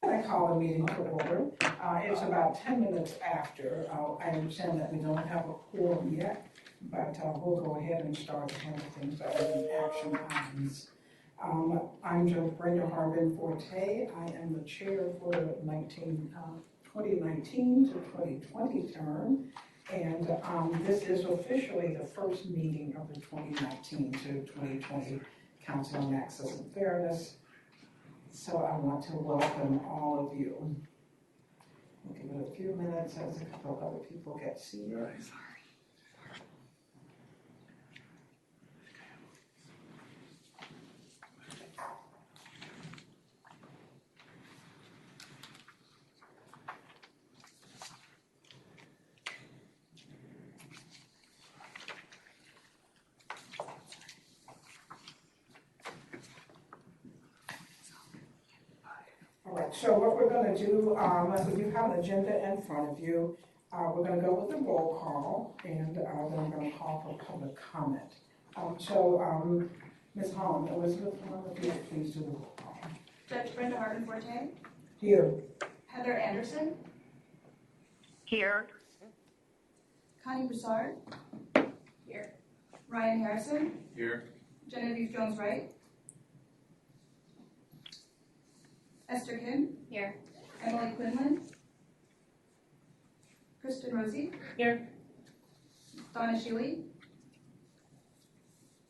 I call the meeting to order. It's about 10 minutes after. I understand that we don't have a quorum yet, but we'll go ahead and start to handle things that are in action items. I'm Judge Brenda Harbin Forte. I am the chair for the 2019 to 2020 term. And this is officially the first meeting of the 2019 to 2020 Council on Access and Fairness. So I want to welcome all of you. We'll give it a few minutes as a couple of other people get seated. So what we're going to do, you have an agenda in front of you. We're going to go with the roll call, and then I'm going to call for public comment. Ms. Holland, Elizabeth, if you please do the roll call. Judge Brenda Harbin Forte. Here. Heather Anderson. Here. Connie Broussard. Here. Ryan Harrison. Here. Genevieve Jones-Wright. Esther Kim. Here. Emily Quinlan. Kristen Rosie. Here. Donna Shealy.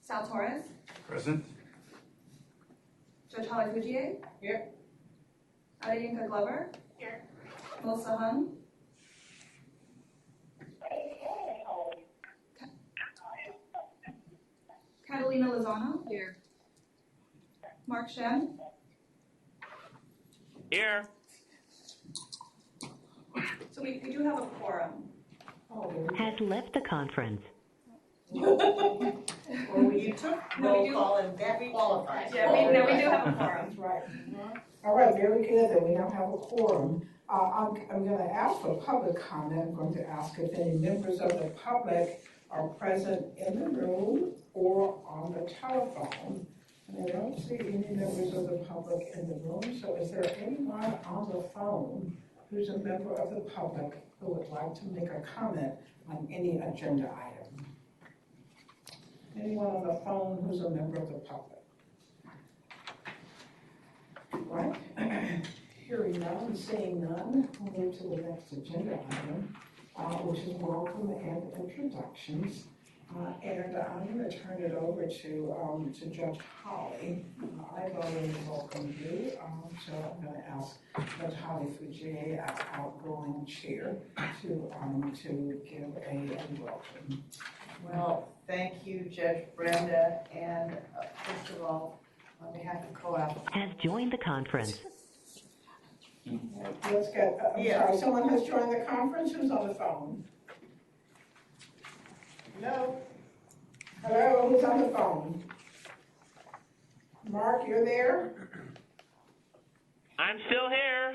Sal Torres. Present. Judge Holly Fugier. Here. Adeyinka Glover. Here. Melissa Hung. Catalina Lozano. Here. Mark Shem. Here. So we do have a quorum. Has left the conference. Well, you took roll call and that qualifies. Yeah, we do have a quorum. That's right. All right, very good. Then we now have a quorum. I'm going to ask for public comment. I'm going to ask if any members of the public are present in the room or on the telephone. And I don't see any members of the public in the room. So is there anyone on the phone who's a member of the public who would like to make a comment on any agenda item? Anyone on the phone who's a member of the public? Right. Hearing none, seeing none, we'll move to the next agenda item, which is welcome and introductions. And I'm going to turn it over to Judge Holly. I've already welcomed you, so I'm going to ask Judge Holly Fugier, our outgoing chair, to give a welcome. Well, thank you, Judge Brenda, and first of all, on behalf of co-op. Has joined the conference. Let's get, sorry, someone has joined the conference. Who's on the phone? Hello? Hello, who's on the phone? Mark, you're there? I'm still here.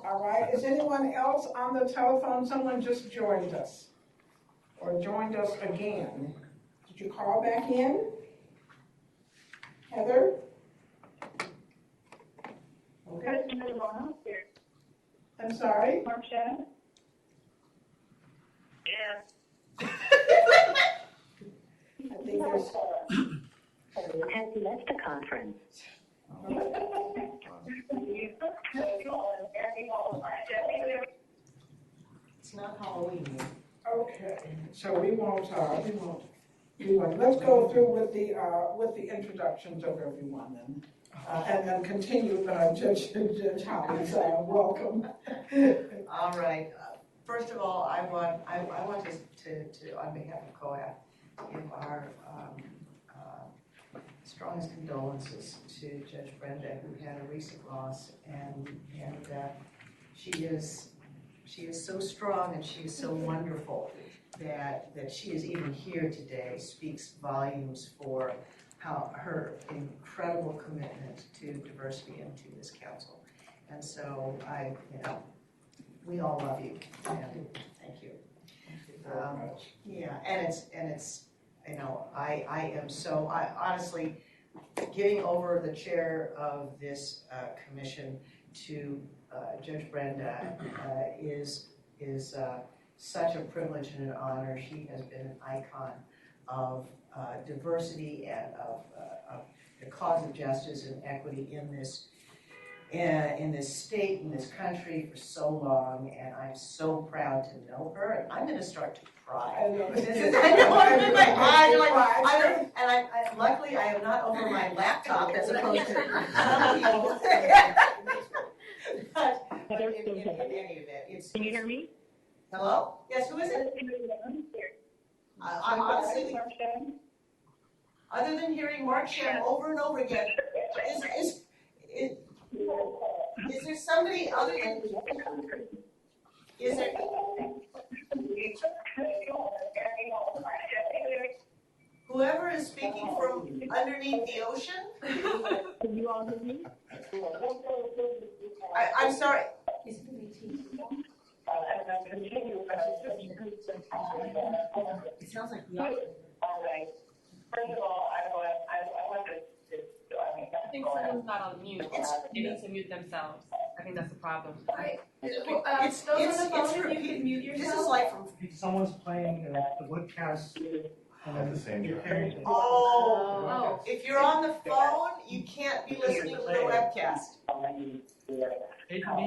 All right, is anyone else on the telephone? Someone just joined us or joined us again. Did you call back in? Heather? Okay. I'm sorry? Mark Shem. Here. I think there's... Has left the conference. It's not Halloween yet. Okay, so we won't, let's go through with the introductions of everyone then. And then continue, Judge Hollis, welcome. All right. First of all, I want to on behalf of COAF, give our strongest condolences to Judge Brenda, who had a recent loss, and she is so strong and she is so wonderful that she is even here today speaks volumes for how her incredible commitment to diversity and to this council. And so we all love you, and thank you. very much. Yeah, and it's, you know, I am so, I honestly, giving over the chair of this commission to Judge Brenda is such a privilege and an honor. She has been an icon of diversity and of the cause of justice and equity in this state, in this country for so long, and I'm so proud to know her. And I'm going to start to cry. I know. Luckily I am not over my laptop as opposed to some people. But in any event, it's. Can you hear me? Hello? Yes, who is it? I honestly, other than hearing Mark Shem over and over again, is there somebody other than, is there? Whoever is speaking from underneath the ocean? Can you all hear me? I'm sorry. It sounds like y'all. All right. First of all, I want to. I think someone's not on mute. They need to mute themselves. I think that's the problem. Those on the phone, if you could mute This is yourself. like from. Someone's playing the webcast. At the same time. Oh, if you're on the phone, you can't be listening to the webcast. They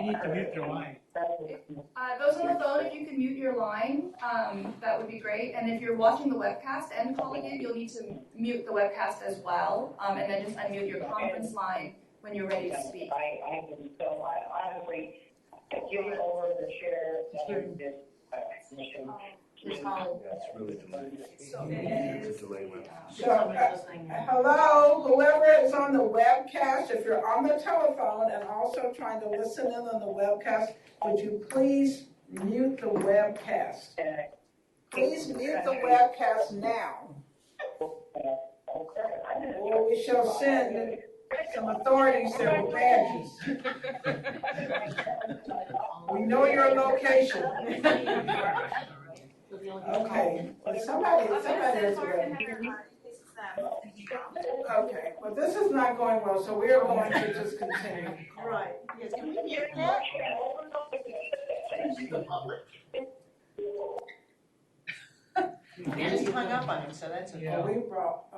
need to mute their line. Those on the phone, if you could mute your line, that would be great. And if you're watching the webcast and calling in, you'll need to mute the webcast as well, and then just unmute your conference line when you're ready to speak. I honestly, giving over the chair of this commission. That's really delayed. So it It's a delay one. Hello, whoever is on the webcast, if you're on the telephone and also trying to listen in on the webcast, would you please mute the webcast? Please mute the webcast now. Or we shall send some authorities there with badges. We know your location. Okay, well, somebody is away. Okay, well, this is not going well, so we are going to just continue. Right. Yes, can we hear that? And he hung up on him, so that's okay. Are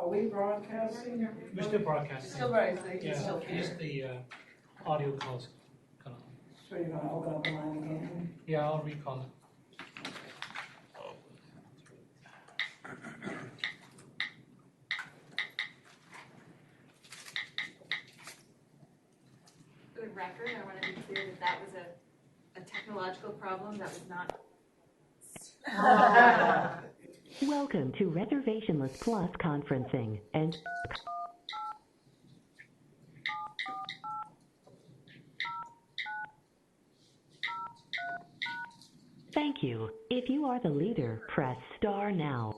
we broadcasting? We're still broadcasting. Still right, so they can Yeah, still hear. just the audio calls. So you're gonna open up the line again? Yeah, I'll recall it. For the record, I want to be clear that that was a technological problem that was not. Welcome to Reservationless Plus conferencing and thank you. If you are the leader, press star now.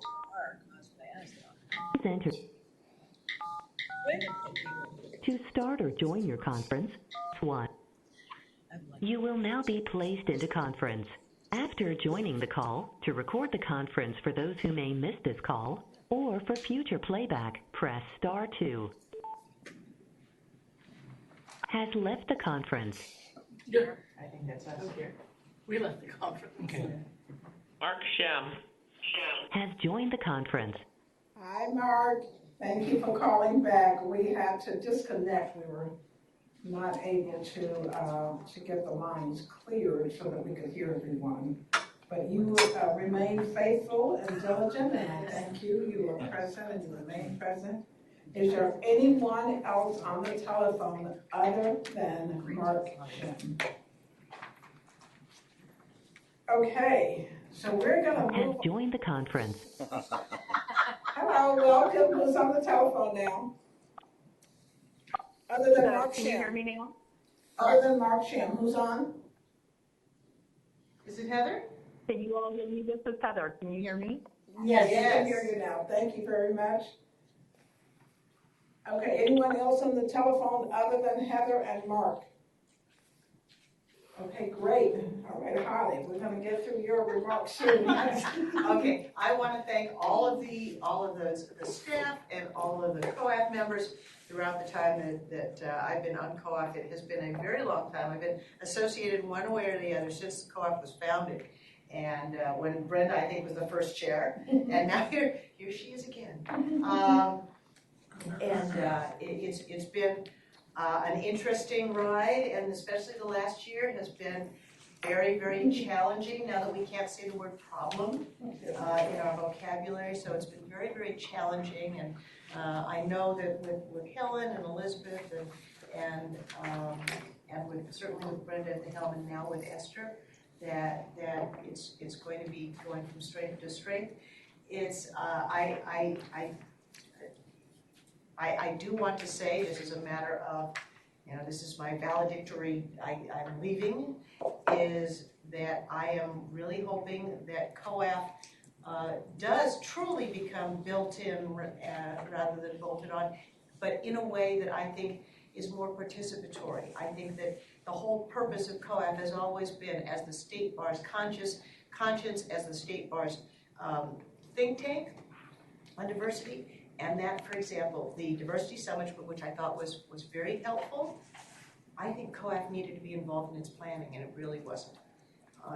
Please enter. To start or join your conference, press 1. You will now be placed into conference. After joining the call, to record the conference for those who may miss this call, or for future playback, press star 2. Has left the conference. I think that's us here. We left the conference. Okay. Mark Shem. Has joined the conference. Hi, Mark. Thank you for calling back. We had to disconnect. We were not able to get the lines cleared so that we could hear everyone. But you remain faithful and diligent, and I thank you. You were present and you remain present. Is there anyone else on the telephone other than Mark Shem? Okay, so we're going to Has move. joined the conference. Hello, welcome. Who's on the telephone now? Other than Mark Can you hear Shem. me now? Other than Mark Shem, who's on? Is it Heather? Can you all hear me? This is Heather. Can you hear me? Yes, I Yes. can hear you now. Thank you very much. Okay, anyone else on the telephone other than Heather and Mark? Okay, great. All right, Holly, we're gonna get through your remarks soon. Okay, I want to thank all of the staff and all of the COAF members throughout the time that I've been on COAF. It has been a very long time. I've been associated one way or the other since the COAF was founded. And when Brenda, I think, was the first chair, and now here she is again. It's been an interesting ride, and especially the last year has been very, very challenging now that we can't say the word problem in our vocabulary. So it's been very, very challenging, and I know that with Helen and Elizabeth and with certainly with Brenda at the helm, and now with Esther, that it's going to be going from strength to strength. It's I do want to say, this is a matter of, this is my valedictory, I'm leaving, is that I am really hoping that COAF does truly become built-in rather than bolted on, but in a way that I think is more participatory. I think that the whole purpose of COAF has always been as the State Bar's conscience, as the State Bar's think tank on diversity. And that, for example, the Diversity Summit, which I thought was very helpful, I think COAF needed to be involved in its planning, and it really wasn't.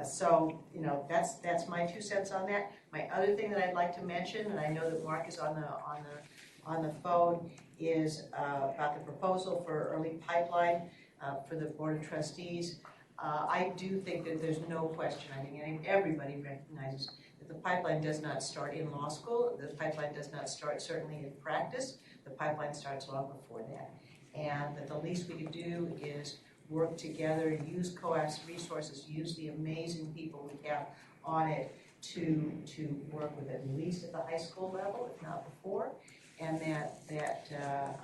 So, that's my 2 cents on that. My other thing that I'd like to mention, and I know that Mark is on the phone, is about the proposal for early pipeline for the Board of Trustees. I do think that there's no question. I think everybody recognizes the pipeline does not start in law school. The pipeline does not start certainly in practice. The pipeline starts long before that. And that the least we can do is work together, use COAF's resources, use the amazing people we have on it to work with at least at the high school level, if not before. And that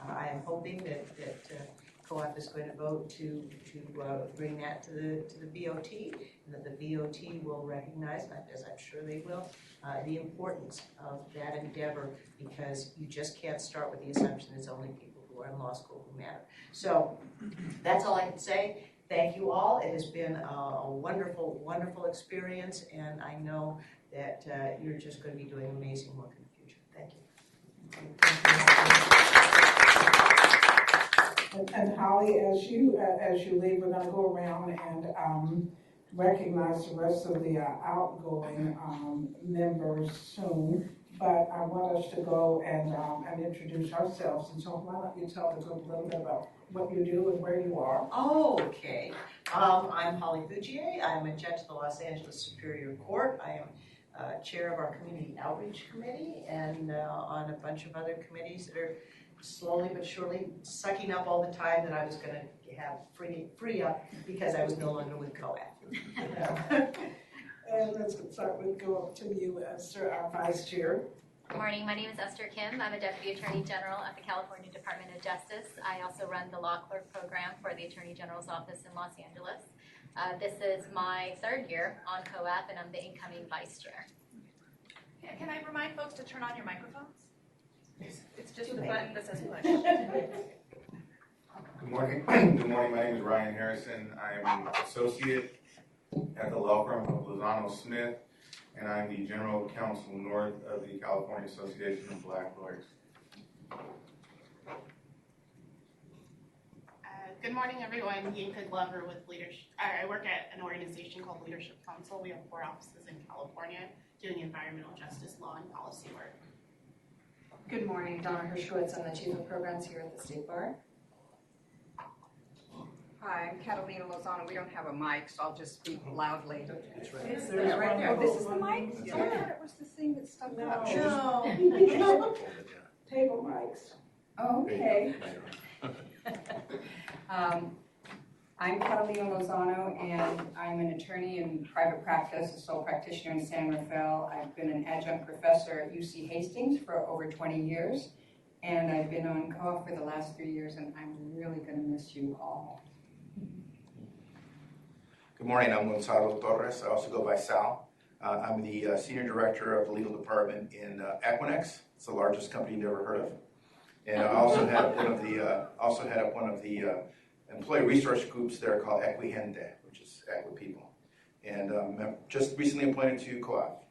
I am hoping that COAF is going to vote to bring that to the BOT, and that the BOT will recognize, as I'm sure they will, the importance of that endeavor, because you just can't start with the assumption it's only people who are in law school who matter. So that's all I can say. Thank you all. It has been a wonderful, wonderful experience, and I know that you're just going to be doing amazing work in the future. Thank you. And Holly, as you leave, we're going to go around and recognize the rest of the outgoing members soon. But I want us to go and introduce ourselves. And so why don't you tell the group a little bit about what you do and where you are? Oh, okay. I'm Holly Bougier. I'm a judge of the Los Angeles Superior Court. I am chair of our Community Outreach Committee and on a bunch of other committees that are slowly but surely sucking up all the time that I was going to have free up because I was no longer with COAF. And let's start with go up to you, Esther, our vice chair. Good morning. My name is Esther Kim. I'm a Deputy Attorney General at the California Department of Justice. I also run the Law Clerk Program for the Attorney General's Office in Los Angeles. This is my 3rd year on COAF, and I'm the incoming vice chair. Can I remind folks to turn on your microphones? It's just the button that says push. Good morning. Good morning. My name is Ryan Harrison. I'm an associate at the law firm of Lozano Smith, and I'm the general counsel north of the California Association of Black Lawyers. Good morning, everyone. Yinka Glover with Leadership. I work at an organization called Leadership Council. We have 4 offices in California doing environmental justice law and policy work. Good morning, Donna Hershkowitz. I'm the Chief of Programs here at the State Bar. Hi, I'm Catalina Lozano. We don't have a mic, so I'll just speak loudly. That's right. Is there right there? Oh, this is the mic? Yeah. Oh, I thought it was the thing that stuck out. No. Table mics. Oh, okay. I'm Catalina Lozano, and I'm an attorney in private practice, a sole practitioner in San Rafael. I've been an adjunct professor at UC Hastings for over 20 years, and I've been on COAF for the last 3 years, and I'm really going to miss you all. Good morning, I'm Gonzalo Torres. I also go by Sal. I'm the Senior Director of the Legal Department in Equinix. It's the largest company you've never heard of. And I also head up one of the employee resource groups that are called Equigente, which is Equi People. And just recently appointed to co-op.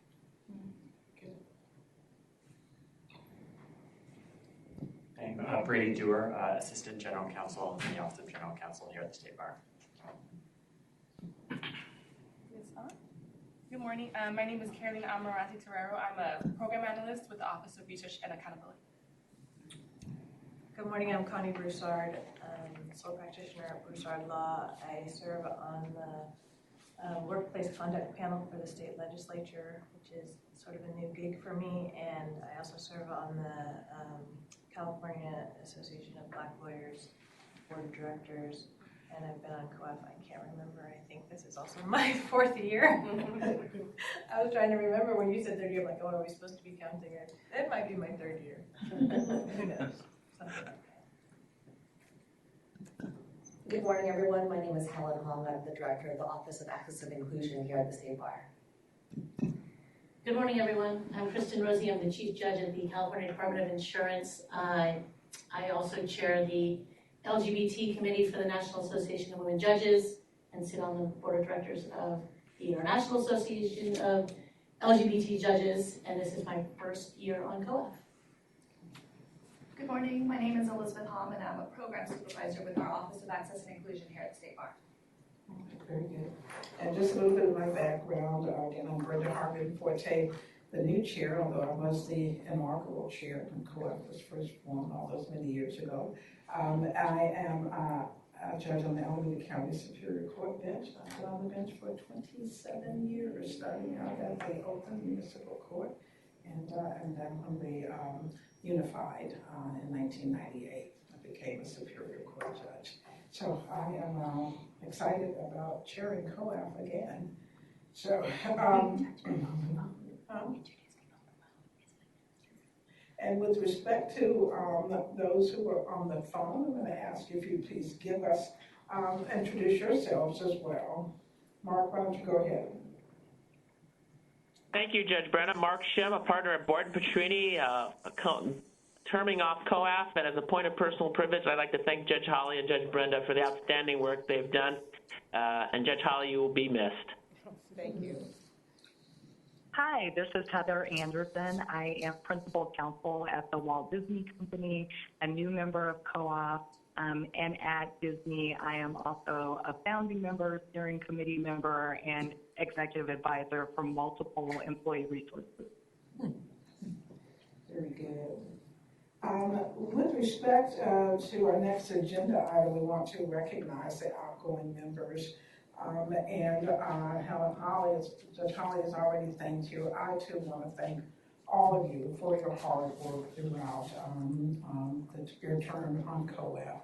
I'm Brady Dewar, Assistant General Counsel in the Office of General Counsel here at the State Bar. Good morning. My name is Carolina Amarati Terrero. I'm a program analyst with the Office of Research and Accountability. Good morning. I'm Connie Broussard, sole practitioner at Broussard Law. I serve on the workplace conduct panel for the state legislature, which is sort of a new gig for me, and I also serve on the California Association of Black Lawyers Board of Directors, and I've been on COAF, I can't remember, I think this is also my 4th year. I was trying to remember when you said 3rd year, I'm like, oh, are we supposed to be counting it? It might be my 3rd year. Who knows? Something like that. Good morning, everyone. My name is Helen Hong. I'm the Director of the Office of Access and Inclusion here at the State Bar. Good morning, everyone. I'm Kristen Rosie. I'm the Chief Judge at the California Department of Insurance. I also chair the LGBT Committee for the National Association of Women Judges and sit on the Board of Directors of the International Association of LGBT Judges, and this is my 1st year on COAF. Good morning. My name is Elizabeth Hom, and I'm a program supervisor with our Office of Access and Inclusion here at the State Bar. Very good. And just a little bit of my background. Again, I'm Brenda Harvin Forte, the new chair, although I was the inaugural chair when COAF was first formed all those many years ago. I am a judge on the Alameda County Superior Court bench. I've been on the bench for 27 years, starting out at the open municipal court, and then on the unified in 1998. I became a Superior Court judge. So I am excited about chairing COAF again. So, and with respect to those who are on the phone, I'm going to ask you if you please give us, introduce yourselves as well. Mark, why don't you go ahead? Thank you, Judge Brennan. Mark Shim, a partner at Board Petrini, terming off COAF, and as a point of personal privilege, I'd like to thank Judge Holly and Judge Brenda for the outstanding work they've done. And Judge Holly, you will be missed. Thank you. Hi, this is Heather Anderson. I am principal counsel at the Walt Disney Company, a new member of COAF, and at Disney, I am also a founding member, steering committee member, and executive advisor for multiple employee resources. Very good. With respect to our next agenda item, we want to recognize the outgoing members. Judge Holly has already thanked you. I too want to thank all of you for your hard work throughout your term on COAF.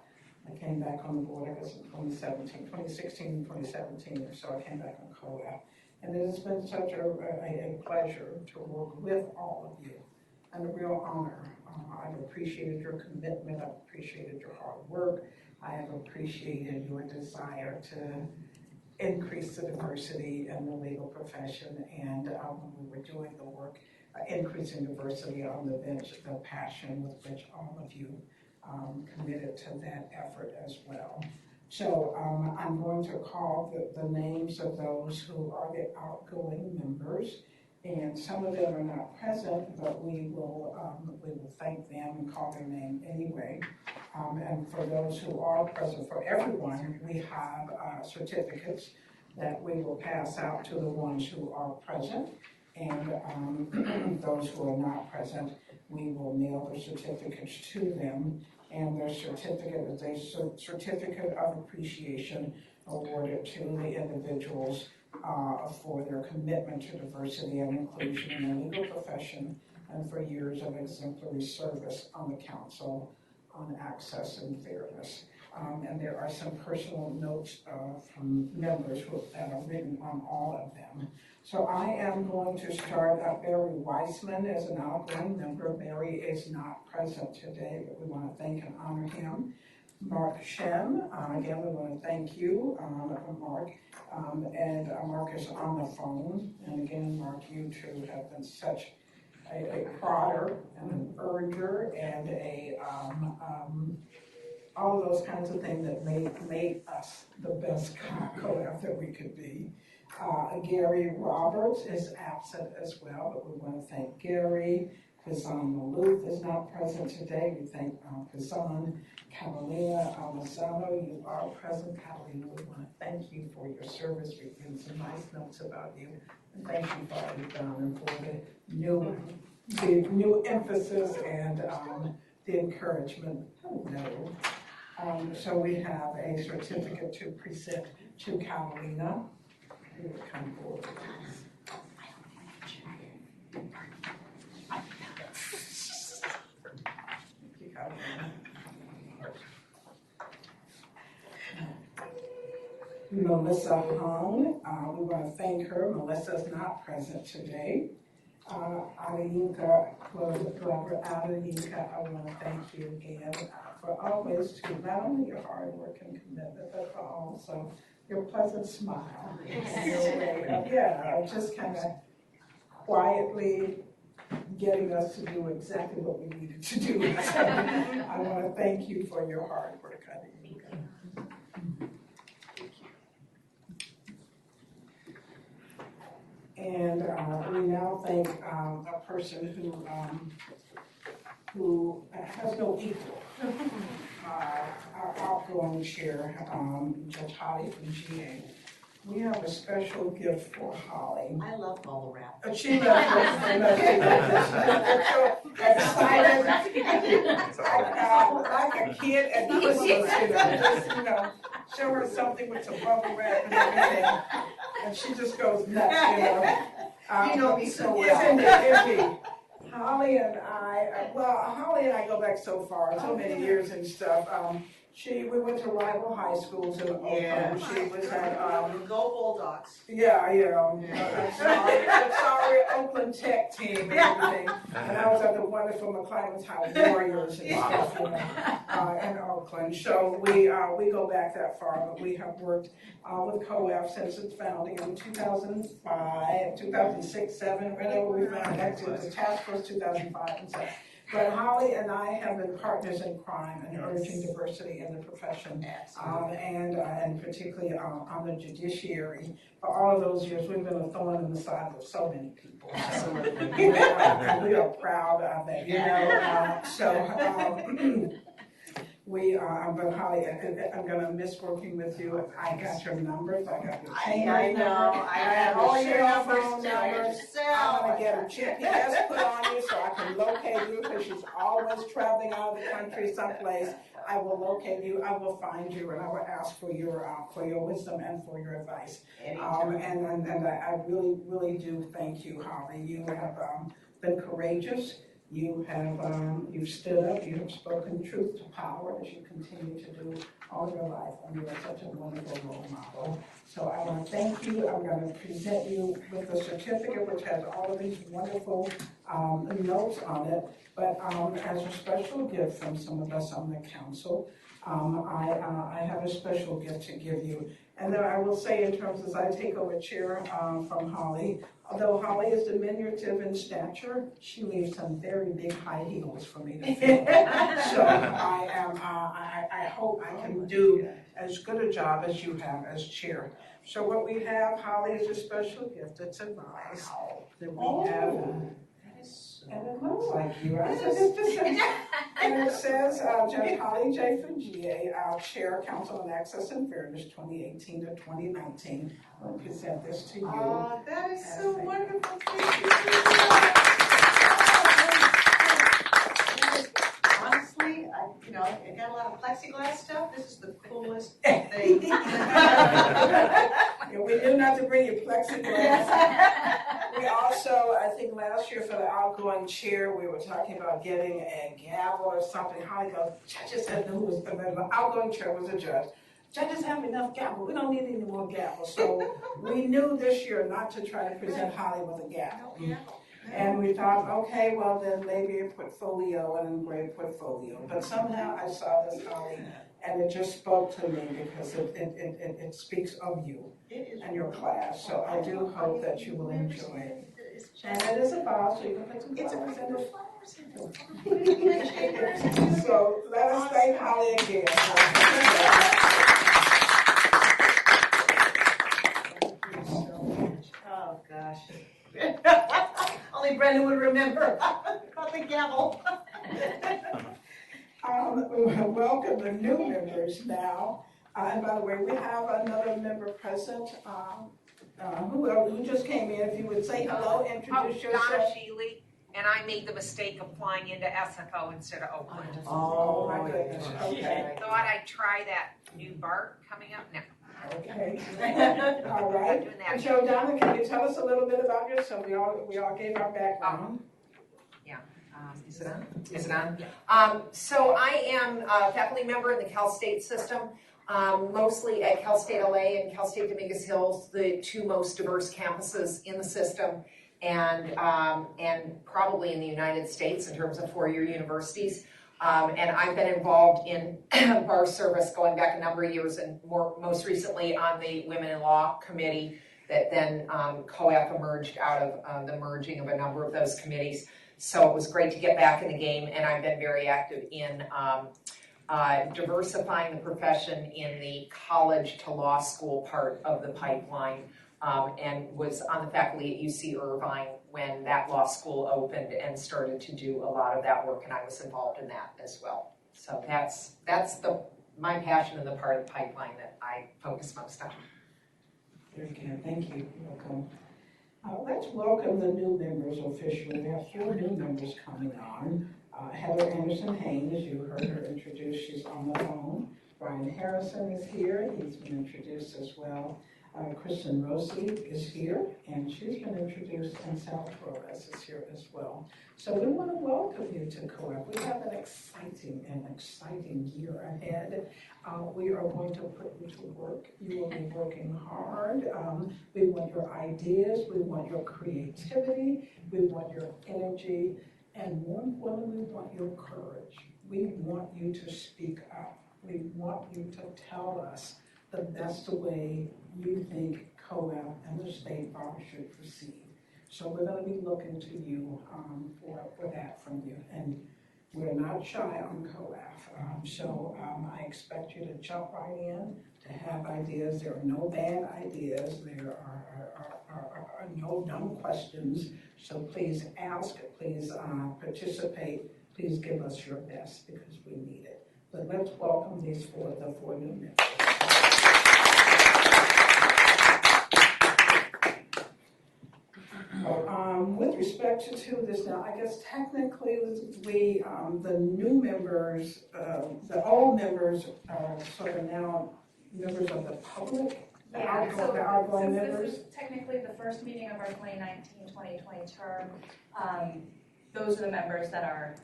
I came back on the board, I guess, in 2016, 2017 or so. I came back on COAF. And it has been such a pleasure to work with all of you, and a real honor. I've appreciated your commitment, I've appreciated your hard work, I have appreciated your desire to increase the diversity in the legal profession, and when we were doing the work, increasing diversity on the bench, the passion with which all of you committed to that effort as well. So I'm going to call the names of those who are the outgoing members, and some of them are not present, but we will thank them and call their name anyway. And for those who are present, for everyone, we have certificates that we will pass out to the ones who are present, and those who are not present, we will mail the certificates to them, and their certificate is a certificate of appreciation awarded to the individuals for their commitment to diversity and inclusion in the legal profession and for years of exemplary service on the Council on Access and Fairness. And there are some personal notes from members that are written on all of them. So I am going to start out. Barry Weissman is an outgoing member. Barry is not present today, but we want to thank and honor him. Mark Shem, again, we want to thank you, Mark. And Mark is on the phone. And again, Mark, you two have been such a prodder and an urger and all of those kinds of things that made us the best co-op that we could be. Gary Roberts is absent as well, but we want to thank Gary. Kazan Maloof is not present today. We thank Kazan. Catalina Almazano, you are present. Catalina, we want to thank you for your service. We've given some nice notes about you. And thank you for all you've done and for the new emphasis and the encouragement. No. So we have a certificate to present to Catalina. Who will come forward, please? Melissa Hung, we want to thank her. Melissa's not present today. Adinka Glover, Adinka, I want to thank you again for always to not only your hard work and commitment, but for also your pleasant smile. Your way of, just kind of quietly getting us to do exactly what we needed to do. So I want to thank you for your hard work, Adinka. And we now thank a person who has no equal. Our outgoing chair, Judge Holly from GA. We have a special gift for Holly. I love bubble wrap. She loves it. So excited, like a kid at Christmas, just, show her something with some bubble wrap and everything. And she just goes nuts, You know me so well. Yes, indeed. Holly and I go back so far, so many years and stuff. We went to rival high schools in Oakland. She was at Go Bulldogs. Sorry, Oakland Tech team and everything. And I was at the wonderful McClellan's House Warriors and stuff, in Oakland. So we go back that far, but we have worked with COAF since its founding in 2005, 2006, 2007, whenever we found actually the task force 2005 and 2007. But Holly and I have been partners in crime and urging diversity in the profession, and particularly on the judiciary. For all of those years, we've been a thorn in the side of so many people. Absolutely. And we are proud of it, but Holly, I'm going to miss working with you. I got your numbers. I got your I know. I have all your numbers too. I'm going to get a GPS put on you so I can locate you because she's always traveling out of the country someplace. I will locate you. I will find you, and I will ask for your wisdom and for your advice. And I really, really do thank you, Holly. You have been courageous. You have you've stood up, you have spoken truth to power as you continue to do all your life, and you are such a wonderful role model. So I want to thank you. I'm going to present you with a certificate which has all of these wonderful notes on it, but as a special gift from some of us on the council, I have a special gift to give you. And then I will say, in terms as I take over chair from Holly, although Holly is diminutive in stature, she leaves some very big high heels for me to fit. So I hope I can do as good a job as you have as chair. So what we have, Holly, is a special gift. It's a vase that we have. And it looks like you. And it says, Judge Holly J. from GA, Chair, Council on Access and Fairness, 2018 to 2019. I'll present this to you. Oh, that is so wonderful. Honestly, I got a lot of plexiglass stuff. This is the coolest thing. We knew not to bring you plexiglass. We also, I think last year for the outgoing chair, we were talking about getting a gavel or something. Holly goes, judges said the outgoing chair was a judge. Judges have enough gavel. We don't need any more gavels. So we knew this year not to try to present Holly with a gavel. And we thought, okay, well then maybe a portfolio and an engraved portfolio. But somehow I saw this, Holly, and it just spoke to me because it speaks of you and your class. So I do hope that you will enjoy it. And it is a vase, so you can put some flowers in it. So So let us thank Holly again. Oh, gosh. Only Brenda would remember about the gavel. We welcome the new members now. And by the way, we have another member present. Who just came in? If you would say hello, introduce yourself. Donna Sheely, and I made the mistake of flying into SFO instead of Oakland. Oh, my goodness. Okay. I thought I'd try that new BART coming up now. Okay. All right. And so, Donna, can you tell us a little bit about yourself? We all gave our background. Yeah. Is it on? Is it on? So I am a faculty member in the Cal State system, mostly at Cal State LA and Cal State Dominguez Hills, the two most diverse campuses in the system, and probably in the United States in terms of four-year universities. And I've been involved in bar service going back a number of years, and most recently on the Women in Law Committee that then COAF emerged out of the merging of a number of those committees. So it was great to get back in the game, and I've been very active in diversifying the profession in the college to law school part of the pipeline, and was on the faculty at UC Irvine when that law school opened and started to do a lot of that work, and I was involved in that as well. So that's my passion and the part of the pipeline that I focus most on. Very good. Thank you. Welcome. Let's welcome the new members officially. We have 4 new members coming on. Heather Anderson Haynes, you heard her introduced, she's on the phone. Brian Harrison is here, he's been introduced as well. Kristen Rosie is here, and she's been introduced, and Sal Torres is here as well. So we want to welcome you to COAF. We have an exciting year ahead. We are going to put you to work. You will be working hard. We want your ideas. We want your creativity. We want your energy. And more importantly, we want your courage. We want you to speak up. We want you to tell us the best way you think COAF and the State Bar should proceed. So we're going to be looking to you for that from you. And we're not shy on COAF. So I expect you to jump right in, to have ideas. There are no bad ideas. There are no dumb questions. So please ask, please participate. Please give us your best because we need it. But let's welcome the 4 new members. With respect to this now, I guess technically we, the new members, the old members are sort of now members of the public. Yeah, so the outgoing since members. this is technically the first meeting of our 2019-2020 term, those are the members that are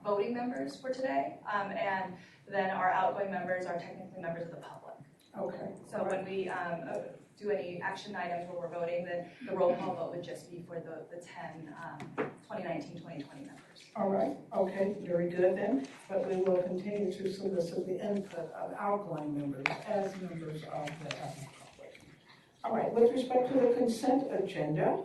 voting members for today, and then our outgoing members are technically members of the public. Okay. So when we do any action items where we're voting, then the roll call vote would just be for the 10 2019-2020 members. All right, okay, very good then. But we will continue to solicit the input of outgoing members as members of the public. All right, with respect to the consent agenda,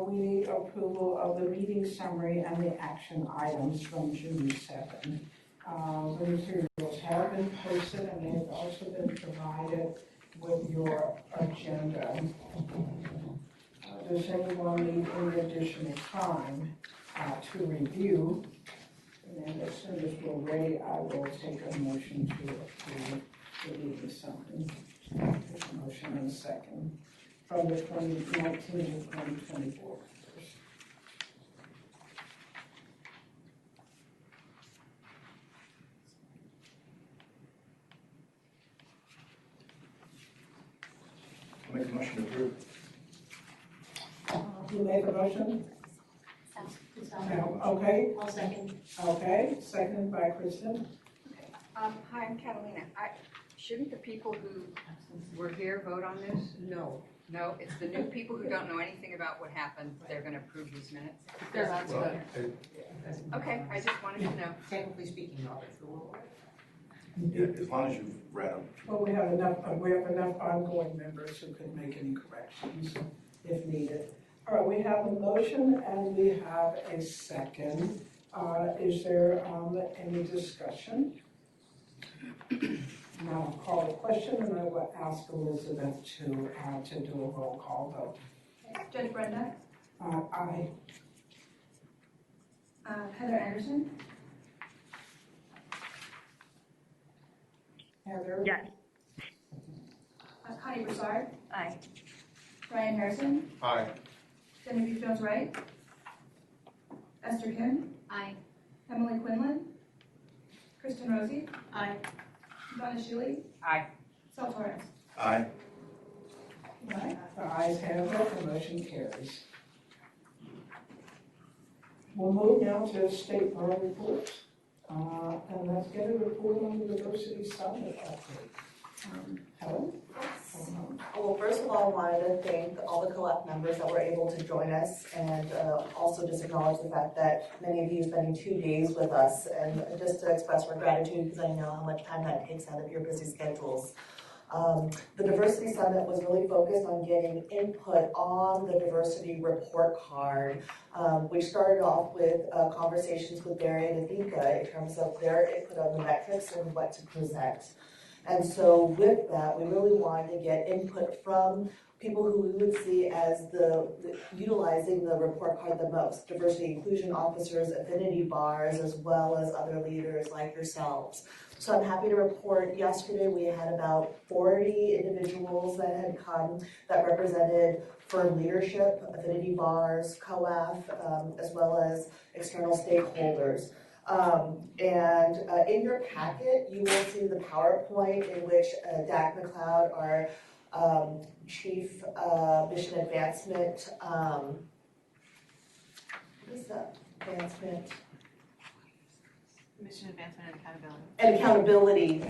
we need approval of the meeting summary and the action items from June 7. The materials have been posted and they've also been provided with your agenda. Does anyone need any additional time to review? And then as soon as we're ready, I will take a motion to approve the meeting summary. There's a motion and a second from the 2019 to 2024. Make a motion to approve. Who made the motion? Okay. I'll second. Okay, seconded by Kristen. Hi, I'm Catalina. Shouldn't the people who were here vote on this? No, it's the new people who don't know anything about what happened. They're going to approve these minutes. Okay, I just wanted to know. Technically speaking, Robert's the rule. Yeah, as long as you've read them. Well, we have enough ongoing members who can make any corrections if needed. All right, we have a motion and we have a second. Is there any discussion? Now I'll call the question and I will ask Elizabeth to do a roll call vote. Judge Brenda? Aye. Heather Anderson? Heather? Yes. Connie Broussard? Aye. Ryan Harrison? Aye. Genevieve Jones-Wright? Esther Kim? Aye. Emily Quinlan? Kristen Rosie? Aye. Donna Schiele? Aye. Sal Torres? Aye. Right, the ayes have it, the motion carries. We'll move now to state board reports, and let's get a report on the diversity summit update. Helen? Well, first of all, I wanted to thank all the co-op members that were able to join us, and also just acknowledge the fact that many of you spending 2 days with us, and just to express our gratitude because I know how much time that takes out of your busy schedules. The Diversity Summit was really focused on getting input on the diversity report card, which started off with conversations with Barry and Adika in terms of their input on the metrics and what to present. And so with that, we really wanted to get input from people who we would see as utilizing the report card the most, diversity inclusion officers, affinity bars, as well as other leaders like yourselves. So I'm happy to report yesterday we had about 40 individuals that had come that represented firm leadership, affinity bars, COAF, as well as external stakeholders. In your packet, you will see the PowerPoint in which Dak McLeod, our Chief Mission Advancement, what is that? Advancement? Mission Advancement And and Accountability. accountability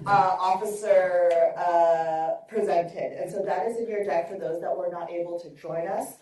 officer presented. And so that is in your deck for those that were not able to join us,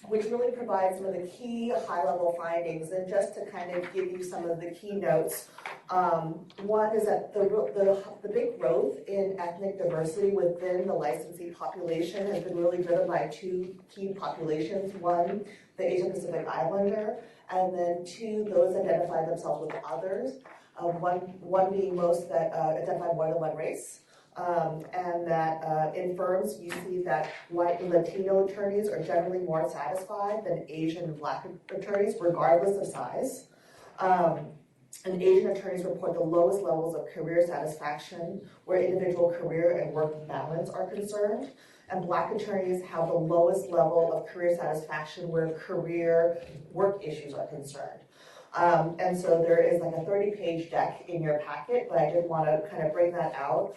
which really provides some of the key high-level findings. And just to kind of give you some of the key notes, one is that the big growth in ethnic diversity within the licensee population has been really driven by 2 key populations. One, the Asia Pacific Islander, and then 2, those identify themselves with others. One being most that identify more than one race. And that in firms, you see that white and Latino attorneys are generally more satisfied than Asian and Black attorneys, regardless of size. And Asian attorneys report the lowest levels of career satisfaction where individual career and work balance are concerned. And Black attorneys have the lowest level of career satisfaction where career work issues are concerned. And so there is like a 30-page deck in your packet, but I did want to kind of bring that out.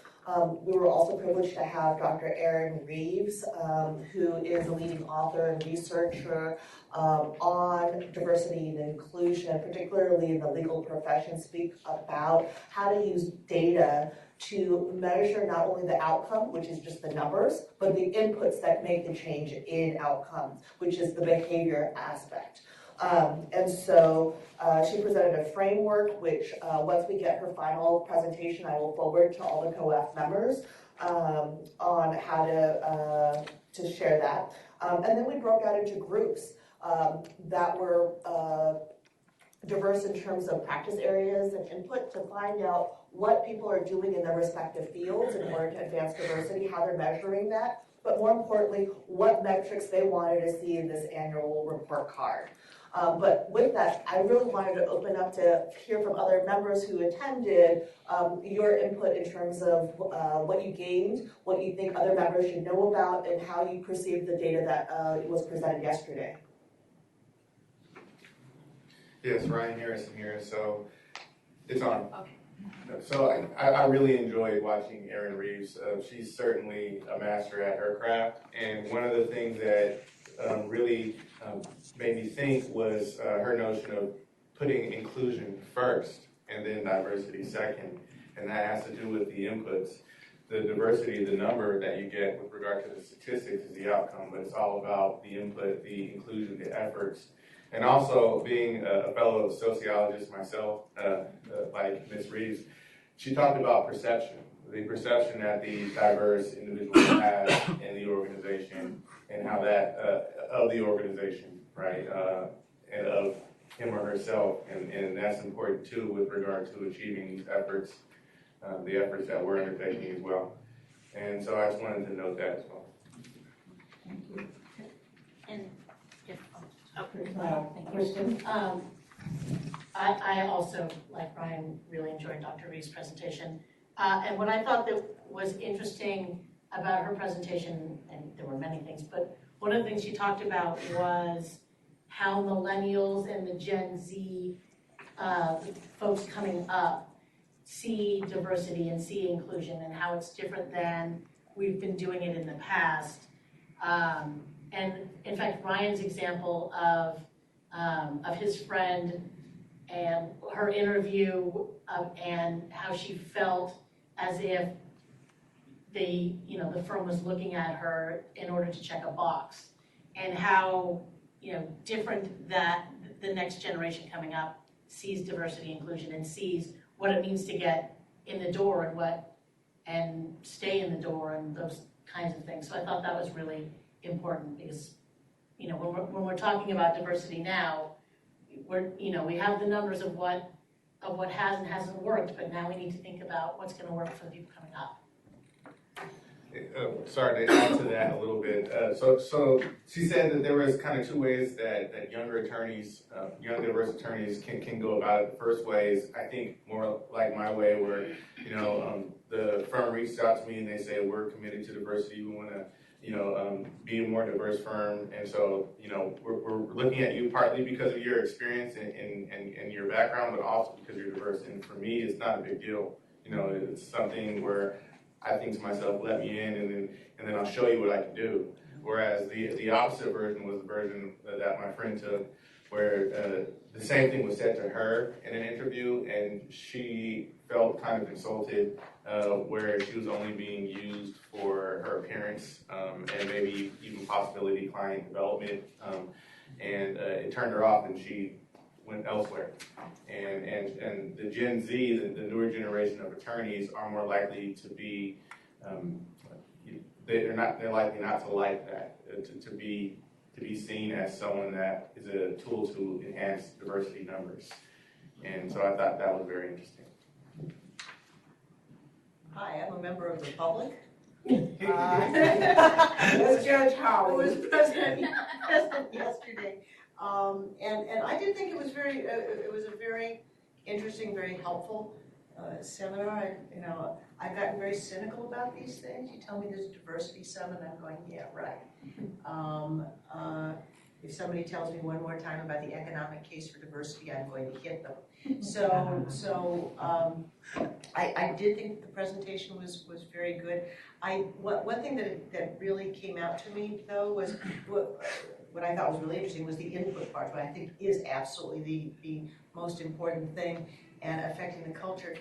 We were also privileged to have Dr. Erin Reeves, who is a leading author and researcher on diversity and inclusion, particularly in the legal profession, speak about how to use data to measure not only the outcome, which is just the numbers, but the inputs that make the change in outcomes, which is the behavior aspect. And so she presented a framework, which once we get her final presentation, I will forward to all the COAF members on how to share that. And then we broke out into groups that were diverse in terms of practice areas and input to find out what people are doing in their respective fields in order to advance diversity, how they're measuring that, but more importantly, what metrics they wanted to see in this annual report card. But with that, I really wanted to open up to hear from other members who attended your input in terms of what you gained, what you think other members should know about, and how you perceive the data that was presented yesterday. Yes, Ryan Harrison here. So it's on. Okay. So I really enjoyed watching Erin Reeves. She's certainly a master at her craft. And one of the things that really made me think was her notion of putting inclusion first and then diversity second. And that has to do with the inputs. The diversity, the number that you get with regard to the statistics is the outcome, but it's all about the input, the inclusion, the efforts. And also being a fellow sociologist myself, like Ms. Reeves, she talked about perception, the perception that these diverse individuals have in the organization and how that, of the organization, right, and of him or herself, and that's important too with regard to achieving these efforts, the efforts that we're undertaking as well. And so I just wanted to note that as well. And if, Kristen? I also, like Brian, really enjoyed Dr. Ree's presentation. And what I thought that was interesting about her presentation, and there were many things, but one of the things she talked about was how millennials and the Gen Z folks coming up see diversity and see inclusion and how it's different than we've been doing it in the past. And in fact, Ryan's example of his friend and her interview and how she felt as if the firm was looking at her in order to check a box, and how different that the next generation coming up sees diversity inclusion and sees what it means to get in the door and stay in the door and those kinds of things. So I thought that was really important because when we're talking about diversity now, we have the numbers of what has and hasn't worked, but now we need to think about what's going to work for the people coming up. Sorry to add to that a little bit. So she said that there was kind of two ways that younger attorneys, young diverse attorneys can go about it. The first way is, I think, more like my way, where the firm reached out to me and they say, we're committed to diversity. We want to be a more diverse firm, and so we're looking at you partly because of your experience and your background, but also because you're diverse. And for me, it's not a big deal. It's something where I think to myself, let me in, and then I'll show you what I can do. Whereas the opposite version was the version that my friend took, where the same thing was said to her in an interview, and she felt kind of insulted, where she was only being used for her appearance, and maybe even possibility client development, and it turned her off, and she went elsewhere. And the Gen Z, the newer generation of attorneys, are more likely to be, they're likely not to like that, to be seen as someone that is a tool to enhance diversity numbers. And so I thought that was very interesting. Hi, I'm a member of the public. That's Judge Howard. Who was present yesterday. And I did think it was a very interesting, very helpful seminar. I've gotten very cynical about these things. You tell me there's a diversity summit, I'm going, yeah, right. If somebody tells me one more time about the economic case for diversity, I'm going to hit them. So I did think the presentation was very good. One thing that really came out to me though was what I thought was really interesting was the input part, what I think is absolutely the most important thing and affecting the culture.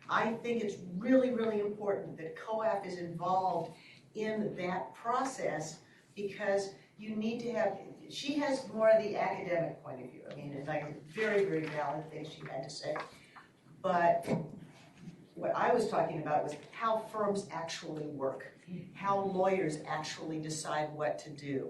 I think it's really, really important that COAF is involved in that process, because you need to have, she has more of the academic point of view. I mean, it's like a very, very valid thing she had to say. But what I was talking about was how firms actually work, how lawyers actually decide what to do.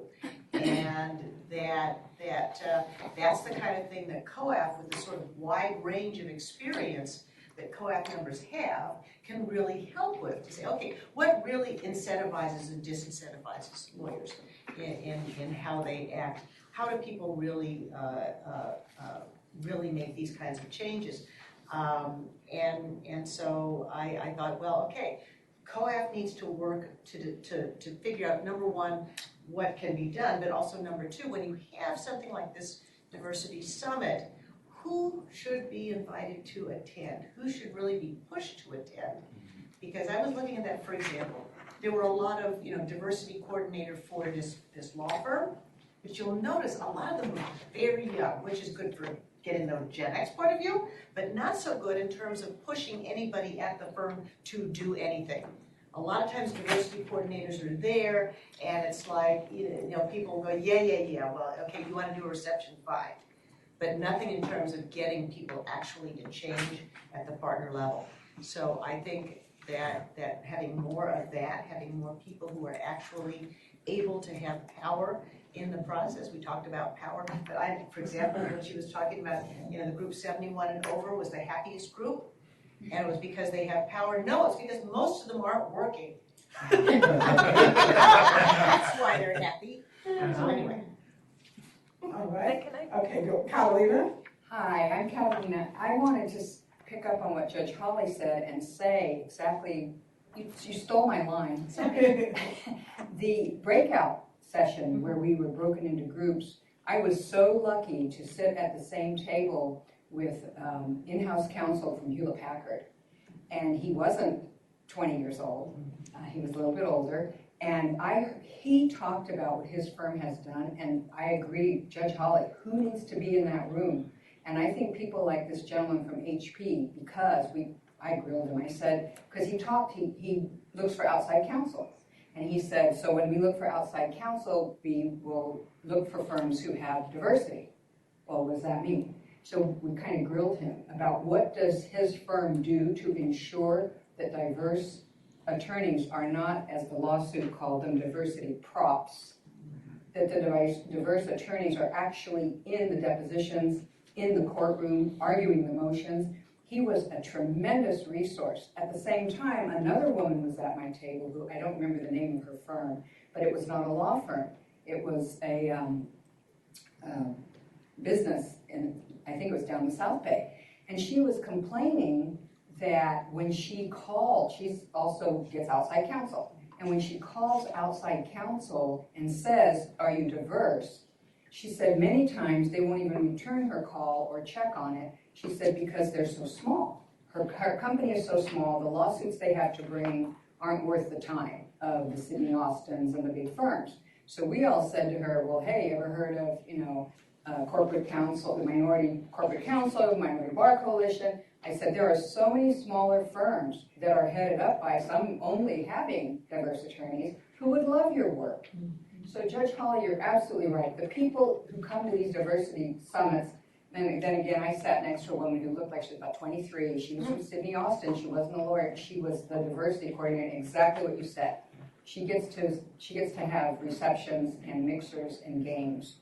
And that's the kind of thing that COAF, with the sort of wide range of experience that COAF members have, can really help with, to say, okay, what really incentivizes and disincentivizes lawyers in how they act? How do people really really make these kinds of changes? And so I thought, well, okay, COAF needs to work to figure out, number one, what can be done, but also number two, when you have something like this diversity summit, who should be invited to attend? Who should really be pushed to attend? Because I was looking at that, for example, there were a lot of diversity coordinator for this law firm, but you'll notice a lot of them are very young, which is good for getting the Gen X point of view, but not so good in terms of pushing anybody at the firm to do anything. A lot of times diversity coordinators are there, and it's like, people go, yeah, well, okay, you want to do a reception, fine. But nothing in terms of getting people actually to change at the partner level. So I think that having more of that, having more people who are actually able to have power in the process. We talked about power, but for example, when she was talking about, the group 71 and over was the happiest group, and it was because they have power. No, it's because most of them aren't working. That's why they're happy. So anyway. All right. Okay, go, Catalina. Hi, I'm Catalina. I wanted to pick up on what Judge Holly said and say exactly, you stole my line. The breakout session where we were broken into groups, I was so lucky to sit at the same table with in-house counsel from Hewlett Packard. And he wasn't 20 years old. He was a little bit older. And he talked about what his firm has done, and I agree, Judge Holly, who needs to be in that room? And I think people like this gentleman from HP, because I grilled him, I said, because he looks for outside counsel. And he said, so when we look for outside counsel, we will look for firms who have diversity. Well, what does that mean? So we kind of grilled him about what does his firm do to ensure that diverse attorneys are not, as the lawsuit called them, diversity props, that the diverse attorneys are actually in the depositions, in the courtroom, arguing the motions. He was a tremendous resource. At the same time, another woman was at my table who, I don't remember the name of her firm, but it was not a law firm. It was a business, I think it was down the South Bay. And she was complaining that when she called, she also gets outside counsel. And when she calls outside counsel and says, are you diverse? She said many times they won't even return her call or check on it. She said because they're so small. Her company is so small, the lawsuits they have to bring aren't worth the time of the Sidney Austins and the big firms. So we all said to her, well, hey, you ever heard of, corporate counsel, the Minority Corporate Counsel, Minority Bar Coalition? I said, there are so many smaller firms that are headed up by some only having diverse attorneys who would love your work. So Judge Holly, you're absolutely right. The people who come to these diversity summits, and then again, I sat next to a woman who looked like she was about 23. She was from Sidney Austin. She wasn't a lawyer. She was the diversity coordinator, exactly what you said. She gets to have receptions and mixers and games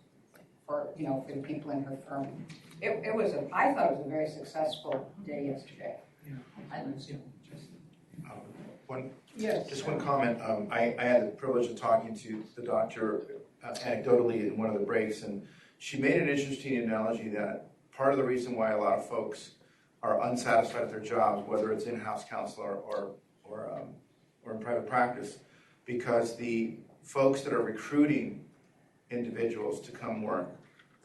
for the people in her firm. I thought it was a very successful day yesterday. Just one comment. I had the privilege of talking to the doctor anecdotally in one of the breaks, and she made an interesting analogy that part of the reason why a lot of folks are unsatisfied with their jobs, whether it's in-house counsel or in private practice, because the folks that are recruiting individuals to come work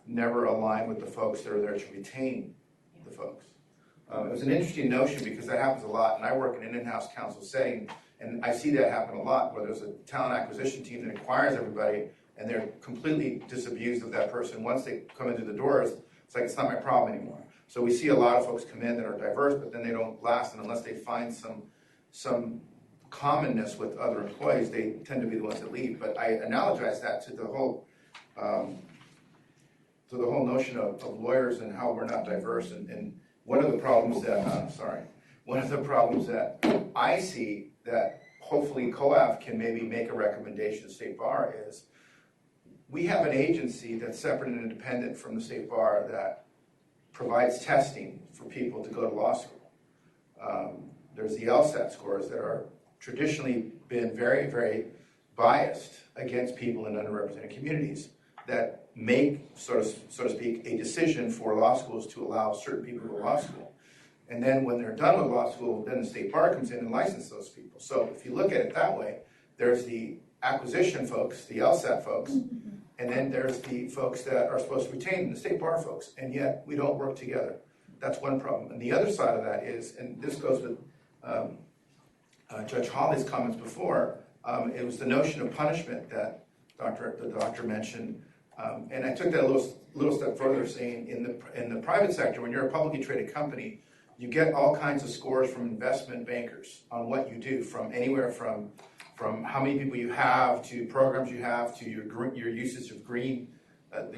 never align with the folks that are there to retain the folks. It was an interesting notion because that happens a lot, and I work in an in-house counsel setting, and I see that happen a lot, where there's a talent acquisition team that acquires everybody, and they're completely disabused of that person. Once they come into the doors, it's like, it's not my problem anymore. So we see a lot of folks come in that are diverse, but then they don't last, and unless they find some commonness with other employees, they tend to be the ones that leave. But I analogize that to the whole notion of lawyers and how we're not diverse, and one of the problems that I see that hopefully COAF can maybe make a recommendation to State Bar is we have an agency that's separate and independent from the State Bar that provides testing for people to go to law school. There's the LSAT scores that are traditionally been very, very biased against people in underrepresented communities that make, so to speak, a decision for law schools to allow certain people to go to law school. And then when they're done with law school, then the State Bar comes in and licenses those people. So if you look at it that way, there's the acquisition folks, the LSAT folks, and then there's the folks that are supposed to retain the State Bar folks, and yet we don't work together. That's one problem. And the other side of that is, and this goes with Judge Hawley's comments before, it was the notion of punishment that the doctor mentioned. And I took that a little step further, saying in the private sector, when you're a publicly traded company, you get all kinds of scores from investment bankers on what you do, from anywhere from how many people you have, to programs you have, to your usage of the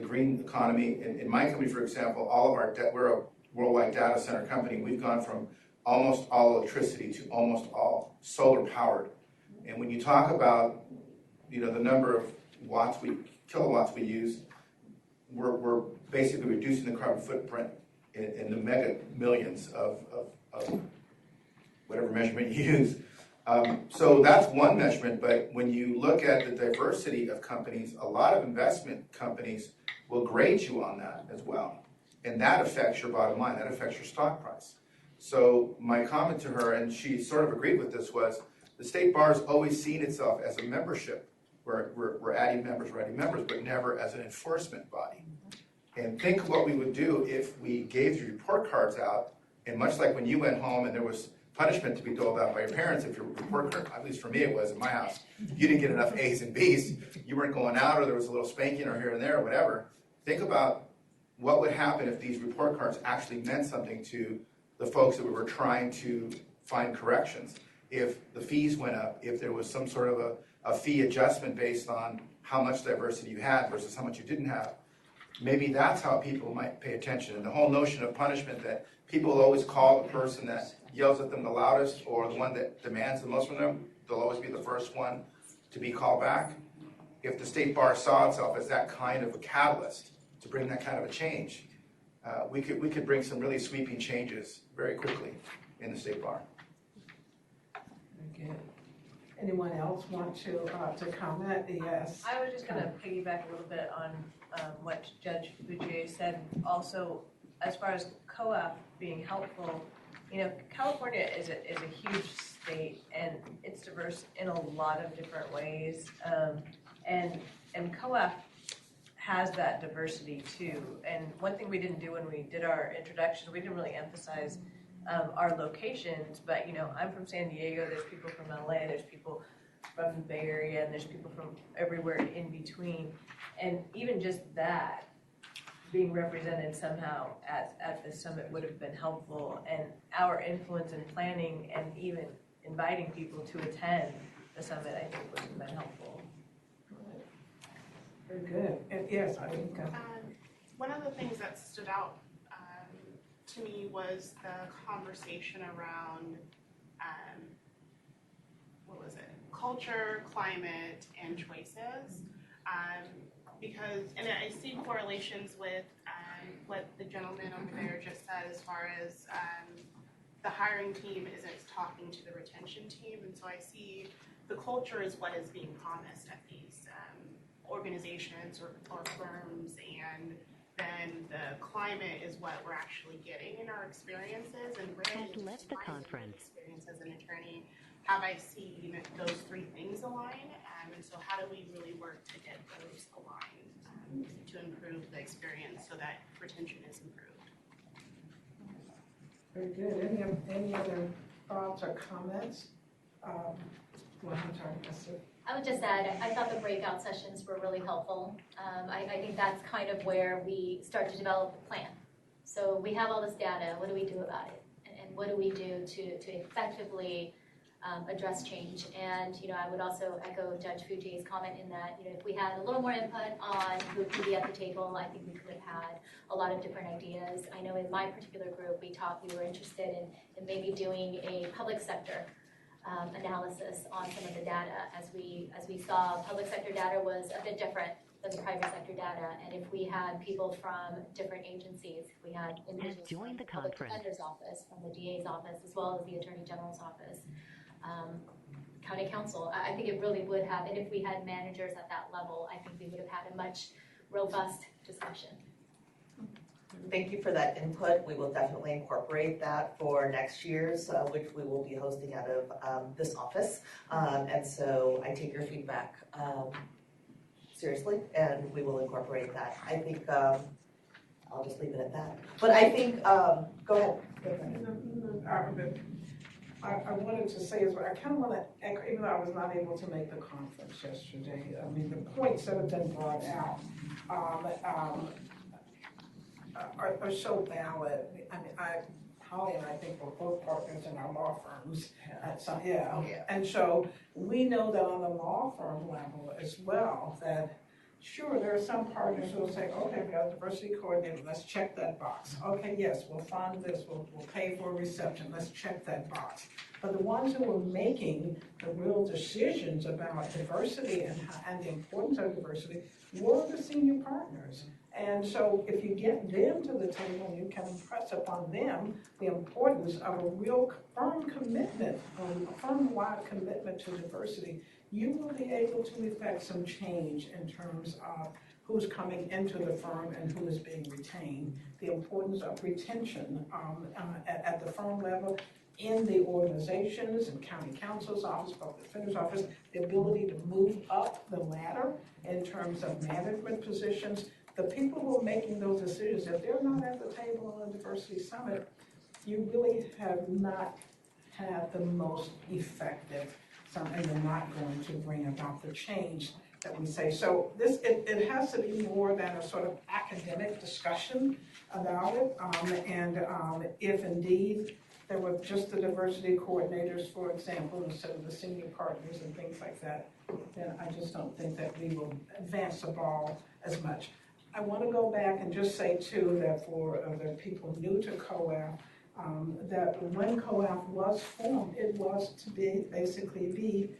green economy. In my company, for example, all of our we're a worldwide data center company. We've gone from almost all electricity to almost all solar powered. And when you talk about, the number of kilowatts we use, we're basically reducing the carbon footprint in the mega millions of whatever measurement you use. So that's one measurement, but when you look at the diversity of companies, a lot of investment companies will grade you on that as well. And that affects your bottom line, that affects your stock price. So my comment to her, and she sort of agreed with this, was the state bar has always seen itself as a membership. We're adding members, but never as an enforcement body. And think of what we would do if we gave you report cards out, and much like when you went home and there was punishment to be doled out by your parents if your report card, at least for me it was in my house, you didn't get enough A's and B's, you weren't going out, or there was a little spanking or here and there or whatever. Think about what would happen if these report cards actually meant something to the folks that we were trying to find corrections. If the fees went up, if there was some sort of a fee adjustment based on how much diversity you had versus how much you didn't have, maybe that's how people might pay attention. And the whole notion of punishment, that people will always call the person that yells at them the loudest or the one that demands the most from them, they'll always be the first one to be called back. If the state bar saw itself as that kind of a catalyst to bring that kind of a change, we could bring some really sweeping changes very quickly in the state bar. Very good. Anyone else want to comment? Yes. I was just going to piggyback a little bit on what Judge Boucher said. Also, as far as co-op being helpful, California is a huge state, and it's diverse in a lot of different ways. And co-op has that diversity too. And one thing we didn't do when we did our introduction, we didn't really emphasize our locations, but I'm from San Diego, there's people from LA, there's people from the Bay Area, and there's people from everywhere in between. And even just that, being represented somehow at the summit would have been helpful, and our influence in planning and even inviting people to attend the summit, I think, would have been helpful. Very good. And yes, I think. One of the things that stood out to me was the conversation around culture, climate, and choices. Because, and I see correlations with what the gentleman over there just said as far as the hiring team isn't talking to the retention team, and so I see the culture is what is being promised at these organizations or firms, and then the climate is what we're actually getting in our experiences. And really, left the conference. Experience as an attorney, have I seen those three things align? And so how do we really work to get those aligned to improve the experience so that retention is improved? Very good. Any other thoughts or comments? Go ahead, Esther. I would just add, I thought the breakout sessions were really helpful. I think that's kind of where we start to develop a plan. So we have all this data, what do we do about it? And what do we do to effectively address change? And I would also echo Judge Fuji's comment in that if we had a little more input on who could be at the table, I think we could have had a lot of different ideas. I know in my particular group, we were interested in maybe doing a public sector analysis on some of the data. As we saw, public sector data was a bit different than the private sector data, and if we had people from different agencies, if we had individuals from the public defender's office, from the DA's office, as well as the Attorney General's office, county council, I think it really would have, and if we had managers at that level, I think we would have had a much robust discussion. Thank you for that input. We will definitely incorporate that for next year's, which we will be hosting out of this office. And so I take your feedback seriously, and we will incorporate that. I think I'll just leave it at that. But I think, go ahead. I wanted to say as well, I kind of want to echo, even though I was not able to make the conference yesterday, I mean, the points that have been brought out are so valid. I mean, Holly and I think we're both partners in our law firms. So, yeah. And so we know that on the law firm level as well, that Sure, there are some partners who will say, okay, we got a diversity coordinator, let's check that box. Okay, yes, we'll fund this, we'll pay for a reception, let's check that box. But the ones who are making the real decisions about diversity and the importance of diversity were the senior partners. And so if you get them to the table and you can impress upon them the importance of a real firm commitment, a firm-wide commitment to diversity, you will be able to effect some change in terms of who's coming into the firm and who is being retained, the importance of retention at the firm level, in the organizations and county counsel's office, public defender's office, the ability to move up the ladder in terms of management positions. The people who are making those decisions, if they're not at the table on the diversity summit, you really have not had the most effective, and they're not going to bring about the change that we say. So this, it has to be more than a sort of academic discussion about it. If indeed there were just the diversity coordinators, for example, instead of the senior partners and things like that, then I just don't think that we will advance the ball as much. I want to go back and just say too that for the people new to COAF, that when COAF was formed, it was to basically be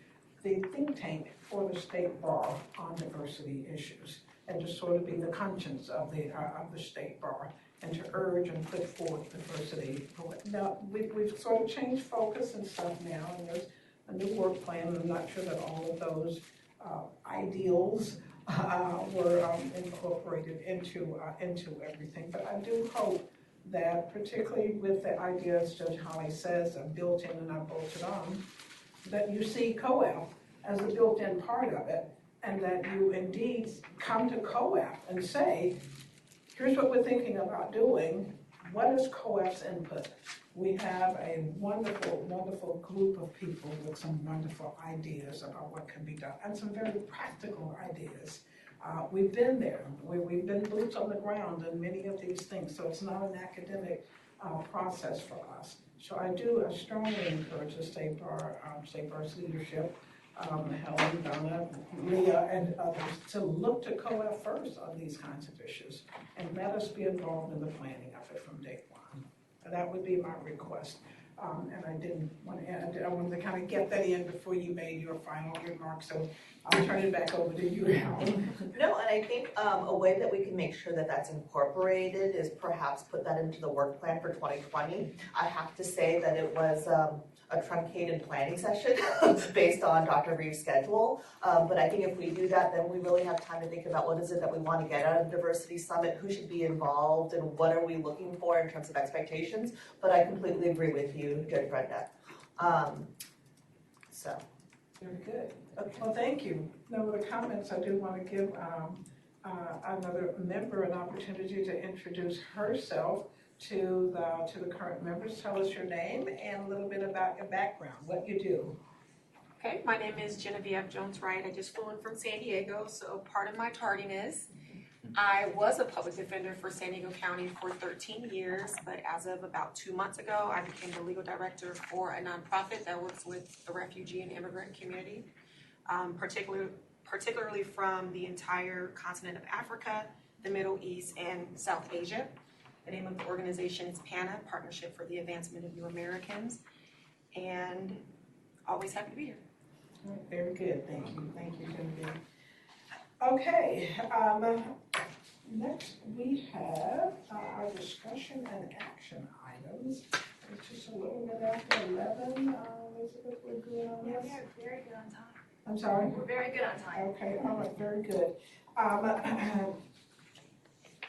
the think tank for the state bar on diversity issues, and to sort of be the conscience of the state bar, and to urge and put forth diversity. Now, we've sort of changed focus and stuff now, and there's a new work plan, and I'm not sure that all of those ideals were incorporated into everything, but I do hope that, particularly with the ideas Judge Holly says are built in and are bolted on, that you see COAF as a built-in part of it, and that you indeed come to COAF and say, here's what we're thinking about doing. What is COAF's input? We have a wonderful, wonderful group of people with some wonderful ideas about what can be done, and some very practical ideas. We've been there. We've been boots on the ground in many of these things, so it's not an academic process for us. So I strongly encourage the state bar's leadership, Helen, Donna, Leah, and others, to look to COAF first on these kinds of issues, and let us be involved in the planning of it from day one. And that would be my request. And I wanted to kind of get that in before you made your final remarks, so I'll turn it back over to you, Helen. No, and I think a way that we can make sure that that's incorporated is perhaps put that into the work plan for 2020. I have to say that it was a truncated planning session based on Dr. Reeves' schedule. But I think if we do that, then we really have time to think about what is it that we want to get out of the Diversity Summit, who should be involved, and what are we looking for in terms of expectations. But I completely agree with you, Judge Brenda. Very good. Well, thank you. No other comments. I do want to give another member an opportunity to introduce herself to the current members. Tell us your name and a little bit about your background, what you do. Okay, my name is Genevieve Jones-Wright. I just flew in from San Diego, so part of my tardiness. I was a public defender for San Diego County for 13 years, but as of about 2 months ago, I became the legal director for a nonprofit that works with the refugee and immigrant community, particularly from the entire continent of Africa, the Middle East, and South Asia. The name of the organization is PANA, Partnership for the Advancement of New Americans, and always happy to be here. Very good, thank you, Genevieve. Okay, next we have our discussion and action items. It's just a little bit after 11. Elizabeth, we're good on this? Yeah, we're very good on time. I'm sorry? We're very good on time. Okay, all right, very good.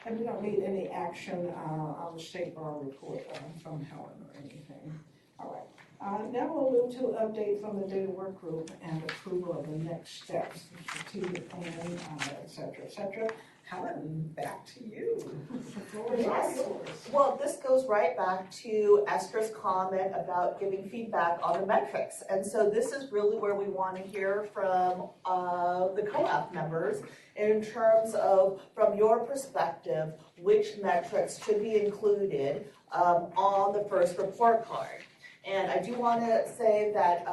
And we don't need any action on the state bar report from Helen or anything. All right. Now we'll move to update from the data work group and approval of the next steps, the strategic plan, et cetera, et cetera. Helen, back to you. The floor is yours. Well, this goes right back to Esther's comment about giving feedback on the metrics. And so this is really where we want to hear from the COAF members in terms of, from your perspective, which metrics should be included on the first report card. And I do want to say that,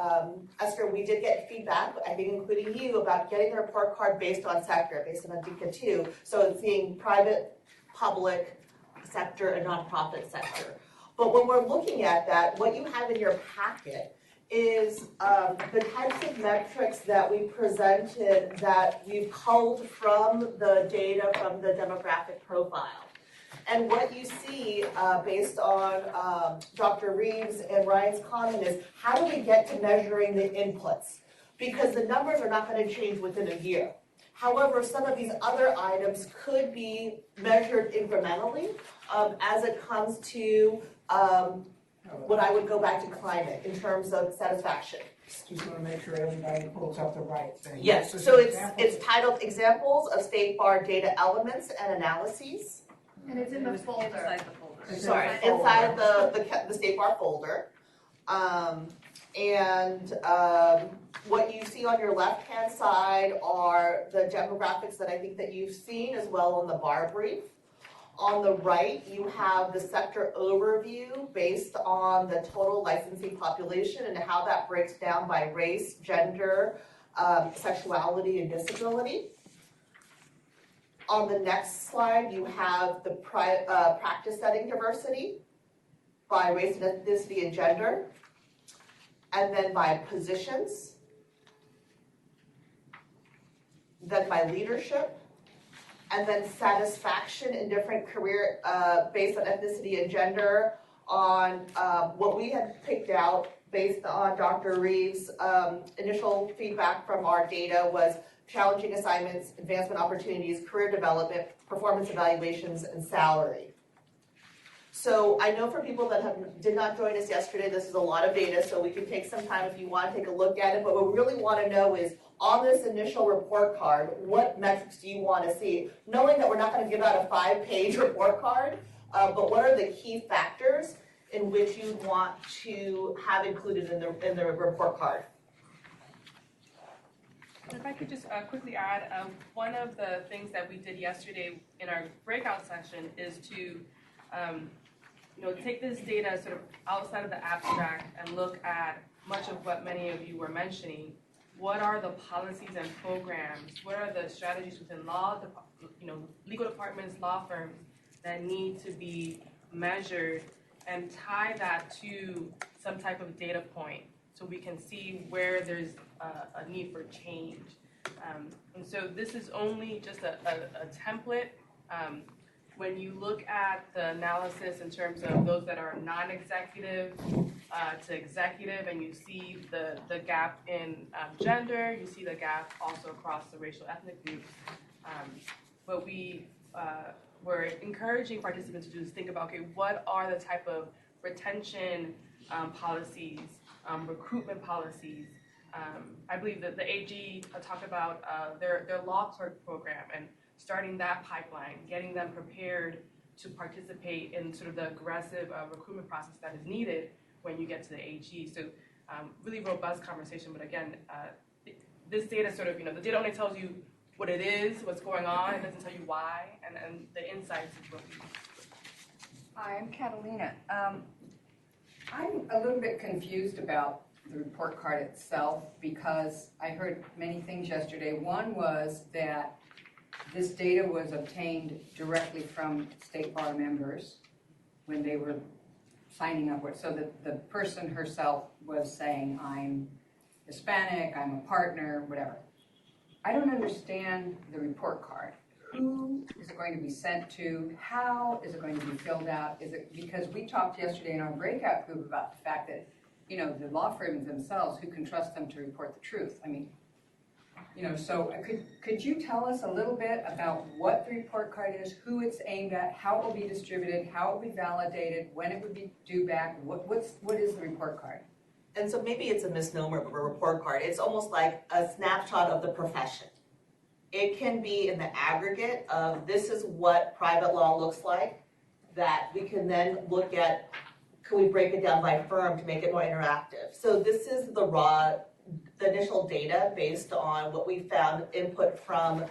Esther, we did get feedback, I think including you, about getting the report card based on sector, based on DICA 2. So it's seeing private, public sector, and nonprofit sector. But when we're looking at that, what you have in your packet is the types of metrics that we presented that we've culled from the data from the demographic profile. And what you see based on Dr. Reeves and Ryan's comment is, how do we get to measuring the inputs? Because the numbers are not going to change within a year. However, some of these other items could be measured incrementally as it comes to what I would go back to climate in terms of satisfaction. Just want to make sure everybody pulls up the right thing. Yes, so it's titled Examples of State Bar Data Elements and Analyses. And it's in the folder. Inside the folder. Sorry, inside the State Bar folder. What you see on your left-hand side are the demographics that I think that you've seen as well on the bar brief. On the right, you have the sector overview based on the total licensing population and how that breaks down by race, gender, sexuality, and disability. On the next slide, you have the practice setting diversity by race, ethnicity, and gender, and then by positions, then by leadership, and then satisfaction in different career based on ethnicity and gender on what we had picked out based on Dr. Reeves' initial feedback from our data was challenging assignments, advancement opportunities, career development, performance evaluations, and salary. So I know for people that did not join us yesterday, this is a lot of data, so we can take some time if you want to take a look at it, but what we really want to know is, on this initial report card, what metrics do you want to see? Knowing that we're not going to give out a 5-page report card, but what are the key factors in which you want to have included in the report card? If I could just quickly add, one of the things that we did yesterday in our breakout session is to take this data sort of outside of the abstract and look at much of what many of you were mentioning. What are the policies and programs? What are the strategies within legal departments, law firms that need to be measured, and tie that to some type of data point so we can see where there's a need for change. And so this is only just a template. When you look at the analysis in terms of those that are non-executive to executive, and you see the gap in gender, you see the gap also across the racial ethnic groups. What we were encouraging participants to do is think about, okay, what are the type of retention policies, recruitment policies. I believe that the AG talked about their law clerk program and starting that pipeline, getting them prepared to participate in sort of the aggressive recruitment process that is needed when you get to the AG. So really robust conversation, but again, this data sort of, the data only tells you what it is, what's going on, it doesn't tell you why, and the insights is what we do. Hi, I'm Catalina. I'm a little bit confused about the report card itself because I heard many things yesterday. One was that this data was obtained directly from State Bar members when they were signing up. So that the person herself was saying, I'm Hispanic, I'm a partner, whatever. I don't understand the report card. Who is it going to be sent to? How is it going to be filled out? Is it because we talked yesterday in our breakout group about the fact that, the law firms themselves, who can trust them to report the truth? I mean, so could you tell us a little bit about what the report card is, who it's aimed at, how it will be distributed, how it will be validated, when it would be due back? What is the report card? And so maybe it's a misnomer of a report card. It's almost like a snapshot of the profession. It can be in the aggregate of this is what private law looks like, that we can then look at, can we break it down by firm to make it more interactive? So this is the initial data based on what we found input from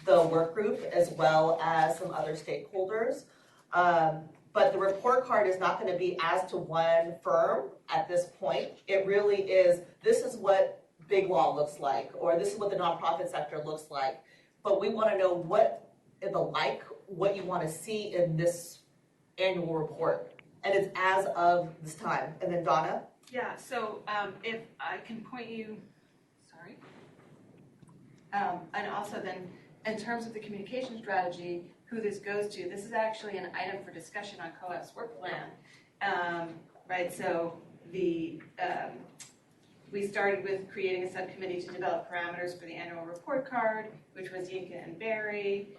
the work group as well as some other stakeholders. But the report card is not going to be as to one firm at this point. It really is, this is what big law looks like, or this is what the nonprofit sector looks like. But we want to know what you want to see in this annual report. And it's as of this time. And then Donna? Yeah, so if I can point you, sorry. And also then, in terms of the communication strategy, who this goes to, this is actually an item for discussion on COAF's work plan, right? So we started with creating a subcommittee to develop parameters for the annual report card, which was Yinka and Barry.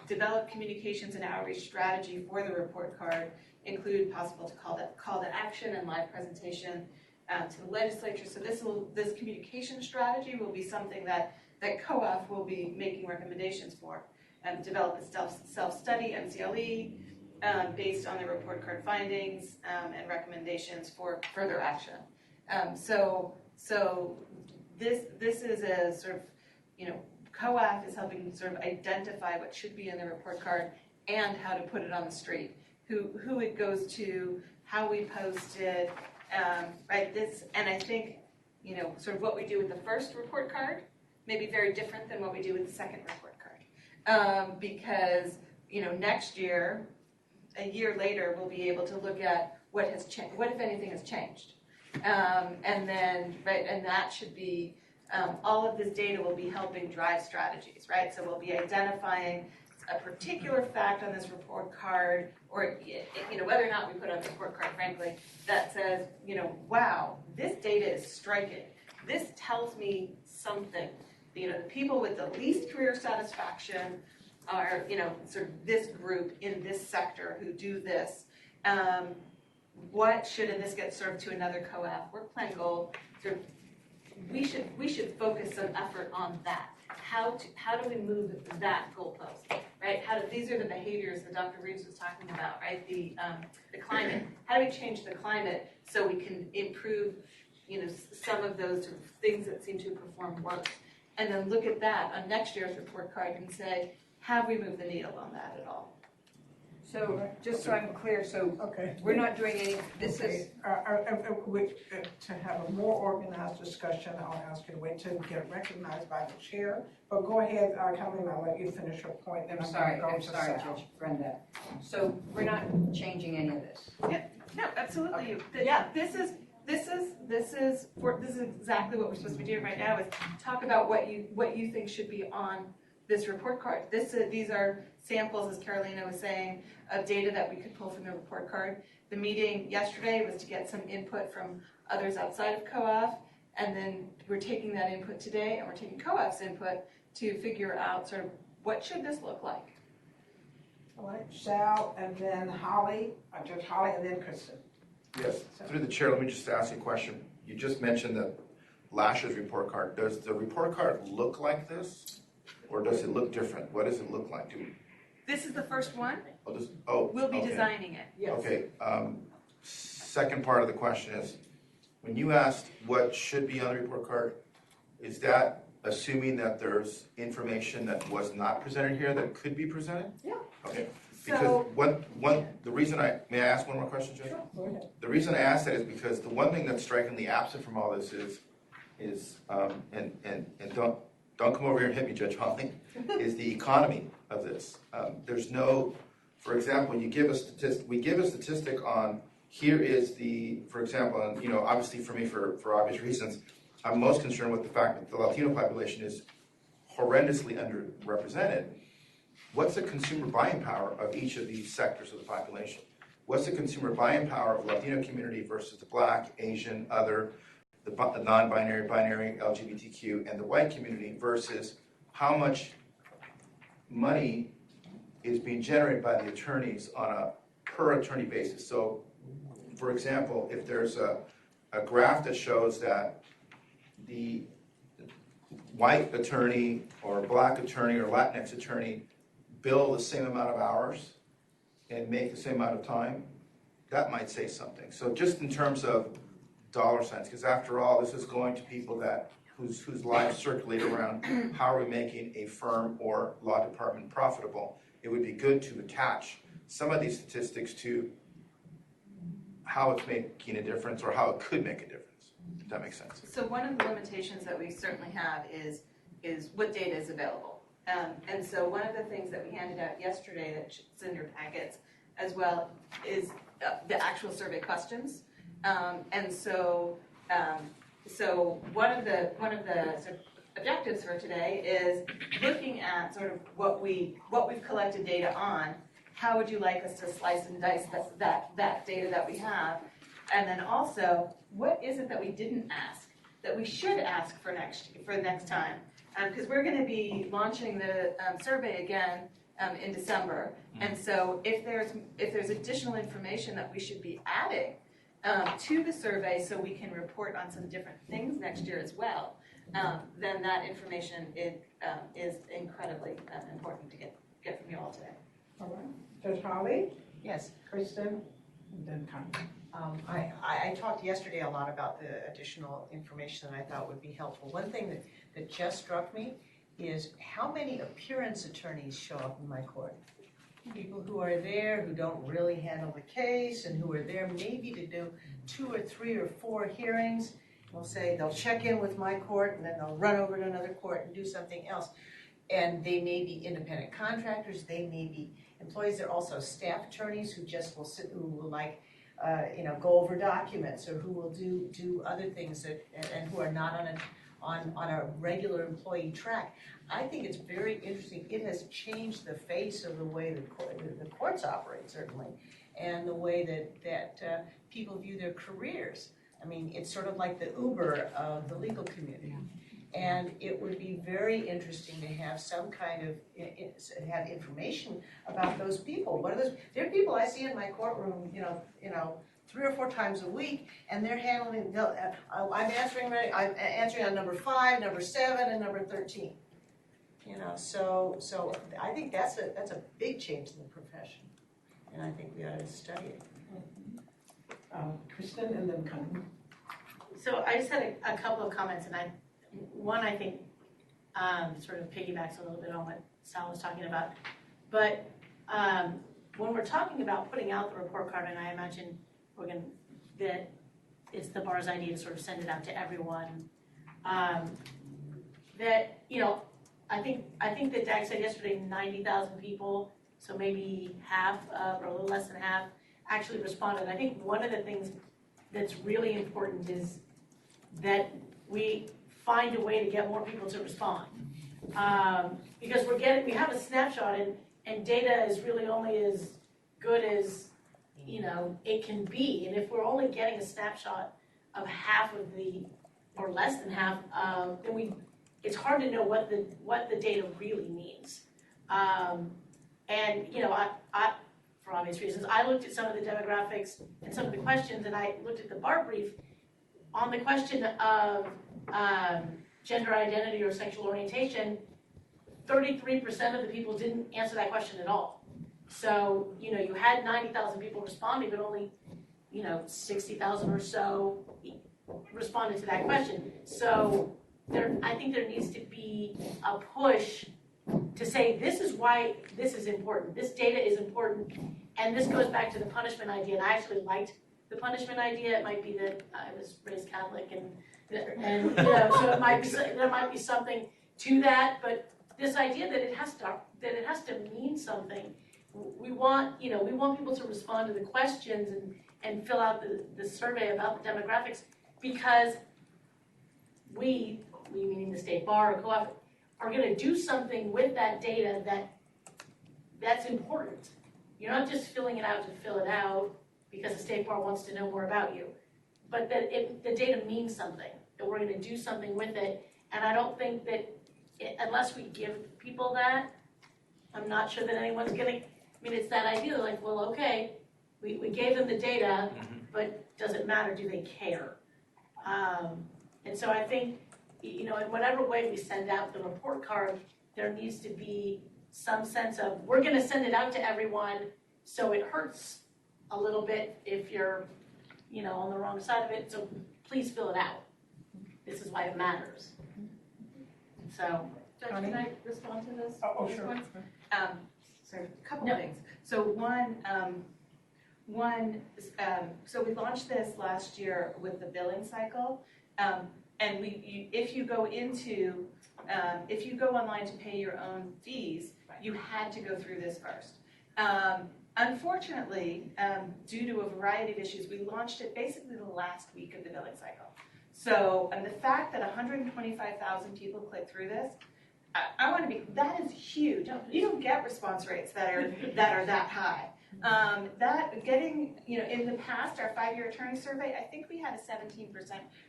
Develop communications and outreach strategy for the report card, include possible call to action and live presentation to the legislature. So this communication strategy will be something that COAF will be making recommendations for. Develop a self-study, MCLE, based on the report card findings and recommendations for further action. So this is a sort of, COAF is helping sort of identify what should be in the report card and how to put it on the street, who it goes to, how we post it, right? And I think, sort of what we do with the first report card may be very different than what we do with the second report card. Because, next year, a year later, we'll be able to look at what has changed, what if anything has changed. And then, right, and that should be, all of this data will be helping drive strategies, right? So we'll be identifying a particular fact on this report card, or, whether or not we put on the report card, frankly, that says, wow, this data is striking. This tells me something. The people with the least career satisfaction are, sort of this group in this sector who do this. What should, and this gets sort of to another COAF work plan goal, sort of, we should focus some effort on that. How do we move that goalpost, right? These are the behaviors that Dr. Reeves was talking about, right? The climate. How do we change the climate so we can improve, some of those sort of things that seem to perform worse, and then look at that on next year's report card and say, have we moved the needle on that at all? So, just so I'm clear, we're not doing any, this is... To have a more organized discussion, I'll ask you to wait till you get recognized by the chair. But go ahead, Colleen, I'll let you finish your point. Then I'm sorry, Judge Brenda. So we're not changing any of this? Yep, no, absolutely. This is exactly what we're supposed to be doing right now, is talk about what you think should be on this report card. These are samples, as Carolina was saying, of data that we could pull from the report card. The meeting yesterday was to get some input from others outside of COAF, and then we're taking that input today, and we're taking COAF's input to figure out sort of what should this look like. All right, Sal, and then Holly, Judge Holly, and then Kristen. Yes, through the chair, let me just ask you a question. You just mentioned the last year's report card. Does the report card look like this, or does it look different? What does it look like? This is the first one. We'll be designing it. Yes. Okay. Second part of the question is, when you asked what should be on the report card, is that assuming that there's information that was not presented here that could be presented? Yeah. Okay. Because the reason may I ask one more question, Judge? Sure, go ahead. The reason I ask that is because the one thing that's strikingly absent from all this is don't come over here and hit me, Judge Holly, is the economy of this. There's no, for example, we give a statistic on, here is the, for example, and obviously for me, for obvious reasons, I'm most concerned with the fact that the Latino population is horrendously underrepresented. What's the consumer buying power of each of these sectors of the population? What's the consumer buying power of the Latino community versus the Black, Asian, other, the non-binary, binary, LGBTQ, and the white community versus how much money is being generated by the attorneys on a per attorney basis? So, for example, if there's a graph that shows that the white attorney or Black attorney or Latinx attorney bill the same amount of hours and make the same amount of time, that might say something. So just in terms of dollar signs, because after all, this is going to people whose lives circulate around how are we making a firm or law department profitable. It would be good to attach some of these statistics to how it's making a difference or how it could make a difference, if that makes sense. So one of the limitations that we certainly have is what data is available. And so one of the things that we handed out yesterday that's in your packets as well is the actual survey questions. And so one of the sort of objectives for today is looking at sort of what we've collected data on. How would you like us to slice and dice that data that we have? And then also, what is it that we didn't ask that we should ask for next time? Because we're going to be launching the survey again in December, and so if there's additional information that we should be adding to the survey, so we can report on some different things next year as well, then that information is incredibly important to get from you all today. All right. Judge Holly? Yes. Kristen? And then Connie. I talked yesterday a lot about the additional information that I thought would be helpful. One thing that just struck me is how many appearance attorneys show up in my court. People who are there who don't really handle the case and who are there maybe to do 2 or 3 or 4 hearings. We'll say they'll check in with my court and then they'll run over to another court and do something else. And they may be independent contractors, they may be employees. They're also staff attorneys who just will sit, who will go over documents, or who will do other things and who are not on a regular employee track. I think it's very interesting. It has changed the face of the way the courts operate, certainly, and the way that people view their careers. I mean, it's sort of like the Uber of the legal community. And it would be very interesting to have some kind of, have information about those people. What are those? There are people I see in my courtroom, 3 or 4 times a week, and they're handling, I'm answering on number 5, number 7, and number 13. So I think that's a big change in the profession, and I think we ought to study it. Kristen and then Connie. So I just had a couple of comments, and I think sort of piggybacks a little bit on what Sal was talking about. But when we're talking about putting out the report card, and I imagine that it's the bar's idea to sort of send it out to everyone, that, I think that Dag said yesterday 90,000 people, so maybe half, or a little less than half, actually responded. I think one of the things that's really important is that we find a way to get more people to respond. Because we have a snapshot, and data is really only as good as it can be. And if we're only getting a snapshot of half of or less than half, then it's hard to know what the data really means. And I for obvious reasons, I looked at some of the demographics and some of the questions, and I looked at the bar brief on the question of gender identity or sexual orientation. 33% of the people didn't answer that question at all. So, you had 90,000 people responding, but only, 60,000 or so responded to that question. So I think there needs to be a push to say, this is why this is important. This data is important. And this goes back to the punishment idea. And I actually liked the punishment idea. It might be that I was raised Catholic, and so there might be something to that. But this idea that it has to mean something. We want people to respond to the questions and fill out the survey about the demographics, because we meaning the state bar or co-op, are going to do something with that data that's important. You're not just filling it out to fill it out because the state bar wants to know more about you, but that the data means something, that we're going to do something with it. And I don't think that unless we give people that, I'm not sure that anyone's going to, it's that idea, like, well, okay, we gave them the data, but does it matter? Do they care? And so I think, in whatever way we send out the report card, there needs to be some sense of, we're going to send it out to everyone, so it hurts a little bit if you're, on the wrong side of it, so please fill it out. This is why it matters. So, Judge, can I respond to this? Oh, sure. So a couple of things. So so we launched this last year with the billing cycle, and if you go online to pay your own fees, you had to go through this first. Unfortunately, due to a variety of issues, we launched it basically the last week of the billing cycle. So, and the fact that 125,000 people clicked through this, I want to be, that is huge. You don't get response rates that are that high. That getting, in the past, our 5-year attorney survey, I think we had a 17%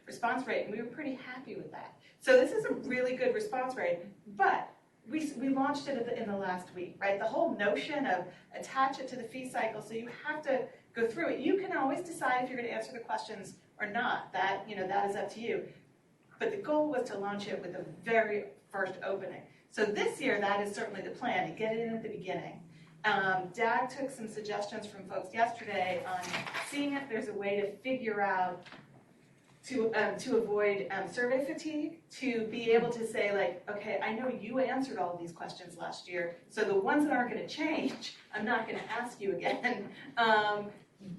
response rate, and we were pretty happy with that. So this is a really good response rate, but we launched it in the last week, right? The whole notion of attach it to the fee cycle, so you have to go through it. You can always decide if you're going to answer the questions or not. That is up to you. But the goal was to launch it with the very first opening. So this year, that is certainly the plan, to get it in at the beginning. Dag took some suggestions from folks yesterday on seeing if there's a way to figure out to avoid survey fatigue, to be able to say, like, okay, I know you answered all of these questions last year, so the ones that aren't going to change, I'm not going to ask you again.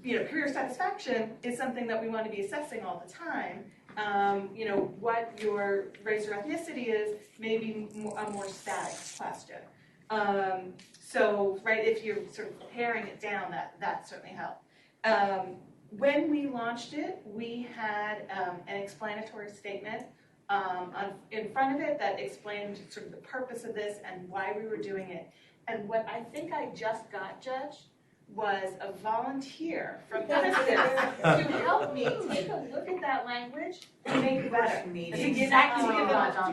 Career satisfaction is something that we want to be assessing all the time. What your race or ethnicity is, maybe a more static question. If you're sort of paring it down, that certainly helped. When we launched it, we had an explanatory statement in front of it that explained sort of the purpose of this and why we were doing it. And what I think I just got, Judge, was a volunteer from Genesis to help me take a look at that language and make it better. To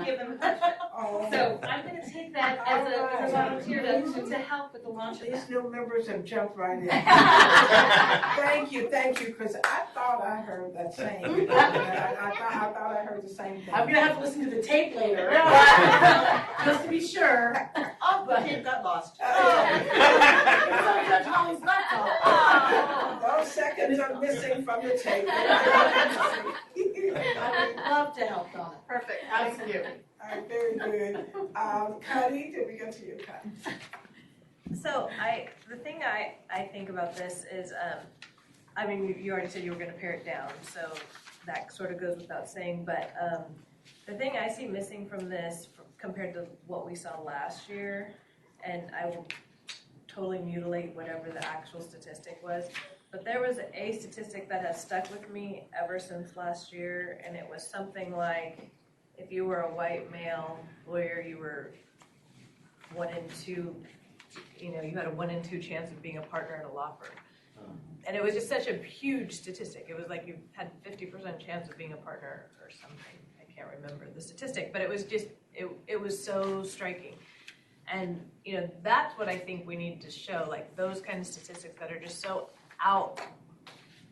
give them a push. So I'm going to take that as a volunteer to help with the launch of that. These new members have jumped right in. Thank you, because I thought I heard that same. I thought I heard the same thing. I'm gonna have to listen to the tape later, just to be sure. Oh, the tape got lost. Judge Holly's laptop. Those seconds are missing from the tape. I would love to help Donna. Perfect. Thank you. All right, very good. Connie, did we get to you, Connie? So the thing I think about this is, you already said you were going to pare it down, so that sort of goes without saying, but the thing I see missing from this compared to what we saw last year, and I will totally mutilate whatever the actual statistic was, but there was a statistic that has stuck with me ever since last year, and it was something like, if you were a white male lawyer, you were 1 in 2, you had a 1 in 2 chance of being a partner at a law firm. And it was just such a huge statistic. It was like you had 50% chance of being a partner or something. I can't remember the statistic, but it was just, it was so striking. And, that's what I think we need to show, like those kind of statistics that are just so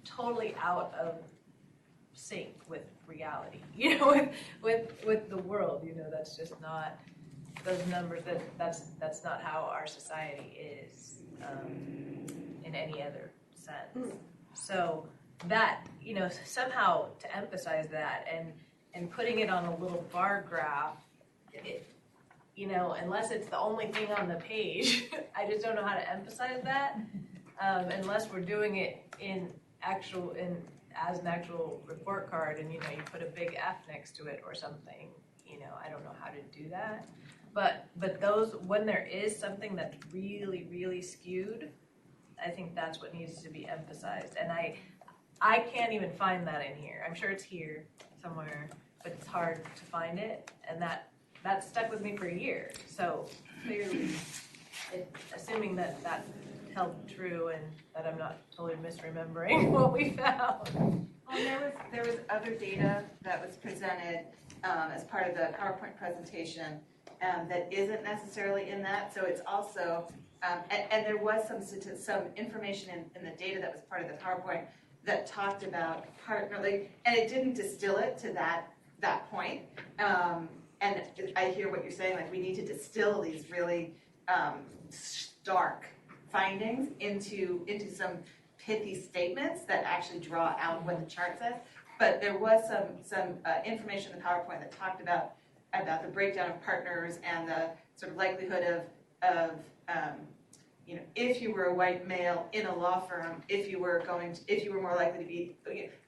totally out of sync with reality, with the world, that's just not, those numbers, that's not how our society is in any other sense. So that, somehow to emphasize that and putting it on a little bar graph, unless it's the only thing on the page, I just don't know how to emphasize that, unless we're doing it as an actual report card and, you put a big F next to it or something, I don't know how to do that. But those, when there is something that's really, really skewed, I think that's what needs to be emphasized. And I can't even find that in here. I'm sure it's here somewhere, but it's hard to find it. And that stuck with me for a year. So clearly, assuming that held true and that I'm not totally misremembering what we found. Well, there was other data that was presented as part of the PowerPoint presentation that isn't necessarily in that. So it's also, and there was some information in the data that was part of the PowerPoint that talked about partnerly, and it didn't distill it to that point. And I hear what you're saying, like we need to distill these really stark findings into some pithy statements that actually draw out what the chart says. But there was some information in the PowerPoint that talked about the breakdown of partners and the sort of likelihood of if you were a white male in a law firm, if you were more likely to be,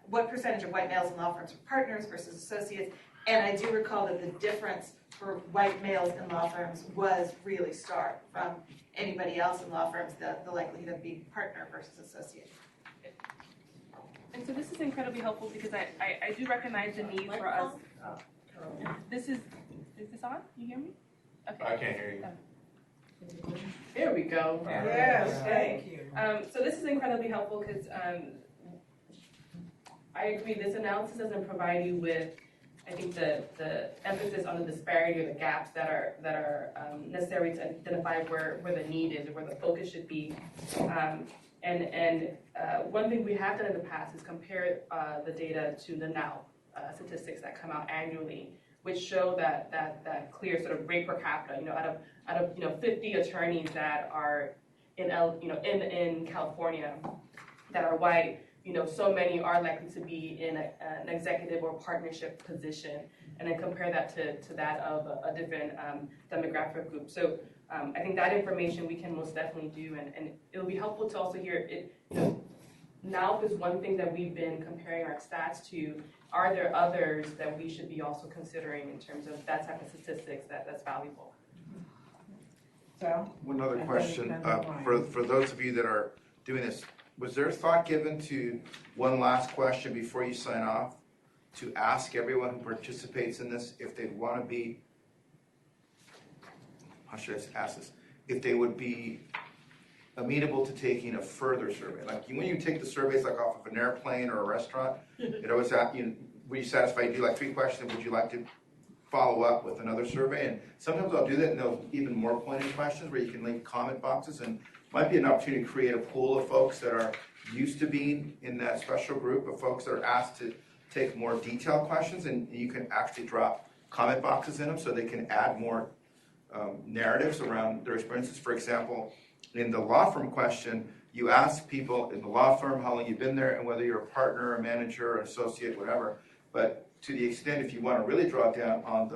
what percentage of white males in law firms are partners versus associates. And I do recall that the difference for white males in law firms was really stark from anybody else in law firms, the likelihood of being partner versus associate. And so this is incredibly helpful because I do recognize the need for us. Is this on? You hear me? Okay. I can't hear you. There we go. Yes, thank you. So this is incredibly helpful because I agree, this analysis doesn't provide you with, I think, the emphasis on the disparity or the gaps that are necessary to identify where the need is or where the focus should be. One thing we have done in the past is compare the data to the now statistics that come out annually, which show that clear sort of rate per capita. Out of 50 attorneys that are in California that are white, so many are likely to be in an executive or partnership position, and then compare that to that of a different demographic group. So I think that information we can most definitely do, and it'll be helpful to also hear it. Now, if there's one thing that we've been comparing our stats to, are there others that we should be also considering in terms of that type of statistics that's valuable? So, one other question, for those of you that are doing this, was there thought given to one last question before you sign off, to ask everyone who participates in this if they'd want to be, how should I ask this, if they would be amenable to taking a further survey? Like when you take the surveys like off of an airplane or a restaurant, it always asks you, were you satisfied? You do like 3 questions, would you like to follow up with another survey? And sometimes I'll do that and they'll even more pointed questions where you can leave comment boxes, and might be an opportunity to create a pool of folks that are used to being in that special group of folks that are asked to take more detailed questions, and you can actually drop comment boxes in them so they can add more narratives around their experiences. For example, in the law firm question, you ask people in the law firm how long you've been there and whether you're a partner, a manager, an associate, whatever. But to the extent, if you want to really draw down on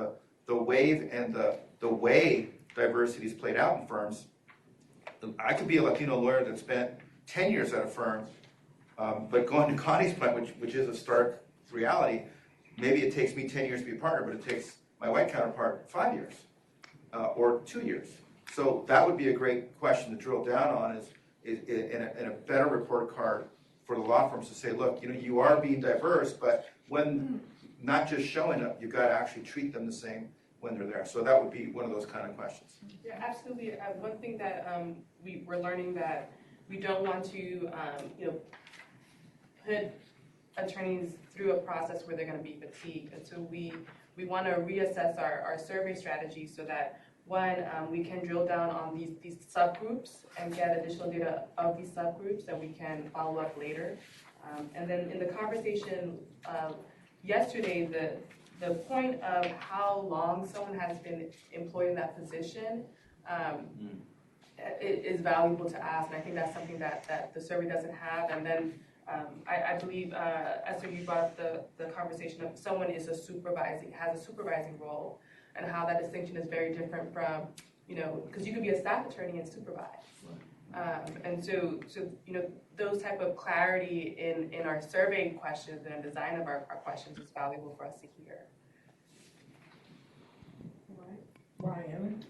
the wave and the way diversity is played out in firms, I could be a Latino lawyer that spent 10 years at a firm, but going to Connie's point, which is a stark reality, maybe it takes me 10 years to be a partner, but it takes my white counterpart 5 years or 2 years. So that would be a great question to drill down on, is in a better report card for the law firms to say, look, you are being diverse, but when not just showing up, you've got to actually treat them the same when they're there. So that would be one of those kind of questions. Yeah, absolutely. One thing that we're learning that we don't want to put attorneys through a process where they're going to be fatigued. And so we want to reassess our survey strategy so that, one, we can drill down on these subgroups and get additional data of these subgroups that we can follow up later. And then in the conversation yesterday, the point of how long someone has been employed in that position is valuable to ask, and I think that's something that the survey doesn't have. And then I believe, Esther, you brought up the conversation of someone has a supervising role, and how that distinction is very different from, because you could be a staff attorney and supervise. And so those type of clarity in our survey questions and design of our questions is valuable for us to hear. Ryan?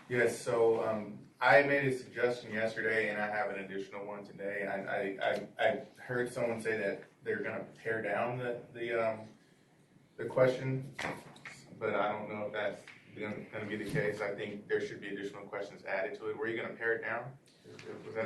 Yes, so I made a suggestion yesterday, and I have an additional one today. I heard someone say that they're going to pare down the question, but I don't know if that's going to be the case. I think there should be additional questions added to it. Were you going to pare it down?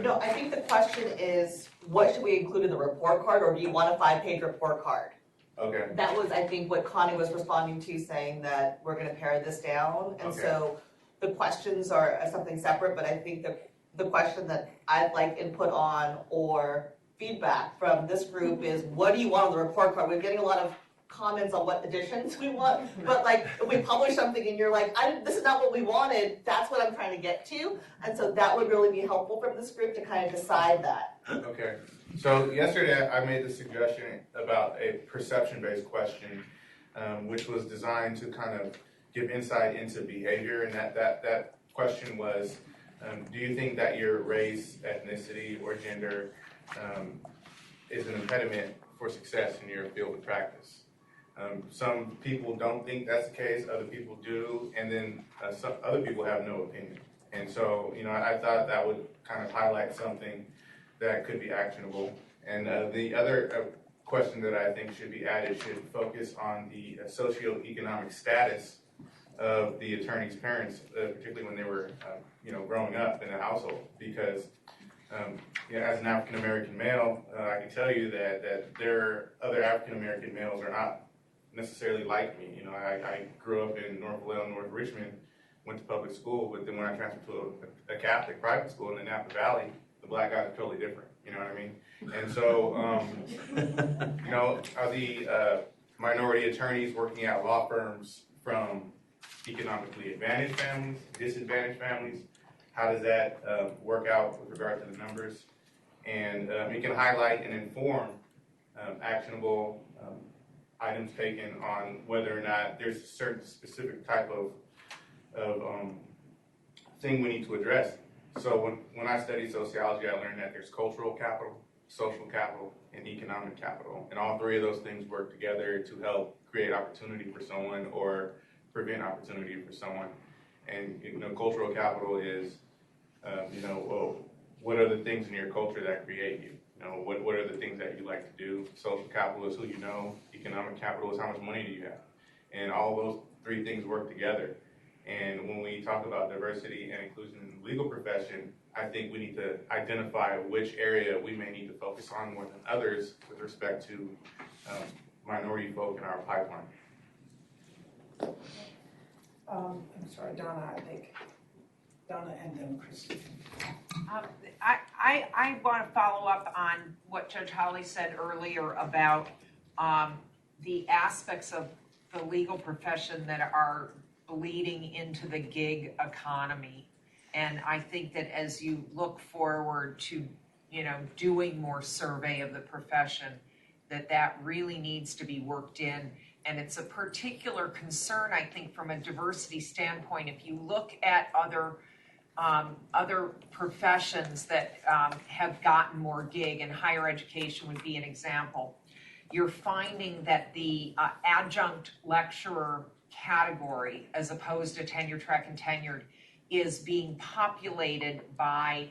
No, I think the question is, what should we include in the report card, or do you want a 5-page report card? Okay. That was, I think, what Connie was responding to, saying that we're going to pare this down. And so the questions are something separate, but I think the question that I'd like input on or feedback from this group is, what do you want on the report card? We're getting a lot of comments on what additions we want, but like if we publish something and you're like, this is not what we wanted, that's what I'm trying to get to. And so that would really be helpful from this group to kind of decide that. Okay. So yesterday I made the suggestion about a perception-based question, which was designed to kind of give insight into behavior, and that question was, Do you think that your race, ethnicity, or gender is an impediment for success in your field of practice? Some people don't think that's the case, other people do, and then some other people have no opinion. And so, I thought that would kind of highlight something that could be actionable. And the other question that I think should be added should focus on the socioeconomic status of the attorney's parents, particularly when they were, growing up in a household. Because, as an African American male, I can tell you that there other African American males are not necessarily like me. I grew up in North Vallejo, North Richmond, went to public school, but then when I transferred to a Catholic private school in the Napa Valley, the black guys are totally different. You know what I mean? And so, are the minority attorneys working at law firms from economically advantaged families, disadvantaged families? How does that work out with regard to the numbers? And it can highlight and inform actionable items taken on whether or not there's a certain specific type of thing we need to address. So when I studied sociology, I learned that there's cultural capital, social capital, and economic capital. And all three of those things work together to help create opportunity for someone or prevent opportunity for someone. And cultural capital is, what are the things in your culture that create you? What are the things that you like to do? Social capital is who you know. Economic capital is how much money do you have? And all those three things work together. And when we talk about diversity and inclusion in the legal profession, I think we need to identify which area we may need to focus on more than others with respect to minority folk in our pipeline. I'm sorry, Donna, I think. Donna and then Christy. I want to follow up on what Judge Holly said earlier about the aspects of the legal profession that are bleeding into the gig economy. And I think that as you look forward to, doing more survey of the profession, that really needs to be worked in. And it's a particular concern, I think, from a diversity standpoint. If you look at other professions that have gotten more gig, and higher education would be an example, you're finding that the adjunct lecturer category, as opposed to tenure track and tenured, is being populated by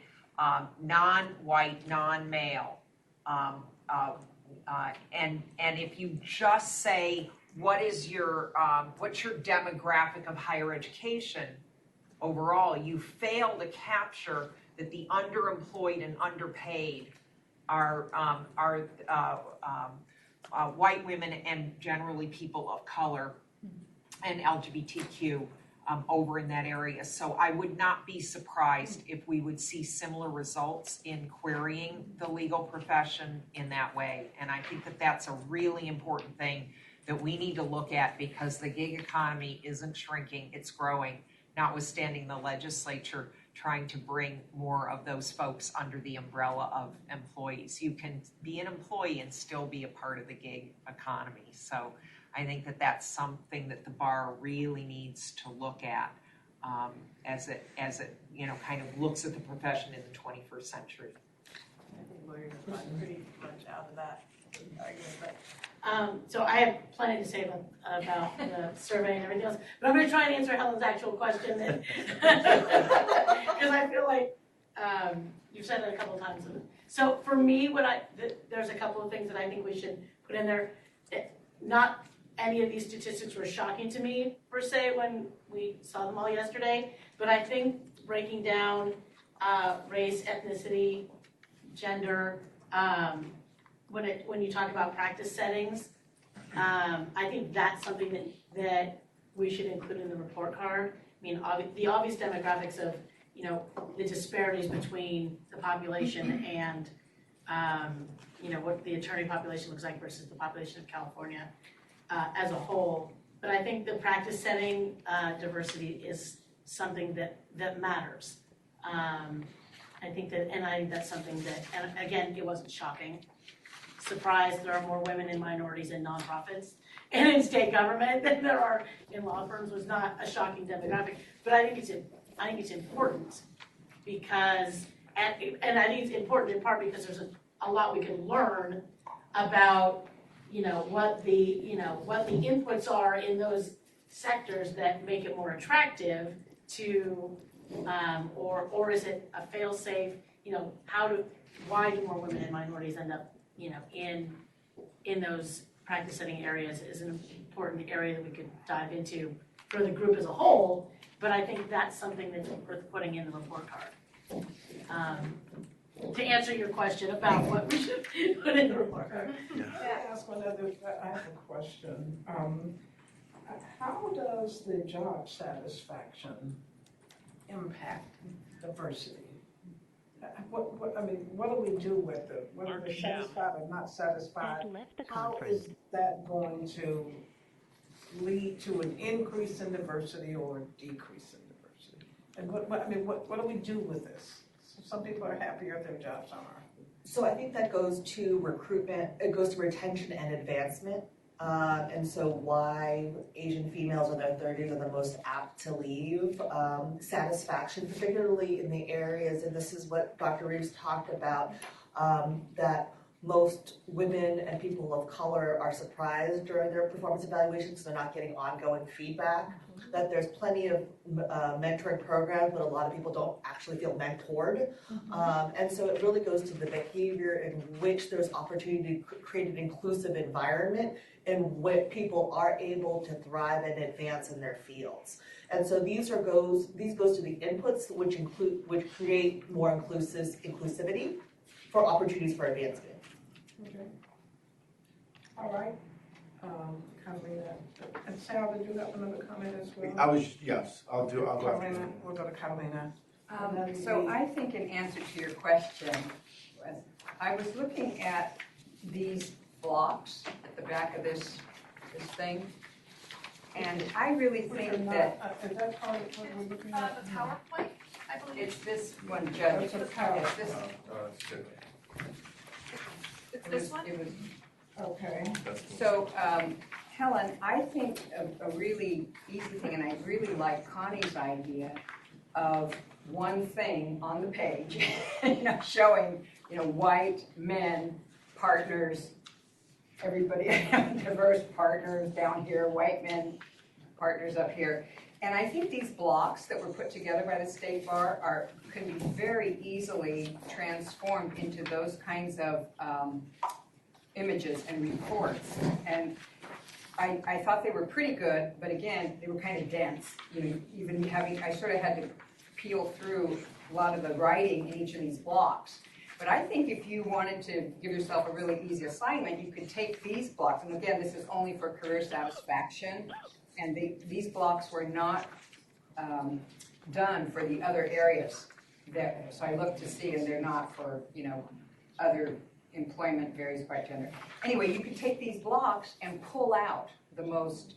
non-white, non-male. And if you just say, what's your demographic of higher education overall, you fail to capture that the underemployed and underpaid are white women and generally people of color and LGBTQ over in that area. So I would not be surprised if we would see similar results in querying the legal profession in that way. And I think that that's a really important thing that we need to look at, because the gig economy isn't shrinking, it's growing, notwithstanding the legislature trying to bring more of those folks under the umbrella of employees. You can be an employee and still be a part of the gig economy. So I think that that's something that the bar really needs to look at as it kind of looks at the profession in the 21st century. I think lawyers have gotten pretty much out of that argument, but so I have plenty to say about the survey and everything else, but I'm going to try and answer Helen's actual question because I feel like you've said it a couple of times. So for me, there's a couple of things that I think we should put in there. Not any of these statistics were shocking to me per se when we saw them all yesterday, but I think breaking down race, ethnicity, gender, when you talk about practice settings, I think that's something that we should include in the report card. I mean, the obvious demographics of, the disparities between the population and, what the attorney population looks like versus the population of California as a whole. But I think the practice setting diversity is something that matters. I think that's something that, and again, it wasn't shocking. Surprised there are more women and minorities in nonprofits and in state government than there are in law firms was not a shocking demographic. But I think it's important because, and I think it's important in part because there's a lot we can learn about, what the inputs are in those sectors that make it more attractive to, or is it a fail-safe, why do more women and minorities end up, in those practice setting areas is an important area that we could dive into for the group as a whole, but I think that's something that's worth putting in the report card. To answer your question about what we should put in the report card. I have a question. How does the job satisfaction impact diversity? What do we do with it? Whether we're satisfied or not satisfied, how is that going to lead to an increase in diversity or a decrease in diversity? And what do we do with this? Some people are happier, their jobs are. So I think that goes to recruitment, it goes to retention and advancement. And so why Asian females in their 30s are the most apt to leave. Satisfaction, particularly in the areas, and this is what Dr. Reeves talked about, that most women and people of color are surprised during their performance evaluations, they're not getting ongoing feedback, that there's plenty of mentoring programs, but a lot of people don't actually feel mentored. And so it really goes to the behavior in which there's opportunity to create an inclusive environment in which people are able to thrive and advance in their fields. And so these goes to the inputs which create more inclusivity for opportunities for advancement. Okay. All right. Carolina. And Sal, did you have another comment as well? Yes, I'll go after Carolina, we'll go to Carolina. So I think in answer to your question, I was looking at these blocks at the back of this thing, and I really think that is that part of what we're looking at? The PowerPoint, I believe. It's this one, Judge. It's a PowerPoint. It's this one? Okay. So, Helen, I think a really easy thing, and I really like Connie's idea of one thing on the page, showing, white men, partners, everybody, diverse partners down here, white men, partners up here. And I think these blocks that were put together by the State Bar can be very easily transformed into those kinds of images and reports. And I thought they were pretty good, but again, they were kind of dense. I sort of had to peel through a lot of the writing in each of these blocks. But I think if you wanted to give yourself a really easy assignment, you could take these blocks, and again, this is only for career satisfaction, and these blocks were not done for the other areas. So I looked to see, and they're not for, other employment varies by gender. Anyway, you could take these blocks and pull out the most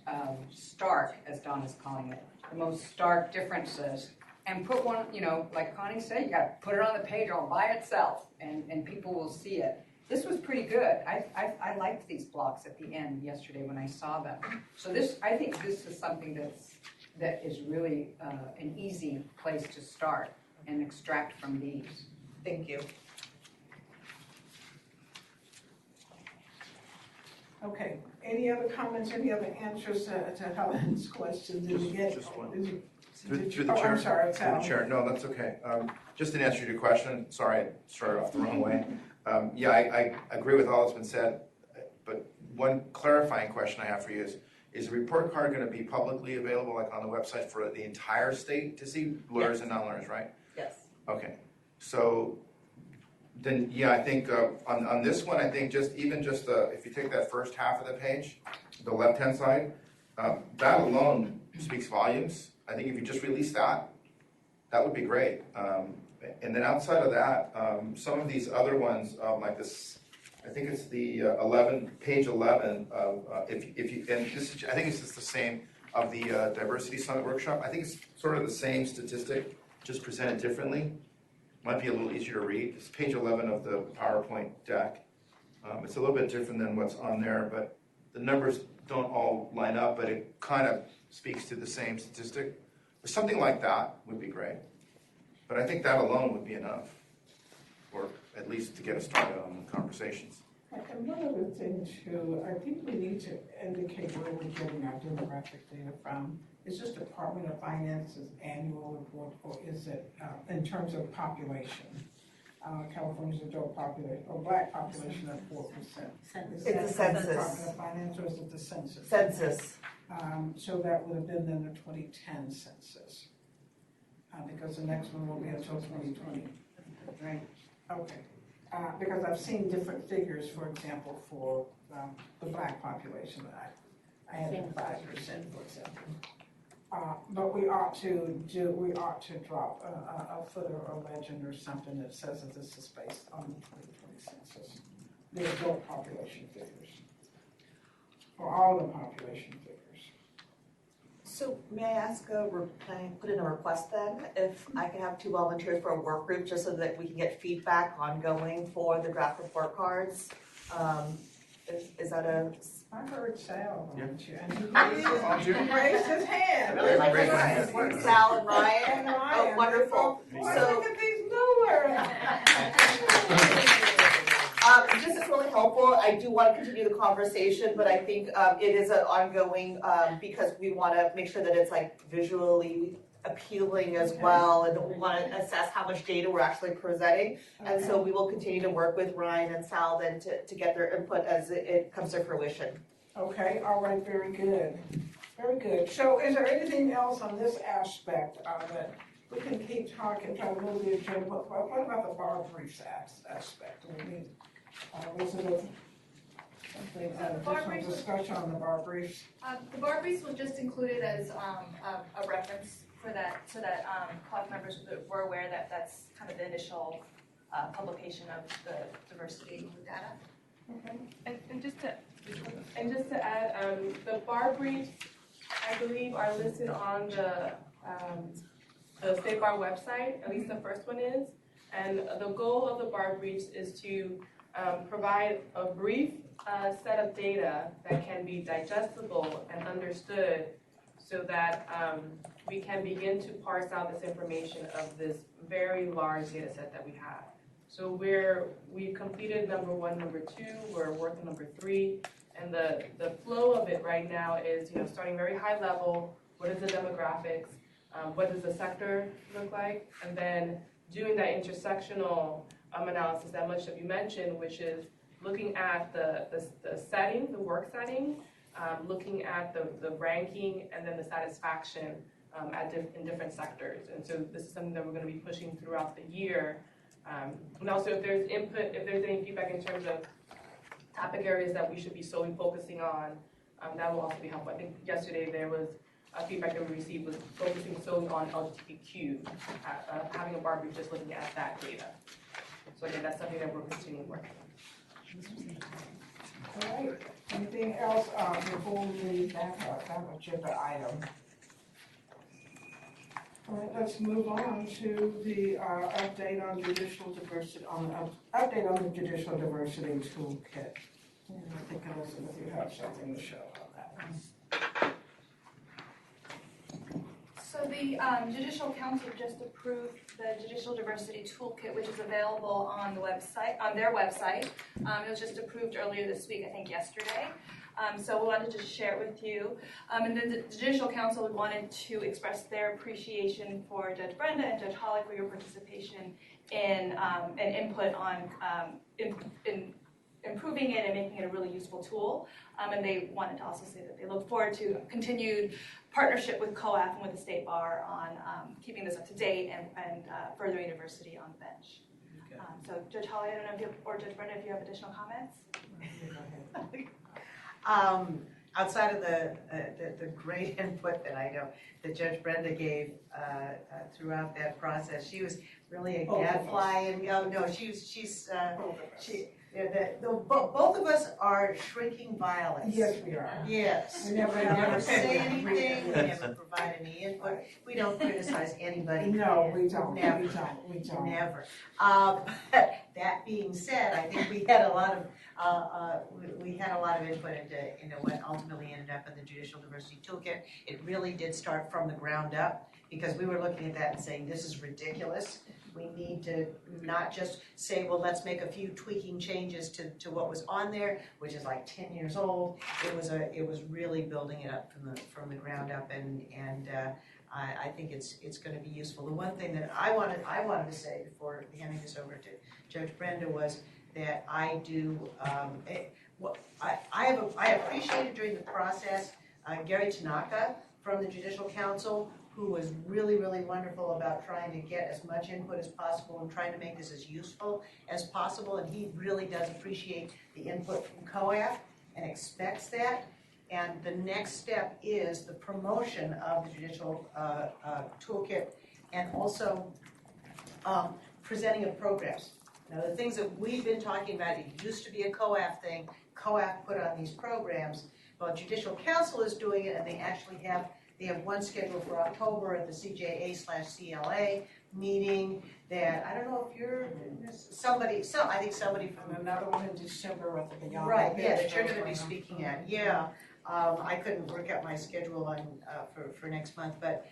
stark, as Don is calling it, the most stark differences, and put one, like Connie said, you got to put it on the page all by itself, and people will see it. This was pretty good. I liked these blocks at the end yesterday when I saw them. So I think this is something that is really an easy place to start and extract from these. Thank you. Okay. Any other comments? Any other answers to Helen's questions? Did you get? Just one. Through the chair. I'm sorry, Through the chair. No, that's okay. Just in answer to your question, sorry, I started off the wrong way. I agree with all that's been said, but one clarifying question I have for you is the report card going to be publicly available, like on the website for the entire state to see, learners and non-learners, right? Yes. Okay. So then, I think on this one, I think if you take that first half of the page, the left-hand side, that alone speaks volumes. I think if you just release that would be great. And then outside of that, some of these other ones, like this, I think it's the page 11 of I think it's just the same of the Diversity Summit Workshop. I think it's sort of the same statistic, just presented differently. Might be a little easier to read. It's page 11 of the PowerPoint deck. It's a little bit different than what's on there, but the numbers don't all line up, but it kind of speaks to the same statistic. Or something like that would be great. But I think that alone would be enough, or at least to get us started on the conversations. And one other thing too, I think we need to indicate where we're getting our demographic data from. Is this Department of Finance's annual report, or is it in terms of population? California's adult population, or black population of 4%. It's the census. Department of Finance, or is it the census? Census. So that would have been in the 2010 census. Because the next one will be until 2020. Right. Okay. Because I've seen different figures, for example, for the black population. I had 5%, for example. But we ought to drop a footer or legend or something that says that this is based on the 2020 census, the adult population figures, for all the population figures. So may I ask, can I put in a request then, if I can have 2 volunteers for a work group, just so that we can get feedback ongoing for the draft report cards? Is that a? I heard Sal, Yeah. and he raised his hand. Really like Sal and Ryan? Oh, wonderful. So, this is really helpful. I do want to continue the conversation, but I think it is an ongoing, because we want to make sure that it's like visually appealing as well, and we want to assess how much data we're actually presenting. And so we will continue to work with Ryan and Sal then to get their input as it comes to fruition. Okay, all right, very good. Very good. So is there anything else on this aspect that we can keep talking, try to move the agenda? What about the bar briefs aspect? Do we need something, additional discussion on the bar briefs? The bar briefs was just included as a reference for that, so that COG members were aware that that's kind of the initial publication of the diversity data. Okay. And just to add, the bar briefs, I believe, are listed on the State Bar website. At least the first one is. And the goal of the bar briefs is to provide a brief set of data that can be digestible and understood, so that we can begin to parse out this information of this very large data set that we have. So we've completed number 1, number 2, we're working number 3, and the flow of it right now is, starting very high level, what is the demographics, what does the sector look like, and then doing that intersectional analysis that much of you mentioned, which is looking at the setting, the work setting, looking at the ranking, and then the satisfaction in different sectors. And so this is something that we're going to be pushing throughout the year. And also, if there's input, if there's any feedback in terms of topic areas that we should be solely focusing on, that will also be helpful. I think yesterday there was feedback that we received was focusing solely on LGBTQ, having a bar brief just looking at that data. So again, that's something that we're continuing working on. All right. Anything else before we leave that agenda item? All right, let's move on to the update on judicial diversity, update on the judicial diversity toolkit. And I think, Elizabeth, you have something to show on that one. So the Judicial Council just approved the Judicial Diversity Toolkit, which is available on the website, on their website. It was just approved earlier this week, I think yesterday. So we wanted to share it with you. And then the Judicial Council wanted to express their appreciation for Judge Brenda and Judge Hollick for your participation in and input on in improving it and making it a really useful tool. And they wanted to also say that they look forward to continued partnership with COAF and with the State Bar on keeping this up to date and furthering diversity on the bench. So Judge Holly, I don't know if you have, or Judge Brenda, if you have additional comments? Outside of the great input that I know that Judge Brenda gave throughout that process, she was really a gadfly, and both of us are shrinking violets. Yes, we are. Yes. We never say anything. We never provide any input. We don't criticize anybody. No, we don't. Never. We don't. Never. That being said, I think we had a lot of we had a lot of input into what ultimately ended up in the Judicial Diversity Toolkit. It really did start from the ground up, because we were looking at that and saying, this is ridiculous. We need to not just say, well, let's make a few tweaking changes to what was on there, which is like 10 years old. It was really building it up from the ground up, and I think it's going to be useful. The one thing that I wanted to say before handing this over to Judge Brenda was that I do, I appreciated during the process Gary Tanaka from the Judicial Council, who was really, really wonderful about trying to get as much input as possible and trying to make this as useful as possible. And he really does appreciate the input from COAF and expects that. And the next step is the promotion of the Judicial Toolkit, and also presenting of programs. Now, the things that we've been talking about, it used to be a COAF thing. COAF put on these programs. Well, Judicial Council is doing it, and they actually have one scheduled for October at the CJA/CLA meeting that, I don't know if you're, I think somebody from. Another one in December at the Beyond. Right, yeah, that you're gonna be speaking at, yeah. I couldn't work out my schedule on, for next month, but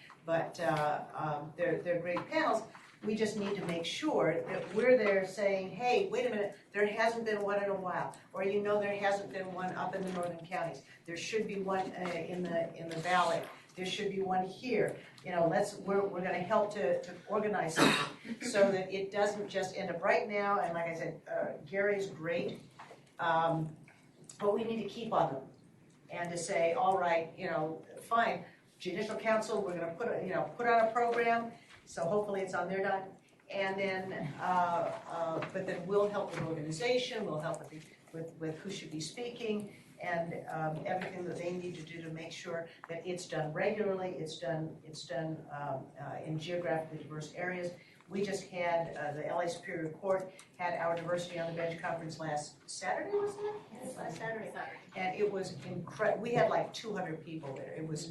they're great panels. We just need to make sure that we're there saying, hey, wait a minute, there hasn't been one in a while, or there hasn't been one up in the northern counties. There should be one in the valley. There should be one here. We're going to help to organize something so that it doesn't just end up right now. And like I said, Gary's great, but we need to keep on them and to say, all right, fine, Judicial Council, we're going to put on a program. So hopefully it's on their dime, and then, but then we'll help with organization, we'll help with who should be speaking, and everything that they need to do to make sure that it's done regularly, it's done in geographically diverse areas. We just had, the LA Superior Court had our Diversity on the Bench conference last Saturday, wasn't it? Yes, last Saturday. And it was incredible. We had like 200 people there. It was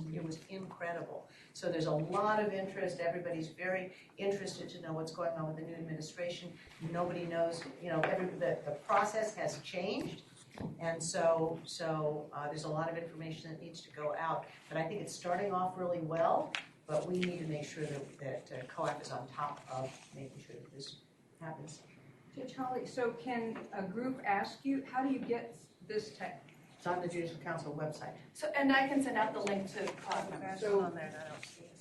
incredible. So there's a lot of interest. Everybody's very interested to know what's going on with the new administration. Nobody knows, the process has changed. And so there's a lot of information that needs to go out. But I think it's starting off really well. But we need to make sure that COAF is on top of making sure that this happens. Judge Holly, so can a group ask you, how do you get this tech? It's on the Judicial Council website. So, and I can send out the link to COAF members.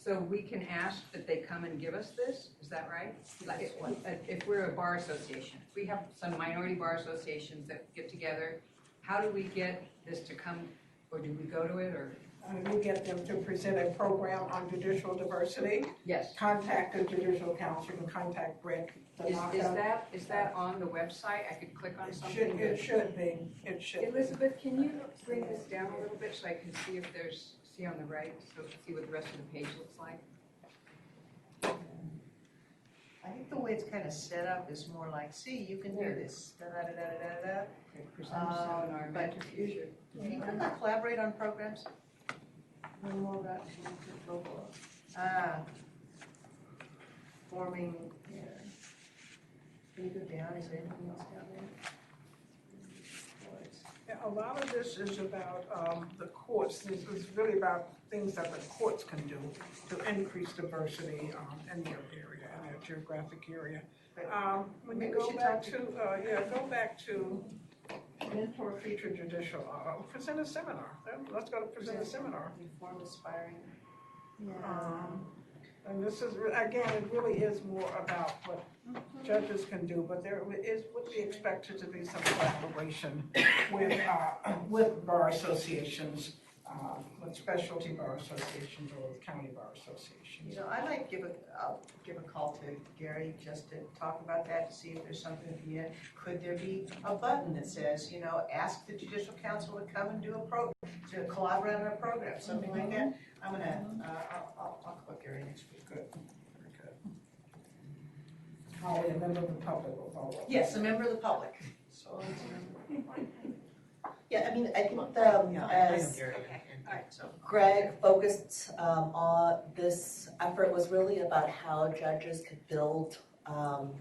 So we can ask that they come and give us this, is that right? Like if we're a bar association, if we have some minority bar associations that get together, how do we get this to come, or do we go to it, or? We get them to present a program on judicial diversity. Yes. Contact the Judicial Council, you can contact Brett. Is that on the website? I could click on something? It should be. It should. Elizabeth, can you bring this down a little bit so I can see if see on the right, so see what the rest of the page looks like? I think the way it's kind of set up is more like, see, you can do this. Da-da-da-da-da-da. Okay, present seminar, mentor future. Do you collaborate on programs? More about local. Forming, yeah. Can you go down? Is there anything else down there? Yeah, a lot of this is about the courts. This is really about things that the courts can do to increase diversity in their area, in their geographic area. When you go back to mentor future judicial, present a seminar. Let's go to present a seminar. Inform aspiring. Yeah. And this is, again, it really is more about what judges can do, but there would be expected to be some collaboration with bar associations, with specialty bar associations or with county bar associations. I might give a call to Gary just to talk about that, to see if there's something at the end. Could there be a button that says, ask the Judicial Council to come and do a program, to collaborate on a program, something like that? I'm gonna, I'll call Gary next week. Good. Very good. Holly, a member of the public will follow up. Yes, a member of the public. So, yeah, I mean, I think as Greg focused on this effort was really about how judges could build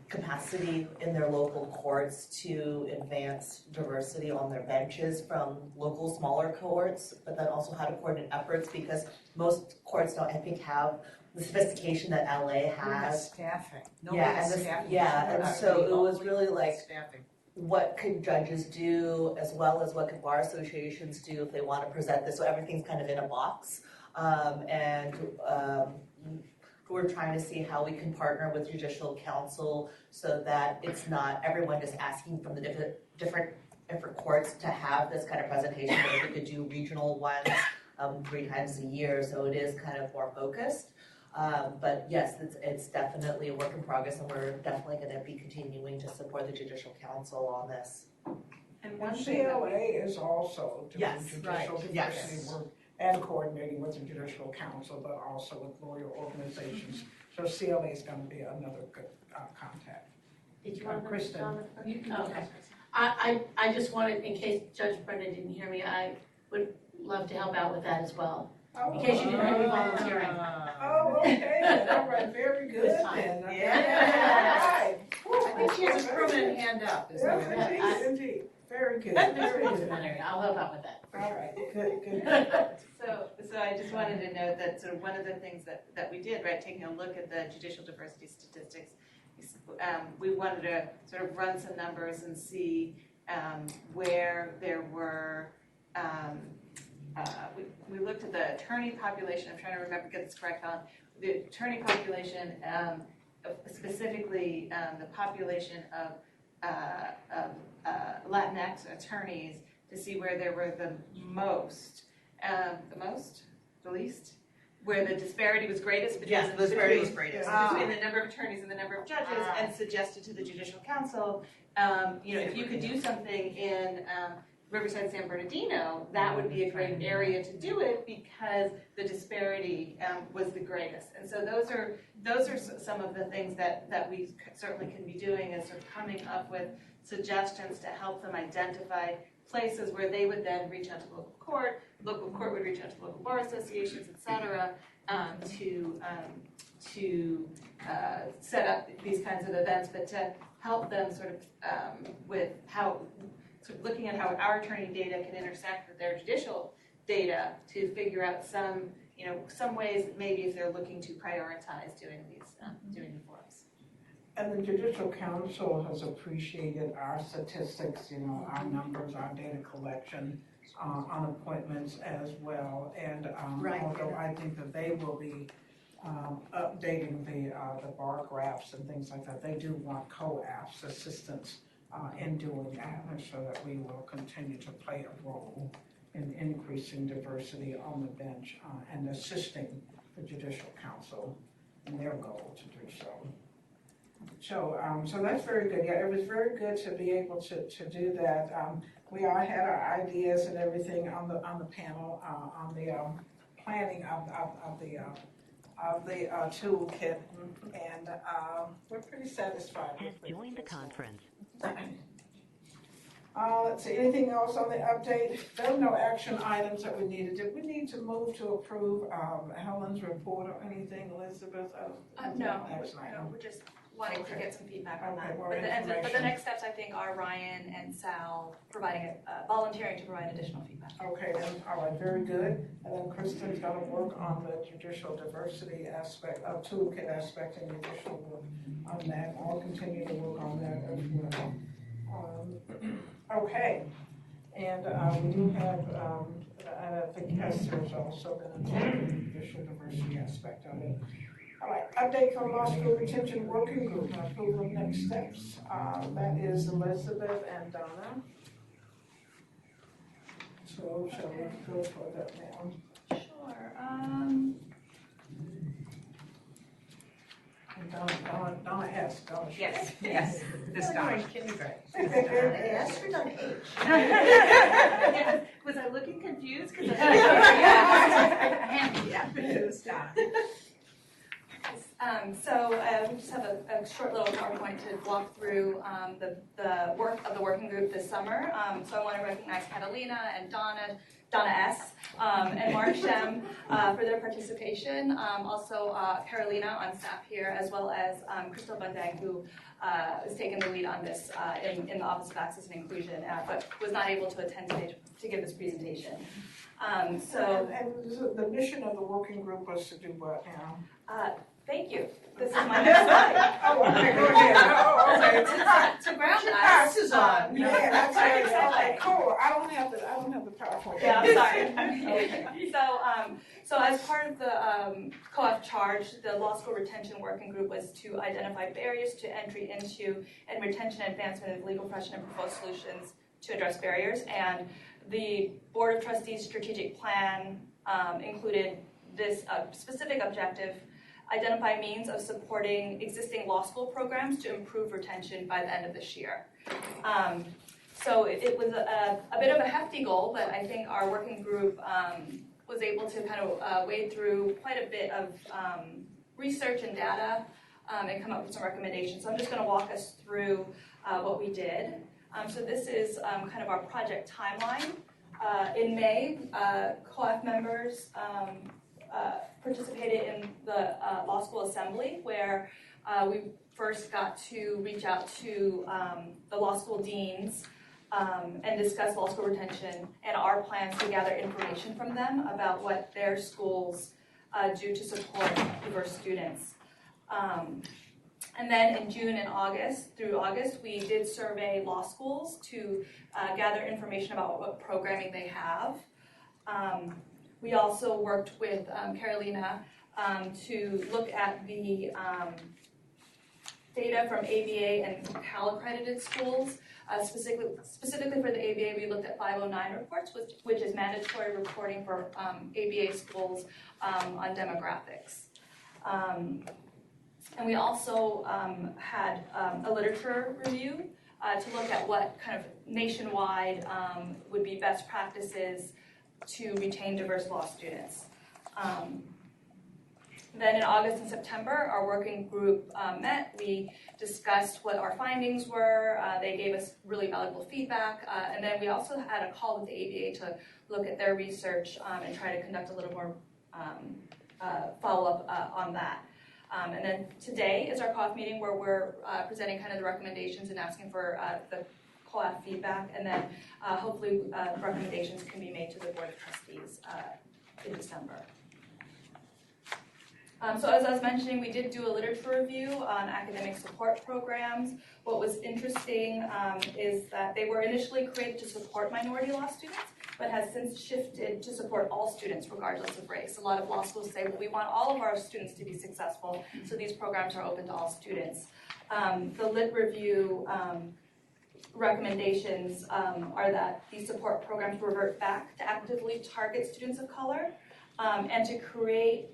capacity in their local courts to advance diversity on their benches from local smaller courts, but then also how to coordinate efforts, because most courts don't, I think, have the sophistication that LA has. Staffing. And so it was really like, what could judges do as well as what could bar associations do if they want to present this, so everything's kind of in a box. We're trying to see how we can partner with judicial council so that it's not everyone just asking from the different courts to have this kind of presentation, but if we could do regional ones 3 times a year, so it is kind of more focused. But yes, it's definitely a work in progress, and we're definitely going to be continuing to support the judicial council on this. And CLA is also doing judicial diversity work and coordinating with the judicial council, but also with lawyer organizations. So CLA is going to be another good contact. Did you want Kristen? You can go. I just wanted, in case Judge Brenda didn't hear me, I would love to help out with that as well. In case you didn't hear me volunteering. Oh, okay. All right. Very good then. Yeah. I think she has a permanent hand up. Yes, indeed. Very good. Very good. I'll help out with that. All right. Good. So I just wanted to note that sort of one of the things that we did, right, taking a look at the judicial diversity statistics, we wanted to sort of run some numbers and see where there were, we looked at the attorney population. I'm trying to remember, get this correct, Helen. The attorney population, specifically the population of Latinx attorneys, to see where there were the least, where the disparity was greatest between the disparity was greatest between the number of attorneys and the number of judges, and suggested to the judicial council, if you could do something in Riverside, San Bernardino, that would be a great area to do it because the disparity was the greatest. And so those are some of the things that we certainly can be doing, is sort of coming up with suggestions to help them identify places where they would then reach out to local court would reach out to local bar associations, et cetera, to set up these kinds of events, but to help them sort of with how, sort of looking at how our attorney data can intersect with their judicial data to figure out some ways maybe if they're looking to prioritize doing the forums. And the judicial council has appreciated our statistics, our numbers, our data collection on appointments as well. And although I think that they will be updating the bar graphs and things like that, they do want co-apps assistance in doing that, and so that we will continue to play a role in increasing diversity on the bench and assisting the judicial council in their goal to do so. So that's very good. Yeah, it was very good to be able to do that. We all had our ideas and everything on the panel on the planning of the toolkit, and we're pretty satisfied. Has joined the conference. Let's see, anything else on the update? There were no action items that we needed. Did we need to move to approve Helen's report or anything, Elizabeth? No, we're just wanting to get some feedback on that. But the next steps, I think, are Ryan and Sal volunteering to provide additional feedback. Okay, then, all right, very good. And then Kristen's going to work on the judicial diversity aspect, toolkit aspect, and judicial work on that. I'll continue to work on that as well. Okay, and we do have, I think Esther's also going to take the judicial diversity aspect of it. All right, update from Law School Retention Working Group, approval of next steps. That is Elizabeth and Donna. So shall we go for that now? Sure. And Donna asked, Donna. Yes, this Donna. Kindergarten. I asked for Donna H. Was I looking confused? So we just have a short little PowerPoint to walk through the work of the working group this summer. So I want to recognize Catalina and Donna Donna S., and Mark Shem for their participation. Also, Carolina on staff here, as well as Crystal Bundang, who is taking the lead on this in the Office of Access and Inclusion, but was not able to attend today to give this presentation. And the mission of the working group was to do what now? Thank you. This is my next slide. Oh, okay, go ahead. Oh, okay. To ground Put your us. glasses on. Yeah, that's right. exactly. Okay, cool. I don't have the PowerPoint. Yeah, I'm sorry. So as part of the COAF charge, the law school retention working group was to identify barriers to entry into and retention and advancement of legal profession and propose solutions to address barriers. And the Board of Trustees strategic plan included this specific objective: identify means of supporting existing law school programs to improve retention by the end of this year. So it was a bit of a hefty goal, but I think our working group was able to kind of wade through quite a bit of research and data and come up with some recommendations. So I'm just going to walk us through what we did. So this is kind of our project timeline. In May, COAF members participated in the law school assembly, where we first got to reach out to the law school deans and discuss law school retention and our plans to gather information from them about what their schools do to support diverse students. And then in June and through August, we did survey law schools to gather information about what programming they have. We also worked with Carolina to look at the data from ABA and Cal accredited schools. Specifically for the ABA, we looked at 509 reports, which is mandatory reporting for ABA schools on demographics. And we also had a literature review to look at what kind of nationwide would be best practices to retain diverse law students. Then in August and September, our working group met. We discussed what our findings were. They gave us really valuable feedback. And then we also had a call with the ABA to look at their research and try to conduct a little more follow-up on that. And then today is our COAF meeting, where we're presenting kind of the recommendations and asking for the COAF feedback. And then hopefully recommendations can be made to the Board of Trustees in December. So as I was mentioning, we did do a literature review on academic support programs. What was interesting is that they were initially created to support minority law students, but has since shifted to support all students regardless of race. A lot of law schools say, well, we want all of our students to be successful, so these programs are open to all students. The lit review recommendations are that these support programs revert back to actively target students of color and to create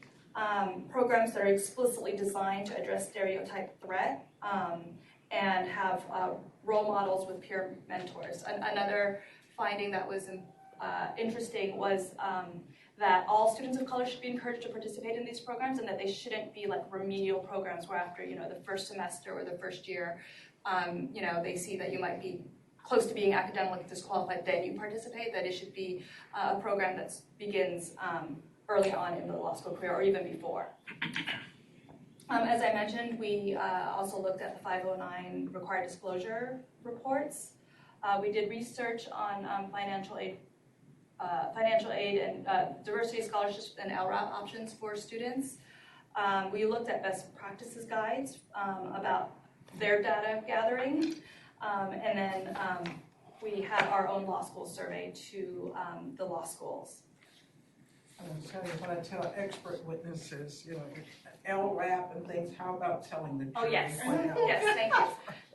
programs that are explicitly designed to address stereotype threat and have role models with peer mentors. Another finding that was interesting was that all students of color should be encouraged to participate in these programs, and that they shouldn't be like remedial programs where after the first semester or the first year, they see that you might be close to being academically disqualified, then you participate. That it should be a program that begins early on in the law school career or even before. As I mentioned, we also looked at the 509 required disclosure reports. We did research on financial aid and diversity scholarships and LRAP options for students. We looked at best practices guides about their data gathering, and then we had our own law school survey to the law schools. I'm going to tell you what I tell expert witnesses, LRAP and things, how about telling the jury? Oh, yes. Yes, thank you.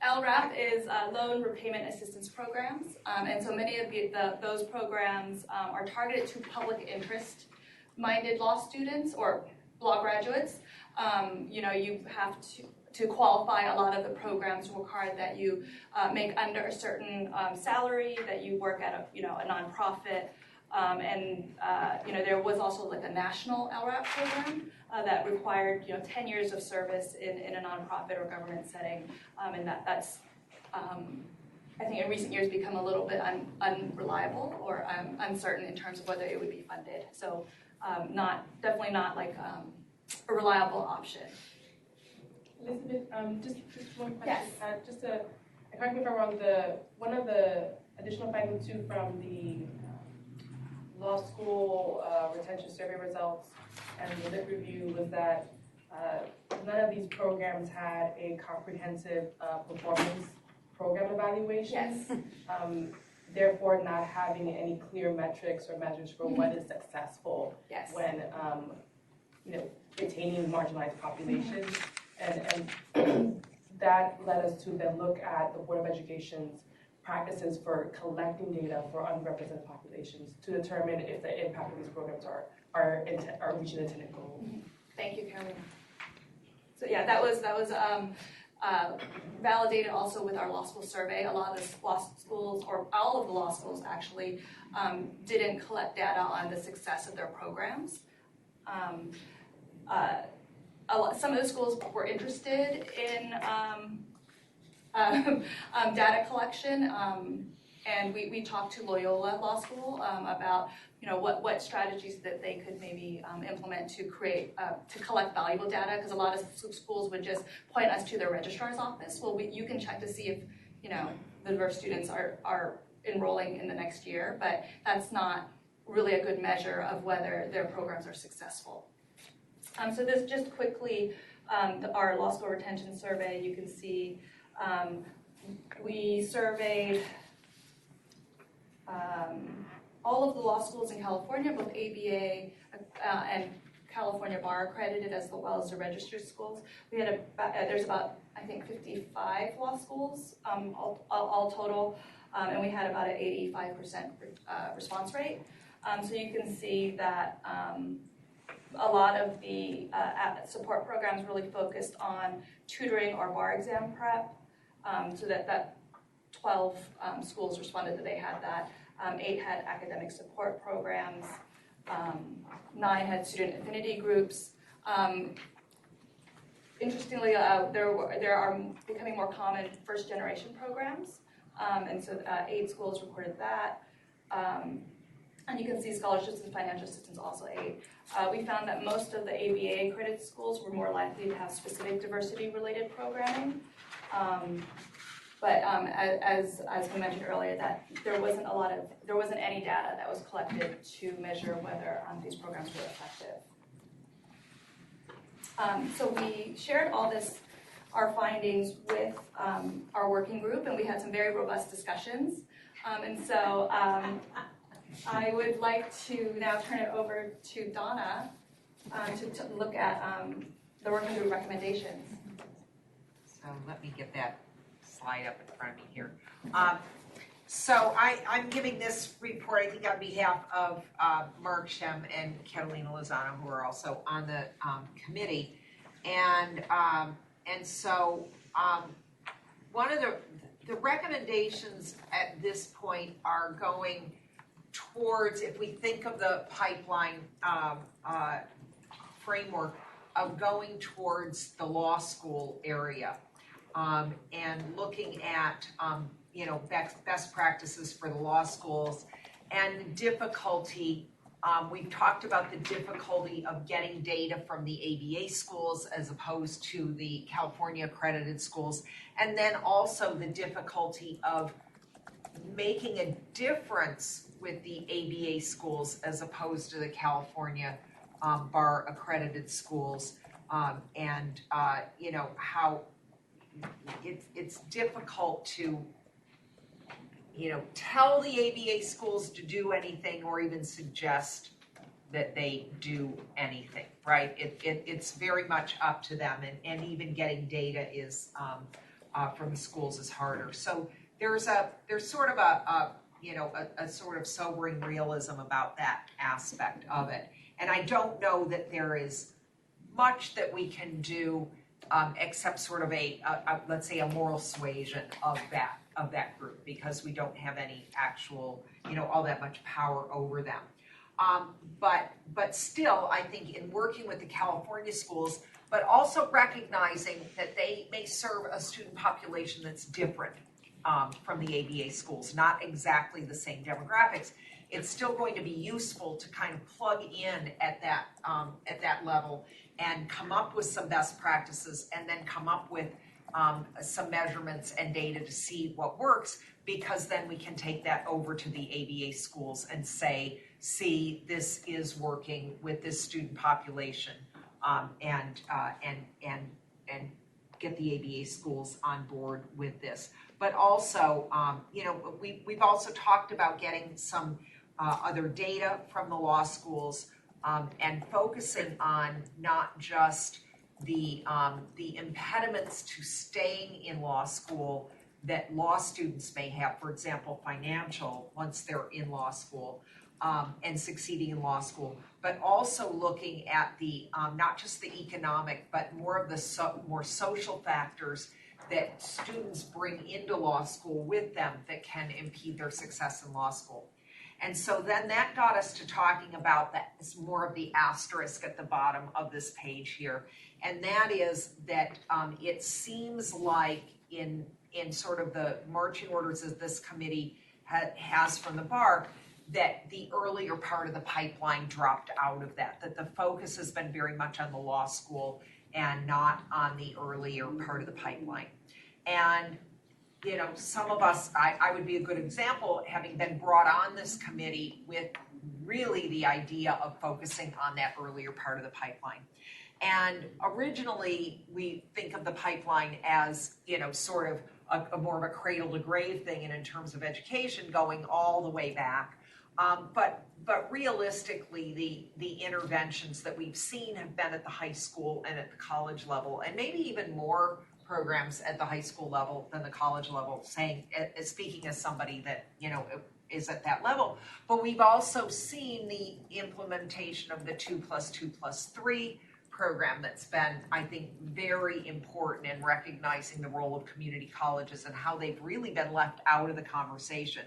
LRAP is Loan Repayment Assistance Programs, and so many of those programs are targeted to public interest-minded law students or law graduates. You have to qualify. A lot of the programs require that you make under a certain salary, that you work at a nonprofit. There was also like a national LRAP program that required 10 years of service in a nonprofit or government setting, and that's I think in recent years become a little bit unreliable or uncertain in terms of whether it would be funded. So definitely not like a reliable option. Elizabeth, just one question. Yes. Just to, correct me if I'm wrong, one of the additional findings too from the law school retention survey results and the lit review was that none of these programs had a comprehensive performance program evaluation. Yes. Therefore, not having any clear metrics or measures for what is successful Yes. when retaining marginalized populations. And that led us to then look at the Board of Education's practices for collecting data for underrepresented populations to determine if the impact of these programs are reaching the intended goal. Thank you, Carolina. So yeah, that was validated also with our law school survey. A lot of the law schools, or all of the law schools actually, didn't collect data on the success of their programs. Some of the schools were interested in data collection, and we talked to Loyola Law School about what strategies that they could maybe implement to collect valuable data, because a lot of schools would just point us to their registrar's office. Well, you can check to see if the diverse students are enrolling in the next year, but that's not really a good measure of whether their programs are successful. So this just quickly, our law school retention survey, you can see we surveyed all of the law schools in California, both ABA and California Bar accredited, as well as the registered schools. We had there's about, I think, 55 law schools all total, and we had about an 85% response rate. So you can see that a lot of the support programs really focused on tutoring or bar exam prep, so that 12 schools responded that they had that. 8 had academic support programs, 9 had student affinity groups. Interestingly, there are becoming more common first-generation programs, and so 8 schools reported that. And you can see scholarships and financial assistance also 8. We found that most of the ABA accredited schools were more likely to have specific diversity-related programming. But as we mentioned earlier, that there wasn't any data that was collected to measure whether these programs were effective. So we shared our findings with our working group, and we had some very robust discussions. And so I would like to now turn it over to Donna to look at the working group recommendations. So let me get that slide up in front of me here. So I'm giving this report, I think, on behalf of Mark Shem and Catalina Lozano, who are also on the committee. And so one of the recommendations at this point are going towards, if we think of the pipeline framework, of going towards the law school area. And looking at best practices for the law schools and the difficulty. We've talked about the difficulty of getting data from the ABA schools as opposed to the California accredited schools, and then also the difficulty of making a difference with the ABA schools as opposed to the California bar accredited schools, and how it's difficult to tell the ABA schools to do anything or even suggest that they do anything, right? It's very much up to them, and even getting data is from the schools is harder. So there's sort of a sort of sobering realism about that aspect of it. And I don't know that there is much that we can do except sort of let's say a moral suasion of that group, because we don't have any actual, all that much power over them. But still, I think in working with the California schools, but also recognizing that they may serve a student population that's different from the ABA schools, not exactly the same demographics. It's still going to be useful to kind of plug in at that level and come up with some best practices and then come up with some measurements and data to see what works, because then we can take that over to the ABA schools and say, see, this is working with this student population, and get the ABA schools on board with this. But also, we've also talked about getting some other data from the law schools, and focusing on not just the impediments to staying in law school that law students may have, for example, financial, once they're in law school, and succeeding in law school, but also looking at the not just the economic, but more of the more social factors that students bring into law school with them that can impede their success in law school. And so then that got us to talking about that, more of the asterisk at the bottom of this page here. And that is that it seems like in sort of the marching orders as this committee has from the bar, that the earlier part of the pipeline dropped out of that the focus has been very much on the law school and not on the earlier part of the pipeline. And some of us, I would be a good example, having been brought on this committee with really the idea of focusing on that earlier part of the pipeline. And originally, we think of the pipeline as, sort of a more of a cradle to grave thing, and in terms of education, going all the way back. But realistically, the interventions that we've seen have been at the high school and at the college level, and maybe even more programs at the high school level than the college level, speaking as somebody that, is at that level. But we've also seen the implementation of the 2+2+3 program that's been, I think, very important in recognizing the role of community colleges and how they've really been left out of the conversation.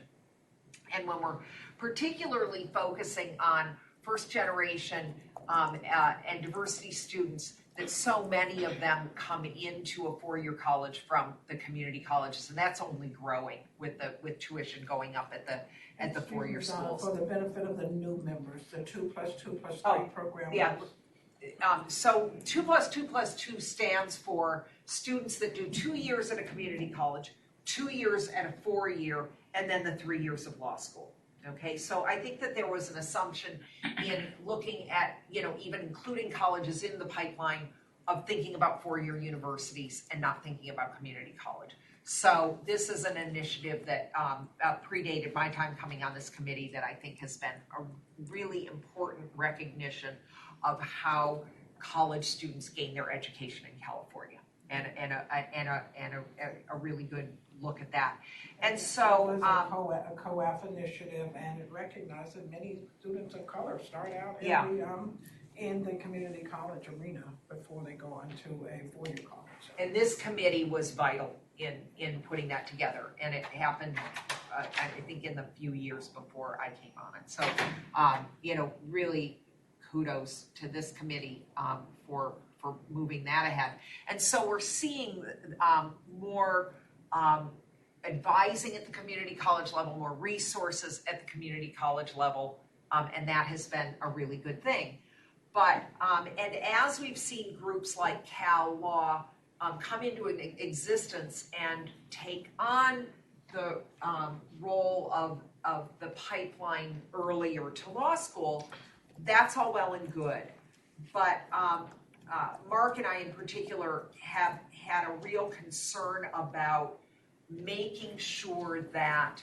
And when we're particularly focusing on first generation and diversity students, that so many of them come into a four-year college from the community colleges, and that's only growing with tuition going up at the four-year schools. For the benefit of the new members, the 2+2+3 program. Yeah. So 2+2+2 stands for students that do 2 years at a community college, 2 years at a four-year, and then the 3 years of law school. Okay, so I think that there was an assumption in looking at, even including colleges in the pipeline, of thinking about four-year universities and not thinking about community college. So this is an initiative that predated my time coming on this committee, that I think has been a really important recognition of how college students gain their education in California, and a really good look at that. And so it was a COAF initiative, and it recognized that many students of color start out in the community college arena before they go on to a four-year college. And this committee was vital in putting that together, and it happened, I think, in the few years before I came on it. So, really kudos to this committee for moving that ahead. And so we're seeing more advising at the community college level, more resources at the community college level, and that has been a really good thing. But, and as we've seen groups like Cal Law come into existence and take on the role of the pipeline earlier to law school, that's all well and good. But Mark and I in particular have had a real concern about making sure that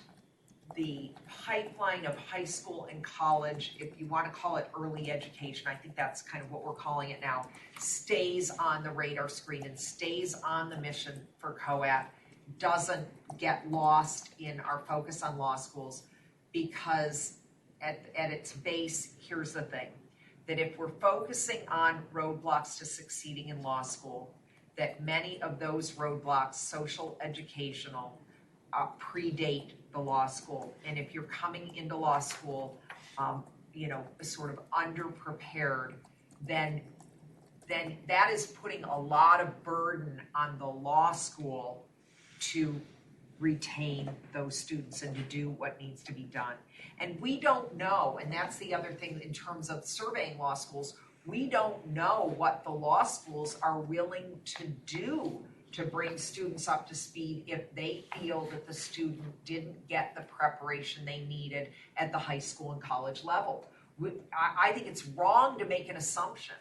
the pipeline of high school and college, if you want to call it early education, I think that's kind of what we're calling it now, stays on the radar screen and stays on the mission for COAF, doesn't get lost in our focus on law schools, because at its base, here's the thing, that if we're focusing on roadblocks to succeeding in law school, that many of those roadblocks, social, educational, predate the law school. And if you're coming into law school, sort of underprepared, then that is putting a lot of burden on the law school to retain those students and to do what needs to be done. And we don't know, and that's the other thing in terms of surveying law schools, we don't know what the law schools are willing to do to bring students up to speed if they feel that the student didn't get the preparation they needed at the high school and college level. I think it's wrong to make an assumption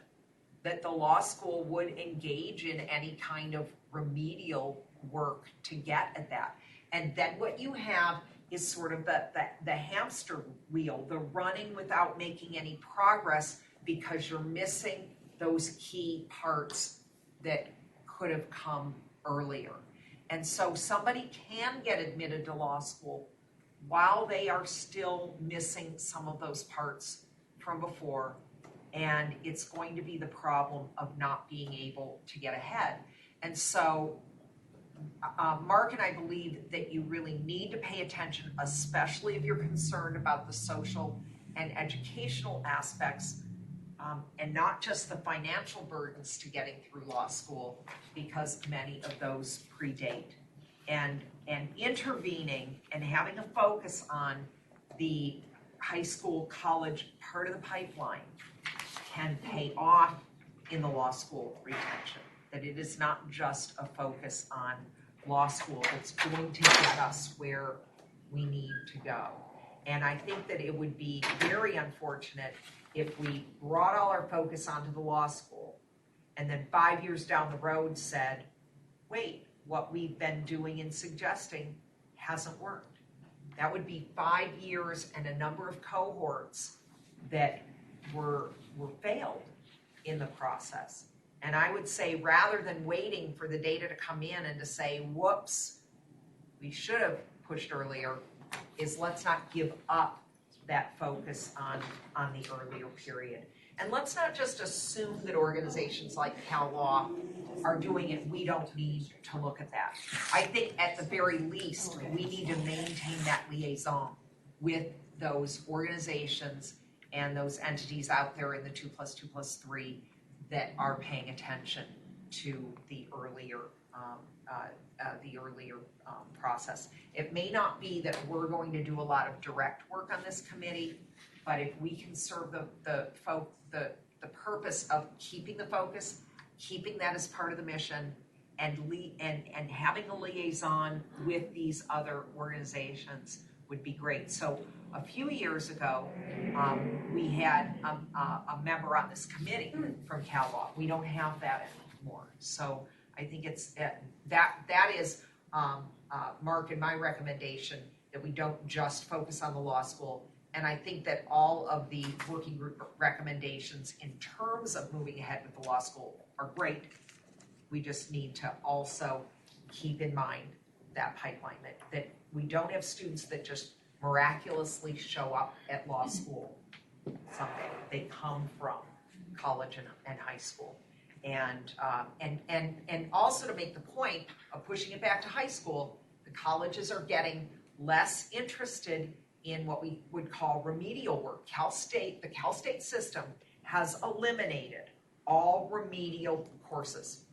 that the law school would engage in any kind of remedial work to get at that. And then what you have is sort of the hamster wheel, the running without making any progress because you're missing those key parts that could have come earlier. And so somebody can get admitted to law school while they are still missing some of those parts from before, and it's going to be the problem of not being able to get ahead. And so Mark and I believe that you really need to pay attention, especially if you're concerned about the social and educational aspects, and not just the financial burdens to getting through law school, because many of those predate. And intervening and having a focus on the high school, college part of the pipeline can pay off in the law school retention. That it is not just a focus on law school, it's going to get us where we need to go. And I think that it would be very unfortunate if we brought all our focus onto the law school and then 5 years down the road said, wait, what we've been doing and suggesting hasn't worked. That would be 5 years and a number of cohorts that were failed in the process. And I would say, rather than waiting for the data to come in and to say, whoops, we should have pushed earlier, is let's not give up that focus on the earlier period. And let's not just assume that organizations like Cal Law are doing it. We don't need to look at that. I think at the very least, we need to maintain that liaison with those organizations and those entities out there in the 2+2+3 that are paying attention to the earlier process. It may not be that we're going to do a lot of direct work on this committee, but if we can serve the purpose of keeping the focus, keeping that as part of the mission, and having a liaison with these other organizations would be great. So a few years ago, we had a member on this committee from Cal Law. We don't have that anymore. So I think it's that is Mark and my recommendation, that we don't just focus on the law school. And I think that all of the working group recommendations in terms of moving ahead with the law school are great. We just need to also keep in mind that pipeline, that we don't have students that just miraculously show up at law school someday. They come from college and high school. And also to make the point of pushing it back to high school, the colleges are getting less interested in what we would call remedial work. The Cal State system has eliminated all remedial courses.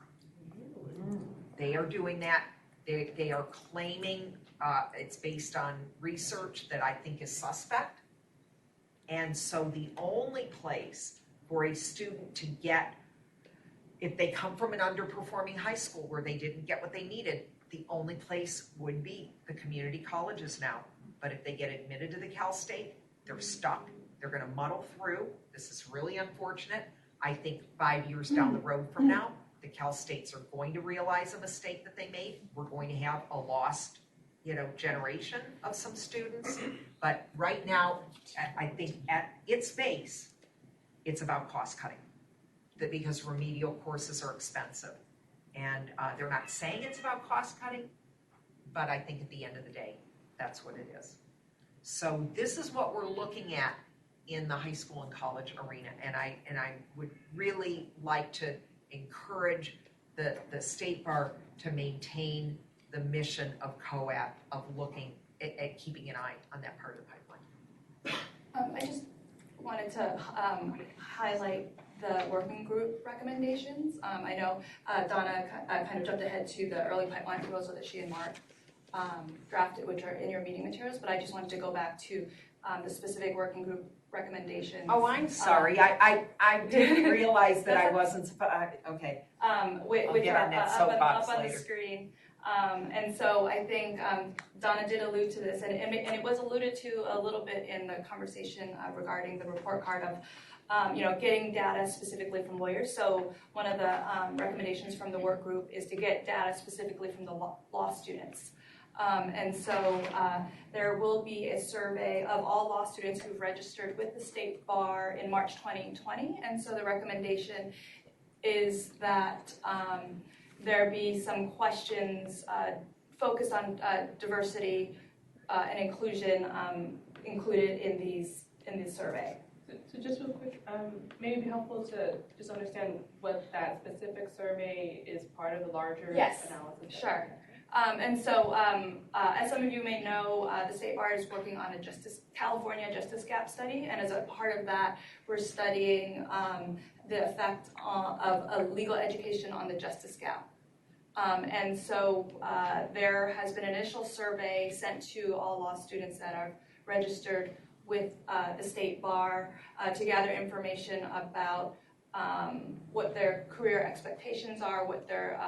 They are doing that. They are claiming it's based on research that I think is suspect. And so the only place for a student to get, if they come from an underperforming high school where they didn't get what they needed, the only place would be the community colleges now. But if they get admitted to the Cal State, they're stuck. They're going to muddle through. This is really unfortunate. I think 5 years down the road from now, the Cal States are going to realize a mistake that they made. We're going to have a lost, generation of some students. But right now, I think at its base, it's about cost cutting. Because remedial courses are expensive. And they're not saying it's about cost cutting, but I think at the end of the day, that's what it is. So this is what we're looking at in the high school and college arena. And I would really like to encourage the State Bar to maintain the mission of COAP, of looking at keeping an eye on that part of the pipeline. I just wanted to highlight the working group recommendations. I know Donna kind of jumped ahead to the early pipeline proposal that she and Mark drafted, which are in your meeting materials, but I just wanted to go back to the specific working group recommendations. Oh, I'm sorry. I didn't realize that I wasn't supposed, okay. Which get are on that up soapbox on the later. screen. And so I think Donna did allude to this, and it was alluded to a little bit in the conversation regarding the report card of getting data specifically from lawyers. So one of the recommendations from the work group is to get data specifically from the law students. And so there will be a survey of all law students who've registered with the state bar in March 2020. And so the recommendation is that there be some questions focused on diversity and inclusion included in this survey. So just real quick, maybe it'd be helpful to just understand what that specific survey is part of the larger analysis. Sure. And so, as some of you may know, the State Bar is working on a California Justice Gap study, and as a part of that, we're studying the effect of legal education on the justice gap. And so there has been an initial survey sent to all law students that are registered with the State Bar to gather information about what their career expectations are, what their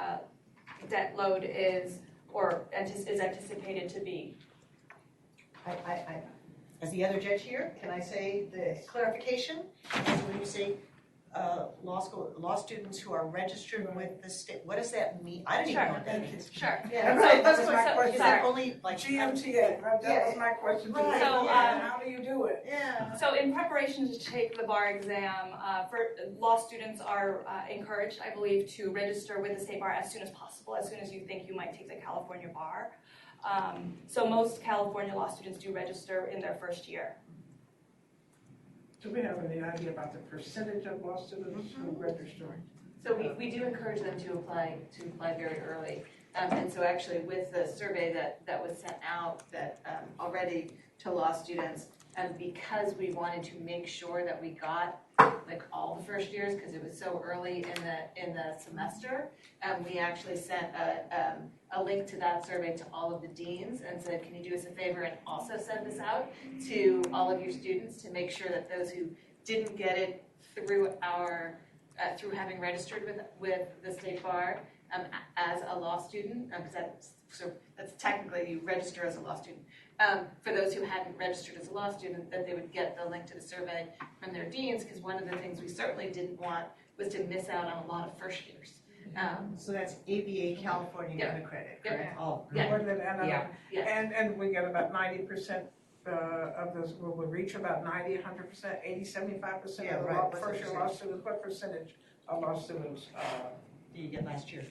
debt load is, or is anticipated to be. As the other judge here, can I say the clarification? So when you say law students who are registered with the state, what does that mean? I don't even know what that means. Sure. Yeah, That was my question. Is that only like GMTA, right? That was my question. Right. So, how do you do it? Yeah. So in preparation to take the bar exam, law students are encouraged, I believe, to register with the state bar as soon as possible, as soon as you think you might take the California bar. So most California law students do register in their first year. Do we have any idea about the percentage of law students who register? So we do encourage them to apply very early. And so actually with the survey that was sent out already to law students, because we wanted to make sure that we got like all the first years, because it was so early in the semester, we actually sent a link to that survey to all of the deans and said, can you do us a favor and also send this out to all of your students to make sure that those who didn't get it through through having registered with the state bar as a law student, because that's technically you register as a law student. For those who hadn't registered as a law student, that they would get the link to the survey from their deans, because one of the things we certainly didn't want was to miss out on a lot of first years. So that's ABA California unaccredited, correct? All Yeah. And we get about 90% of those, will we reach about 90, 100%, 80, 75% of the first year law students? What percentage of law students did you get last year?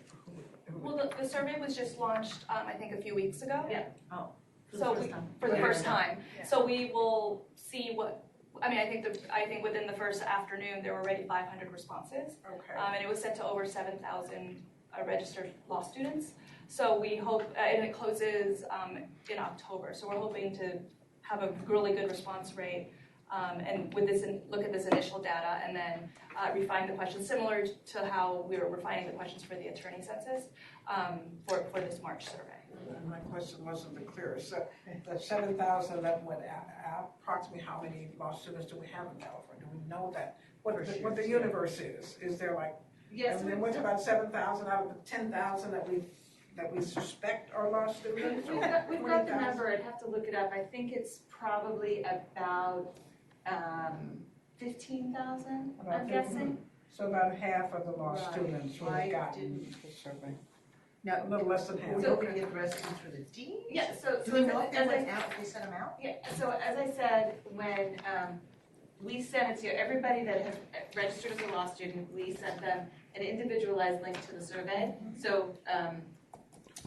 Well, the survey was just launched, I think, a few weeks ago. Yeah. Oh. For the first time. So we will see what. I mean, I think within the first afternoon there were already 500 responses. Okay. And it was sent to over 7,000 registered law students. So we hope, and it closes in October. So we're hoping to have a really good response rate. And with this, look at this initial data and then refine the questions, similar to how we were refining the questions for the attorney census for this March survey. My question wasn't the clearest. So the 7,000 that went out, approximately how many law students do we have in California? Do we know that? What the universe is? Is there like, yes, and then what's about 7,000 out of the 10,000 that we suspect are law students? We've got the number, I'd have to look it up. I think it's probably about 15,000, I'm guessing. So about half of the law students would have gotten the survey. Now, a little less than half. We're hoping to get the rest for the deans? Yeah, so do we know if they went out, if they sent them out? Yeah, so as I said, when we sent it to everybody that has registered as a law student, we sent them an individualized link to the survey. So,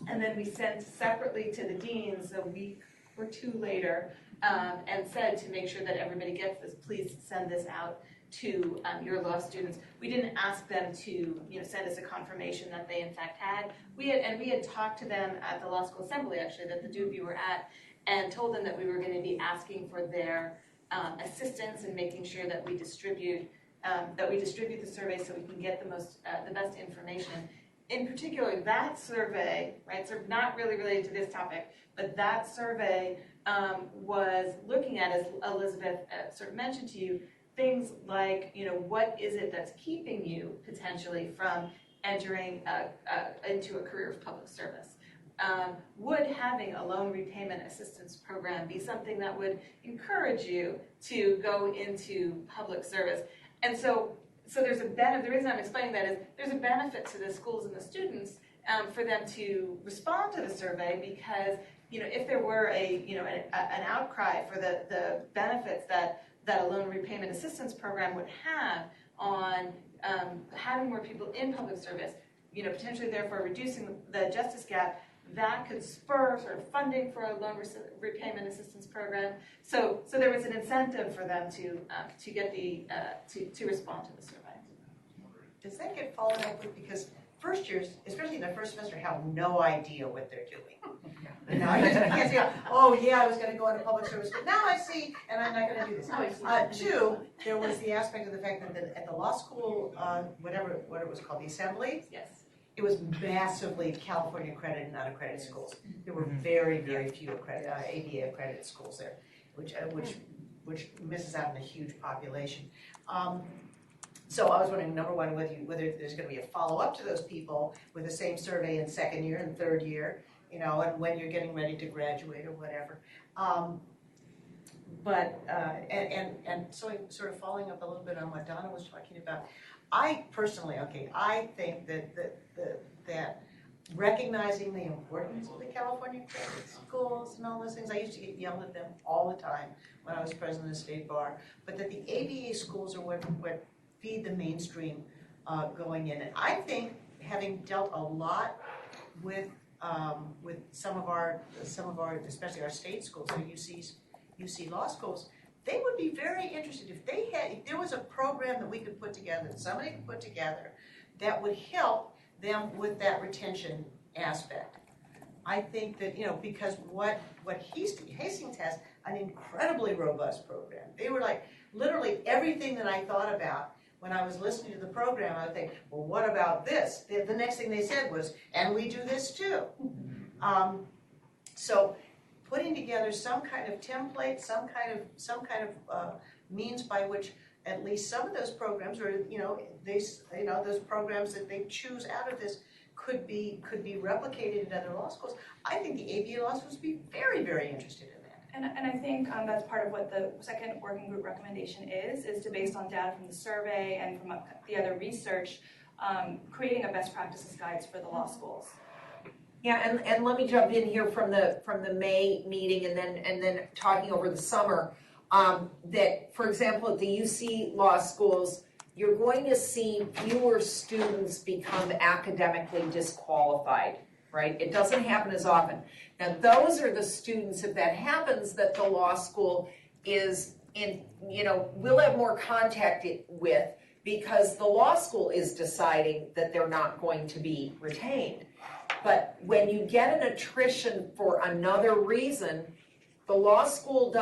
and then we sent separately to the deans a week or two later and said to make sure that everybody gets this, please send this out to your law students. We didn't ask them to send us a confirmation that they in fact had. We had talked to them at the law school assembly actually that the two of you were at, and told them that we were going to be asking for their assistance in making sure that we distribute the survey so we can get the best information. in particular, that survey, right, so not really related to this topic, but that survey was looking at, as Elizabeth sort of mentioned to you, things like, what is it that's keeping you potentially from entering into a career of public service? Would having a loan repayment assistance program be something that would encourage you to go into public service? And so there's a benefit. The reason I'm explaining that is there's a benefit to the schools and the students for them to respond to the survey, because if there were an outcry for the benefits that a loan repayment assistance program would have on having more people in public service, potentially therefore reducing the justice gap, that could spur sort of funding for a loan repayment assistance program. So there was an incentive for them to get to respond to the survey. Does that get followed up with, because first years, especially in the first semester, have no idea what they're doing. Now you can't say, oh yeah, I was going to go into public service, but now I see, and I'm not going to do this. Two, there was the aspect of the fact that at the law school, what it was called, the assembly. Yes. It was massively California accredited and unaccredited schools. There were very, very few ABA accredited schools there, which misses out on a huge population. So I was wondering, number one, whether there's going to be a follow-up to those people with the same survey in second year and third year, and when you're getting ready to graduate or whatever. So sort of following up a little bit on what Donna was talking about, I personally, I think that recognizing the importance of the California credit schools and all those things, I used to get yelled at them all the time when I was president of the state bar, but that the ABA schools are what feed the mainstream going in. And I think, having dealt a lot with some of our, especially our state schools, or UC law schools, they would be very interested if there was a program that we could put together, that somebody could put together, that would help them with that retention aspect. I think that, because what Hastings has, an incredibly robust program. They were like, literally everything that I thought about when I was listening to the program, I would think, well, what about this? The next thing they said was, and we do this too. So putting together some kind of template, some kind of means by which at least some of those programs, or those programs that they choose out of this, could be replicated in other law schools. I think the ABA law schools would be very, very interested in that. And I think that's part of what the second working group recommendation is to, based on data from the survey and from the other research, creating a best practices guides for the law schools. Yeah, and let me jump in here from the May meeting and then talking over the summer. That, for example, at the UC law schools, you're going to see fewer students become academically disqualified, right? It doesn't happen as often. Now, those are the students, if that happens, that the law school is will have more contact with, because the law school is deciding that they're not going to be retained. But when you get an attrition for another reason, the law school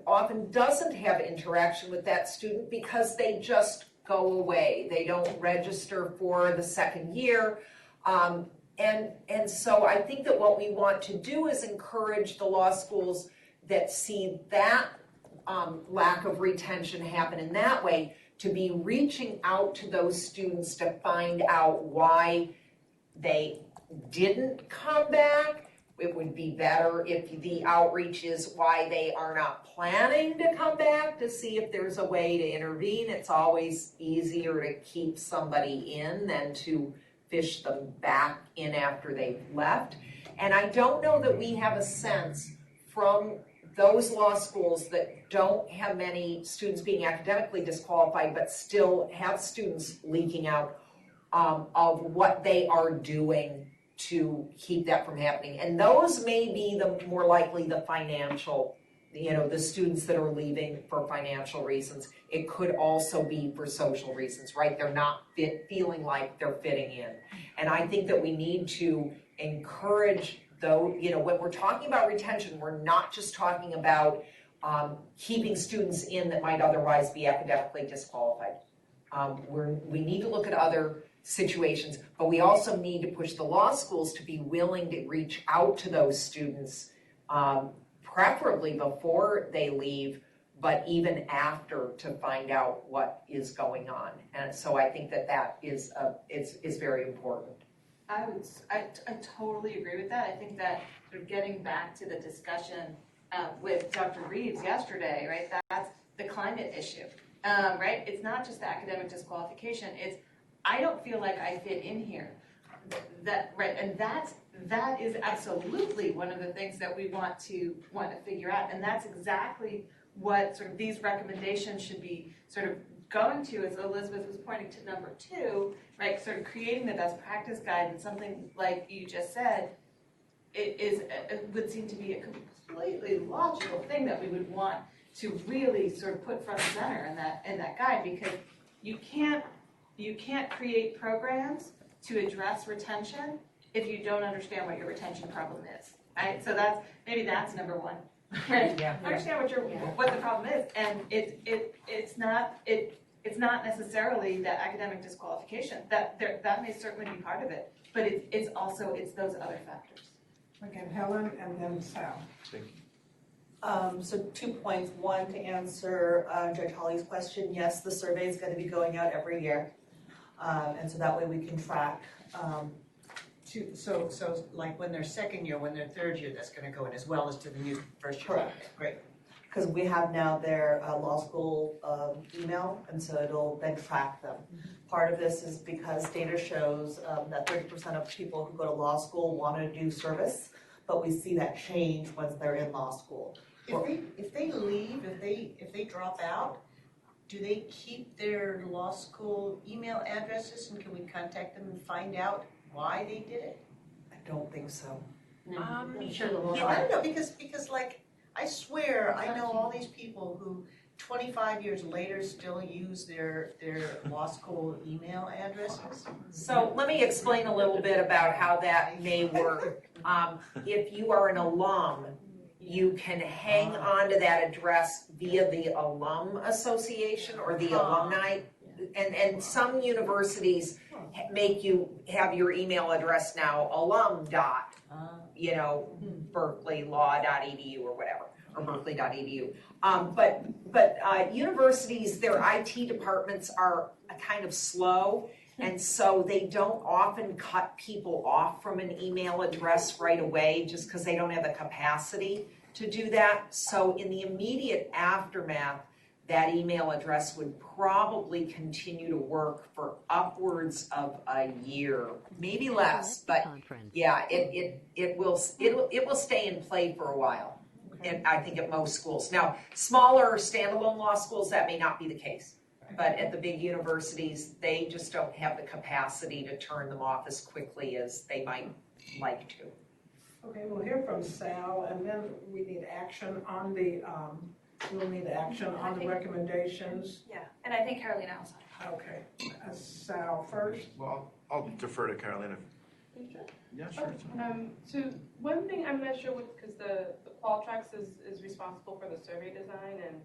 often doesn't have interaction with that student because they just go away. They don't register for the second year. And so I think that what we want to do is encourage the law schools that see that lack of retention happen in that way to be reaching out to those students to find out why they didn't come back. It would be better if the outreach is why they are not planning to come back, to see if there's a way to intervene. It's always easier to keep somebody in than to fish them back in after they've left. And I don't know that we have a sense from those law schools that don't have many students being academically disqualified but still have students leaking out of what they are doing to keep that from happening. And those may be the more likely the financial, the students that are leaving for financial reasons. It could also be for social reasons, right? They're not feeling like they're fitting in. And I think that we need to encourage, though, when we're talking about retention, we're not just talking about keeping students in that might otherwise be academically disqualified. We need to look at other situations, but we also need to push the law schools to be willing to reach out to those students, preferably before they leave, but even after, to find out what is going on. And so I think that is very important. I totally agree with that. I think that sort of getting back to the discussion with Dr. Reeves yesterday, right? That's the climate issue, right? It's not just the academic disqualification. It's I don't feel like I fit in here. That right, and that is absolutely one of the things that we want to figure out, and that's exactly what sort of these recommendations should be sort of going to, as Elizabeth was pointing to number 2, right? Sort of creating the best practice guide, and something like you just said, it would seem to be a completely logical thing that we would want to really sort of put front and center in that guide, because you can't create programs to address retention if you don't understand what your retention problem is, right? So that's number 1. Right? Yeah. Understand what the problem is, and it's not necessarily the academic disqualification. That may certainly be part of it, but it's those other factors. Again, Helen and then Sal. Thank you. So 2 points. One, to answer Judge Holly's question, yes, the survey is going to be going out every year, and so that way we can track. So like when they're second year, when they're third year, that's going to go in as well as to the new first year. Correct. Great. Because we have now their law school email, and so it'll then track them. Part of this is because data shows that 30% of people who go to law school want to do service, but we see that change once they're in law school. If they leave, if they drop out, do they keep their law school email addresses, and can we contact them and find out why they did it? I don't think so. I'm sure the law. Yeah, I don't know, because like, I swear, I know all these people who 25 years later still use their law school email addresses. So let me explain a little bit about how that may work. If you are an alum, you can hang on to that address via the alum association or the alumni. And some universities make you have your email address now berkeleylaw.edu or whatever, or berkeley.edu. But universities, their IT departments are kind of slow, and so they don't often cut people off from an email address right away just because they don't have the capacity to do that. So in the immediate aftermath, that email address would probably continue to work for upwards of a year, maybe less, but yeah, it will stay in play for a while. And I think at most schools. Now, smaller standalone law schools, that may not be the case. But at the big universities, they just don't have the capacity to turn them off as quickly as they might like to. Okay, we'll hear from Sal, and then we need action on the recommendations. Yeah, and I think Carolina also. Okay, Sal first. Well, I'll defer to Carolina. Yeah, sure. So one thing I'm not sure with, because the Qualtrics is responsible for the survey design, and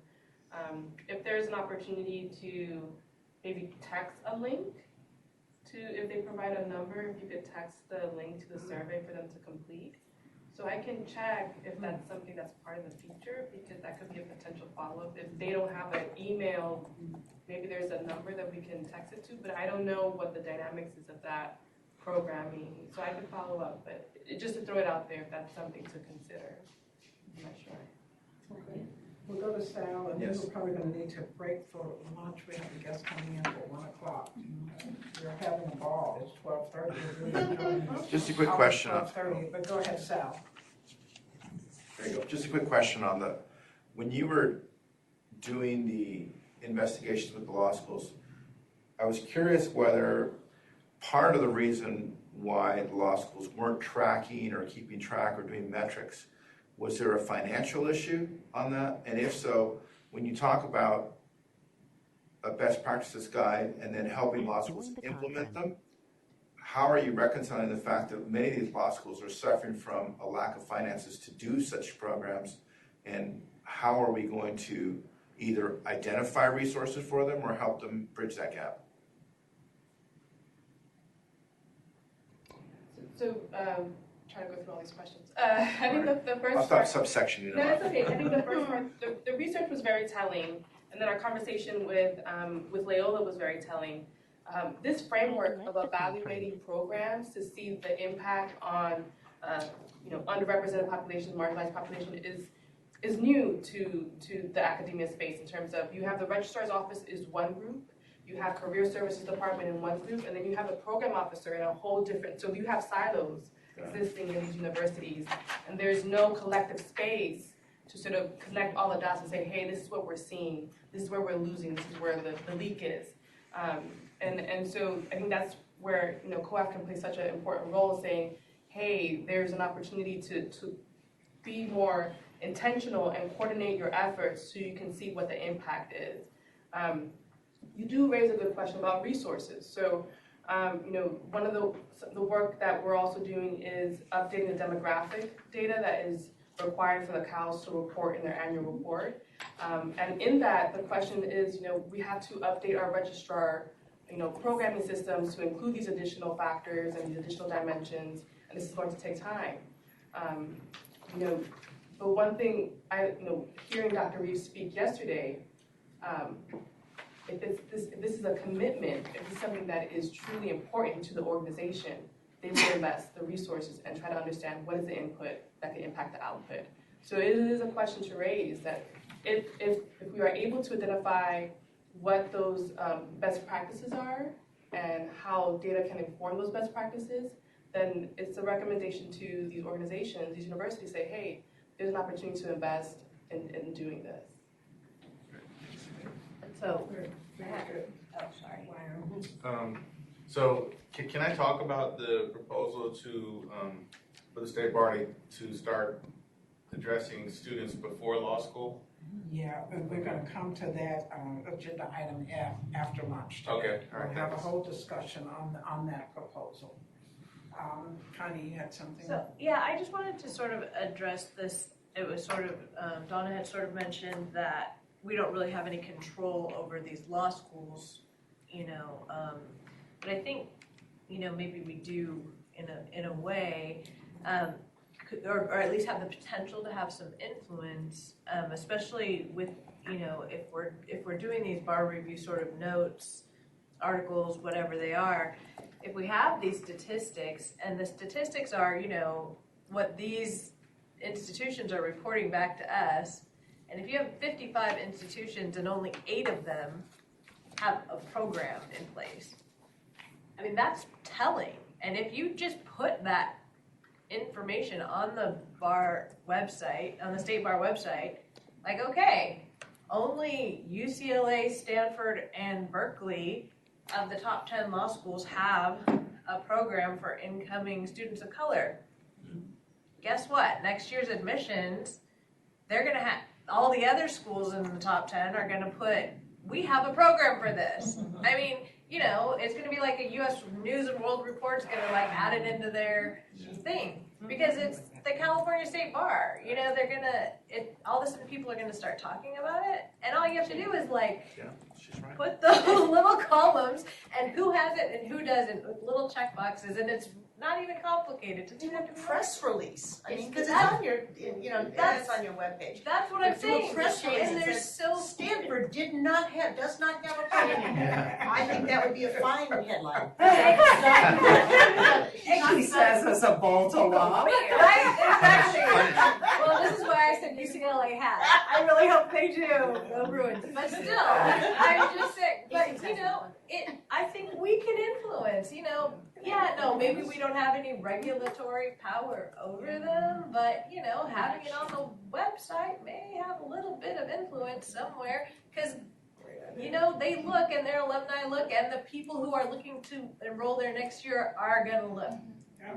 if there's an opportunity to maybe text a link to, if they provide a number, if you could text the link to the survey for them to complete. So I can check if that's something that's part of the feature, because that could be a potential follow-up. If they don't have an email, maybe there's a number that we can text it to, but I don't know what the dynamics is of that programming. So I can follow up, but just to throw it out there if that's something to consider. I'm not sure. Okay. We'll go to Sal, and then we're probably going to need to break for lunch. We have a guest coming in at 1 o'clock. We're having a ball. It's 12:30. Just a quick question. 12:30, but go ahead, Sal. There you go. Just a quick question on when you were doing the investigations with the law schools, I was curious whether part of the reason why the law schools weren't tracking or keeping track or doing metrics, was there a financial issue on that? And if so, when you talk about a best practices guide and then helping law schools implement them, how are you reconciling the fact that many of these law schools are suffering from a lack of finances to do such programs? And how are we going to either identify resources for them or help them bridge that gap? So, trying to go through all these questions. I think the first I'll stop part, subsection, you know. no, it's okay. I think the first part, the research was very telling, and then our conversation with Leola was very telling. This framework of evaluating programs to see the impact on, underrepresented populations, marginalized population is new to the academia space in terms of you have the registrar's office is one group, you have career services department in one group, and then you have a program officer in a whole different, so you have silos existing in these universities, and there's no collective space to sort of connect all the dots and say, hey, this is what we're seeing, this is where we're losing, this is where the leak is. And so I think that's where COAF can play such an important role, saying, hey, there's an opportunity to be more intentional and coordinate your efforts so you can see what the impact is. You do raise a good question about resources. So, one of the work that we're also doing is updating the demographic data that is required for the CALs to report in their annual report. And in that, the question is, we have to update our registrar, programming systems to include these additional factors and these additional dimensions, and this is going to take time. But one thing, hearing Dr. Reeves speak yesterday, if this is a commitment, if it's something that is truly important to the organization, they will invest the resources and try to understand what is the input that can impact the output. So it is a question to raise that if we are able to identify what those best practices are and how data can inform those best practices, then it's a recommendation to these organizations, these universities, say, hey, there's an opportunity to invest in doing this. So, So can I talk about the proposal for the state bar to start addressing students before law school? Yeah, and we're gonna come to that agenda item after lunch today. Okay, all right. We'll have a whole discussion on that proposal. Connie, you had something? So, yeah, I just wanted to sort of address this. It was sort of, Donna had sort of mentioned that we don't really have any control over these law schools, but I think, maybe we do in a way, or at least have the potential to have some influence, especially with, if we're doing these bar review sort of notes, articles, whatever they are, if we have these statistics, and the statistics are, what these institutions are reporting back to us, and if you have 55 institutions and only 8 of them have a program in place, I mean, that's telling. And if you just put that information on the bar website, on the state bar website, like, okay, only UCLA, Stanford, and Berkeley of the top 10 law schools have a program for incoming students of color. Guess what? Next year's admissions, they're going to have, all the other schools in the top 10 are going to put, we have a program for this. I mean, it's going to be like a U.S. News and World Report's going to add it into their thing because it's the California State Bar. They're going to, all of a sudden people are going to start talking about it, and all you have to do is put those little columns and who has it and who doesn't with little check boxes, and it's not even complicated. Do a press release. I mean, because it's That's- on your, that's on your webpage. That's what I'm Do a saying. press release And that there's says, Stanford does not have a program. I think that would be a fine headline. He says as a bolt of law. Right? Exactly. Well, this is why I said UCLA has. I really hope they do. No ruins. But still, I'm just saying. But I think we can influence. Maybe we don't have any regulatory power over them, but having it on the website may have a little bit of influence somewhere because. They look and their alumni look, and the people who are looking to enroll there next year are going to look.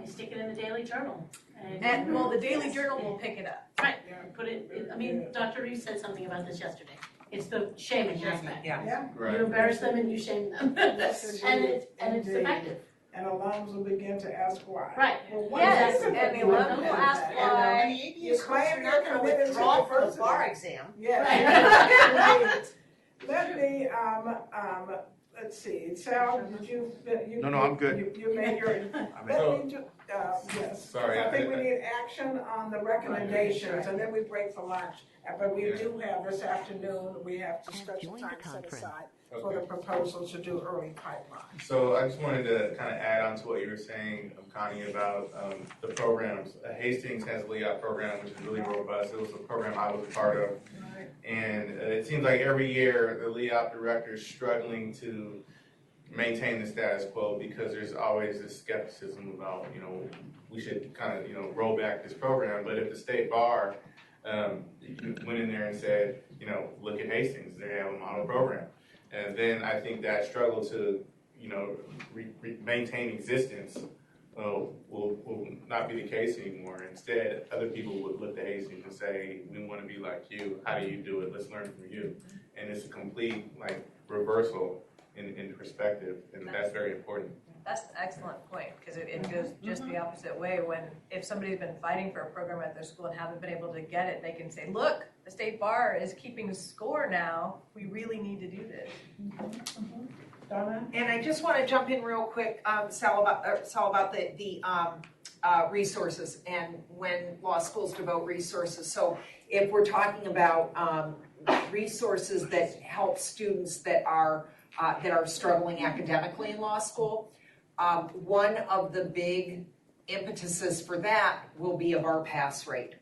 You stick it in the Daily Journal. And the Daily Journal will pick it up. Right. Put it. I mean, Dr. Reeves said something about this yesterday. It's the shaming aspect. Yeah. Right. You embarrass them and you shame them, and it's effective. And alums will begin to ask why. Right. Well, what Yes, is it and that the you alum do will that? ask why. And the You ABA claim are not going to you're withdraw from the committed to bar diversity. exam. Yeah. Let me, let's see, Sal, did you? No, I'm good. You made your, I'm let me Yes. Sorry, I think we need action on the recommendations, and then we break for lunch. But we do have this afternoon, we have discussion time set aside for the proposal to do early pipeline. So I just wanted to kind of add on to what you were saying, Connie, about the programs. Hastings has a LEOP program, which is really robust. It was a program I was a part of. And it seems like every year the LEOP director is struggling to maintain the status quo because there's always this skepticism about, we should kind of, roll back this program. But if the state bar went in there and said, look at Hastings, they have a model program. And then I think that struggle to, maintain existence will not be the case anymore. Instead, other people would look to Hastings and say, we want to be like you. How do you do it? Let's learn from you. And it's a complete reversal in perspective, and that's very important. That's an excellent point, because it goes just the opposite way. If somebody's been fighting for a program at their school and haven't been able to get it, they can say, look, the state bar is keeping score now. We really need to do this. Donna? And I just want to jump in real quick, Sal, about the resources and when law schools devote resources. So if we're talking about resources that help students that are struggling academically in law school, one of the big impetuses for that will be a bar pass rate.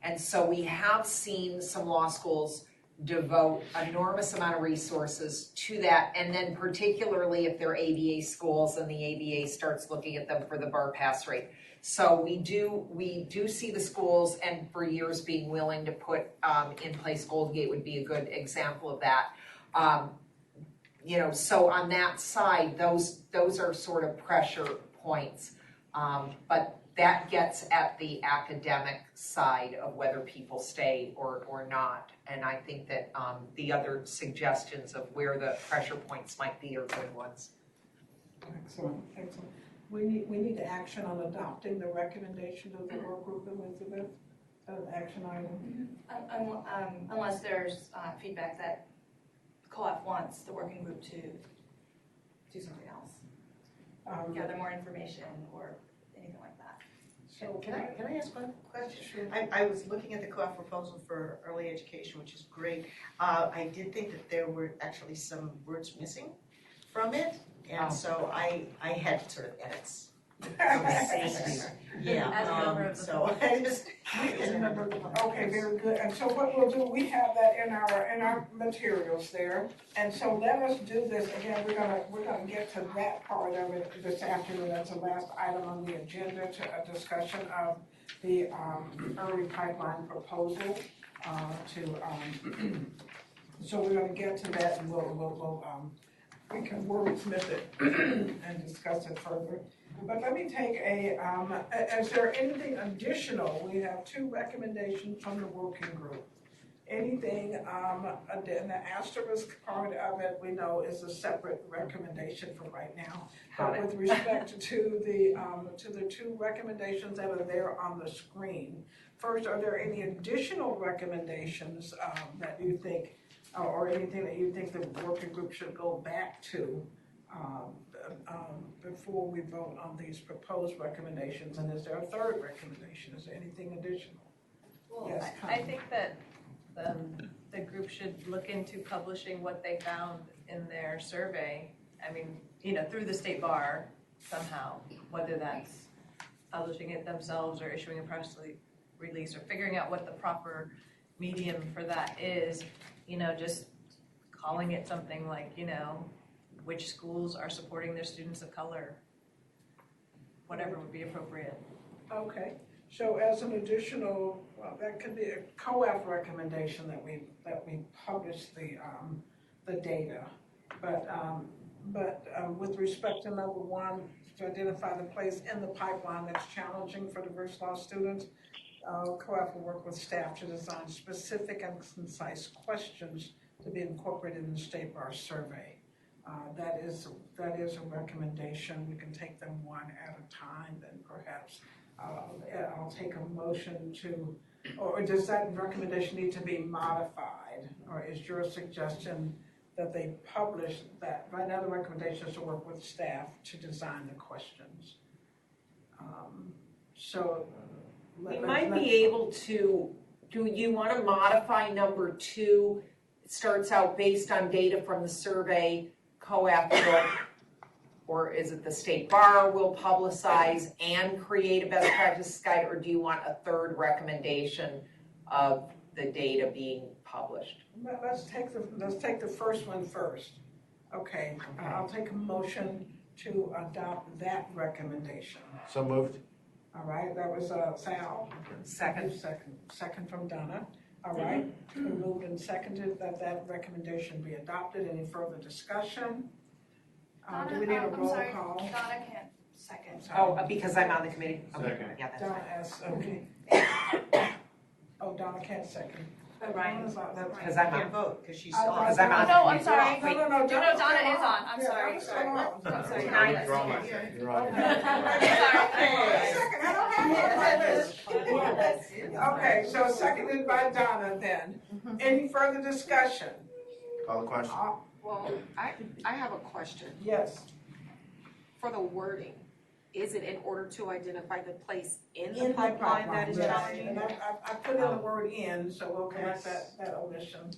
And so we have seen some law schools devote an enormous amount of resources to that, and then particularly if they're ABA schools and the ABA starts looking at them for the bar pass rate. So we do see the schools, and for years being willing to put in place Golden Gate would be a good example of that. So on that side, those are sort of pressure points, but that gets at the academic side of whether people stay or not. And I think that the other suggestions of where the pressure points might be are good ones. Excellent. We need action on adopting the recommendation of the work group, Elizabeth, an action item. Unless there's feedback that COAF wants the working group to do something else, gather more information or anything like that. So can I ask one question? Sure. I was looking at the COAF proposal for early education, which is great. I did think that there were actually some words missing from it, and so I had to sort of edit. Yeah. So I just. Okay, very good. And so what we'll do, we have that in our materials there. And so let us do this again. We're gonna get to that part of it this afternoon. That's the last item on the agenda, to a discussion of the early pipeline proposal. So we're gonna get to that, and we can wordsmith it and discuss it further. But let me take is there anything additional? We have 2 recommendations from the working group. Anything, and the asterisk part of it, we know is a separate recommendation for right now. But with respect to the 2 recommendations that are there on the screen, first, are there any additional recommendations that you think, or anything that you think the working group should go back to before we vote on these proposed recommendations? And is there a third recommendation? Is there anything additional? Well, yes, I think that the group should look into publishing what they found in their survey. I mean, through the state bar somehow, whether that's publishing it themselves or issuing a press release or figuring out what the proper medium for that is, just calling it something like, which schools are supporting their students of color, whatever would be appropriate. Okay, so as an additional, that could be a COAF recommendation that we publish the data. But with respect to number 1, to identify the place in the pipeline that's challenging for diverse law students, COAF will work with staff to design specific and concise questions to be incorporated in the State Bar survey. That is a recommendation. We can take them one at a time, then perhaps I'll take a motion to, or does that recommendation need to be modified? Or is your suggestion that they publish that? Right now the recommendation is to work with staff to design the questions. So. We might be able to, do you want to modify number 2? It starts out based on data from the survey, COAP will, or is it the state bar will publicize and create a best practices guide, or do you want a third recommendation of the data being published? Let's take the first one first. Okay, I'll take a motion to adopt that recommendation. So moved. All right, that was Sal. Second. Second from Donna. All right, moved and seconded that recommendation be adopted. Any further discussion? Do we need a roll call? Donna can't second. Oh, because I'm on the committee? Okay. Second. Yeah, that's Donna right. asks, okay. Oh, Donna can't second. Ryan. Because I'm on. vote, because she's still on. Because I'm on. Oh, I'm sorry. Wait. No, No, Donna is on. I'm Yeah, sorry. Donna's still on. I'm sorry. I withdraw my second. You're on. Okay, so seconded by Donna then. Any further discussion? Call the question. Well, I have a question. Yes. For the wording, is it in order to identify the place in the pipeline that is yes. challenging? And I put in the word in, so we'll correct that omission.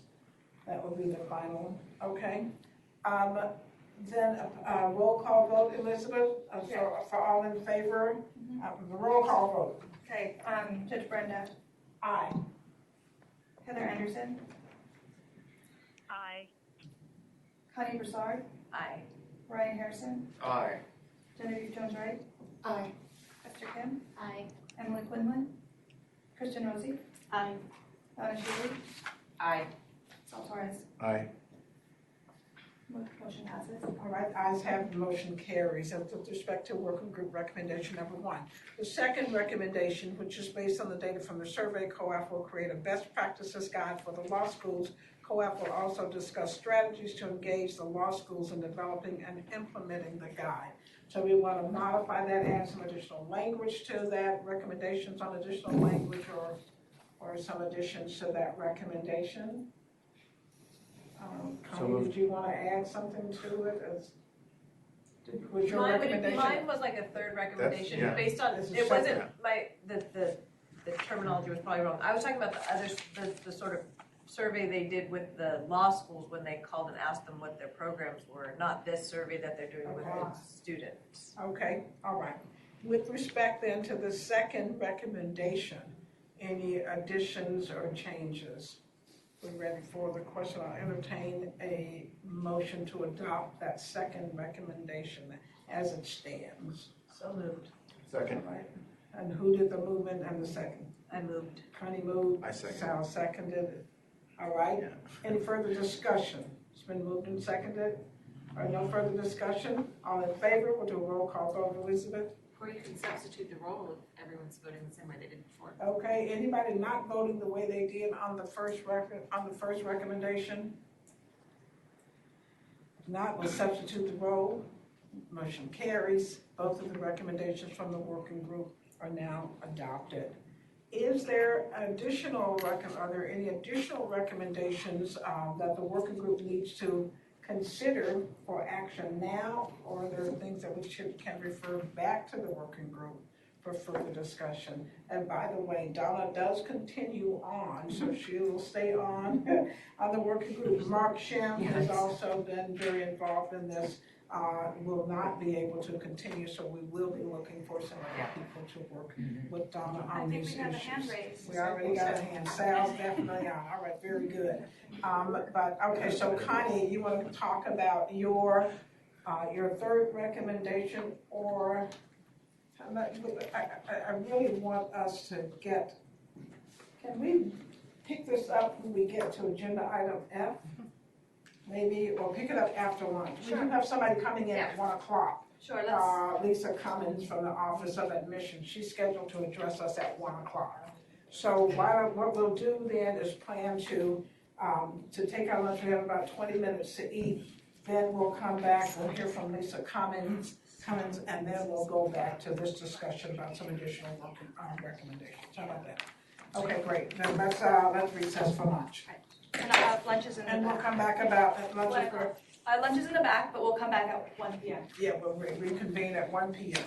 That will be the final, okay? Then roll call vote, Elizabeth, for all in favor? The roll call vote. Okay, Judge Brenda. Aye. Heather Anderson. Aye. Connie Broussard. Aye. Ryan Harrison. Aye. Genevieve Jones-Wright. Aye. Esther Kim. Aye. Emily Quinlan. Kristen Rosie. Aye. Donna Schuler. Aye. Sal Torres. Aye. Motion passes. All right, ayes have, the motion carries. And with respect to working group recommendation number 1. The second recommendation, which is based on the data from the survey, COAF will create a best practices guide for the law schools. COAF will also discuss strategies to engage the law schools in developing and implementing the guide. So we want to modify that, add some additional language to that, recommendations on additional language or some additions to that recommendation. So Connie, moved. did you want to add something to it? Was your recommendation? Mine was like a third recommendation, yeah. based on, This is it wasn't separate. the terminology was probably wrong. I was talking about the others, the sort of survey they did with the law schools when they called and asked them what their programs were, not this survey that they're doing with the students. Okay, all right. With respect then to the second recommendation, any additions or changes? We're ready for the question. I'll entertain a motion to adopt that second recommendation as it stands. So moved. Second. All right. And who did the movement and the second? I moved. Connie moved. I seconded. Sal seconded. All right. Any further discussion? It's been moved and seconded. All right, no further discussion. All in favor? We'll do a roll call vote. Elizabeth? Or you can substitute the role if everyone's voting the same way they did before. Okay, anybody not voting the way they did on the first recommendation? If not, we'll substitute the role. Motion carries. Both of the recommendations from the working group are now adopted. Is there additional, are there any additional recommendations that the working group needs to consider for action now, or are there things that we can refer back to the working group for further discussion? And by the way, Donna does continue on, so she will stay on the working group. Mark Shem has also been very involved in this, will not be able to continue, so we will be looking for some other people to work with Donna on these issues. I think we have a hand raised. We already got a hand. Sal's definitely on. All right, very good. But okay, so Connie, you want to talk about your third recommendation, or I really want us to get. Can we pick this up when we get to agenda item F? Maybe, or pick it up after lunch. We do have somebody coming in at 1 o'clock. Sure, let's. Lisa Cummins from the Office of Admissions. She's scheduled to address us at 1 o'clock. So what we'll do then is plan to take our lunch. We have about 20 minutes to eat. Then we'll come back, we'll hear from Lisa Cummins, and then we'll go back to this discussion about some additional recommendations. How about that? Okay, great. Then let's recess for lunch. And lunch is in the back. And we'll come back about, lunch is in the back, but we'll come back at 1 p.m. Yeah, we'll reconvene at 1 p.m.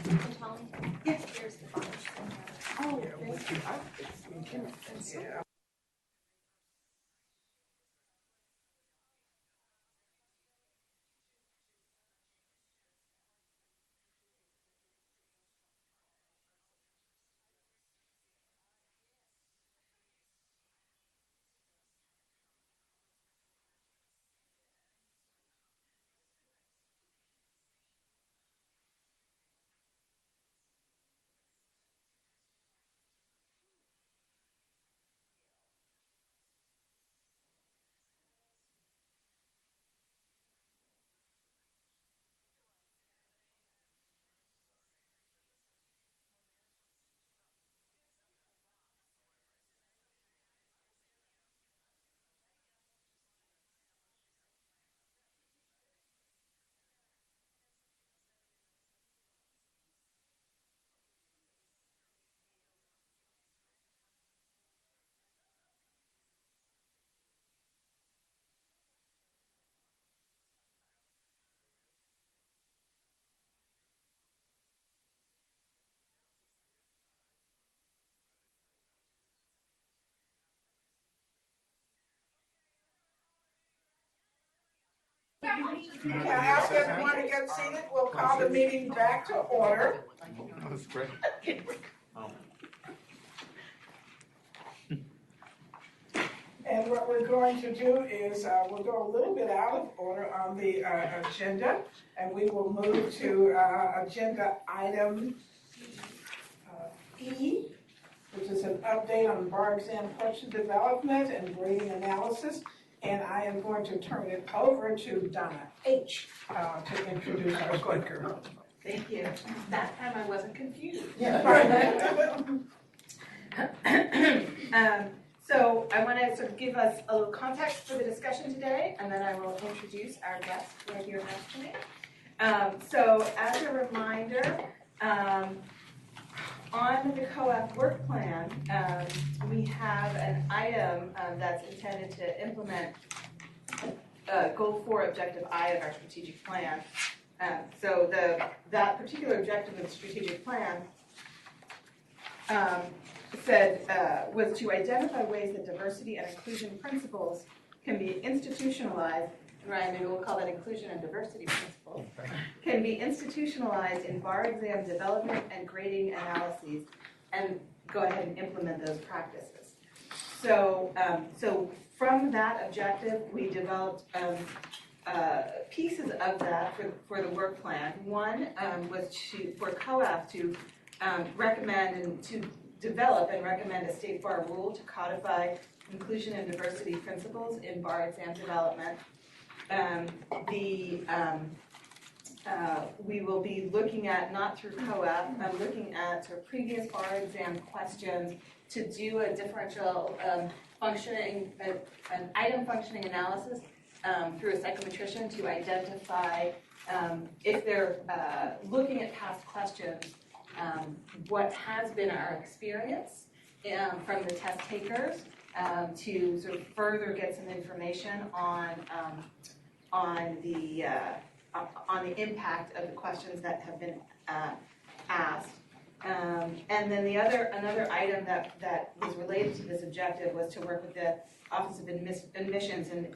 Yes, here's the box. Oh, thank you. Yeah. Okay, I ask everyone to get seated. We'll call the meeting back to order. That's great. And what we're going to do is we'll go a little bit out of order on the agenda, and we will move to agenda item E, which is an update on bar exam question development and grading analysis. And I am going to turn it over to Donna H. To introduce our speaker. Thank you. That time I wasn't confused. So I want to sort of give us a little context for the discussion today, and then I will introduce our guest right here next to me. So as a reminder, on the COAF work plan, we have an item that's intended to implement Goal 4, Objective I of our strategic plan. So that particular objective of the strategic plan was to identify ways that diversity and inclusion principles can be institutionalized. Ryan, maybe we'll call that inclusion and diversity principles, can be institutionalized in bar exam development and grading analyses, and go ahead and implement those practices. So, from that objective, we developed pieces of that for the work plan. One was for COAF to recommend and to develop and recommend a state bar rule to codify inclusion and diversity principles in bar exam development. We will be looking at, not through COAF, looking at sort of previous bar exam questions to do a differential functioning, an item functioning analysis through a psychometrician to identify if they're looking at past questions, what has been our experience from the test takers to sort of further get some information on the impact of the questions that have been asked. And then another item that was related to this objective was to work with the Office of Admissions and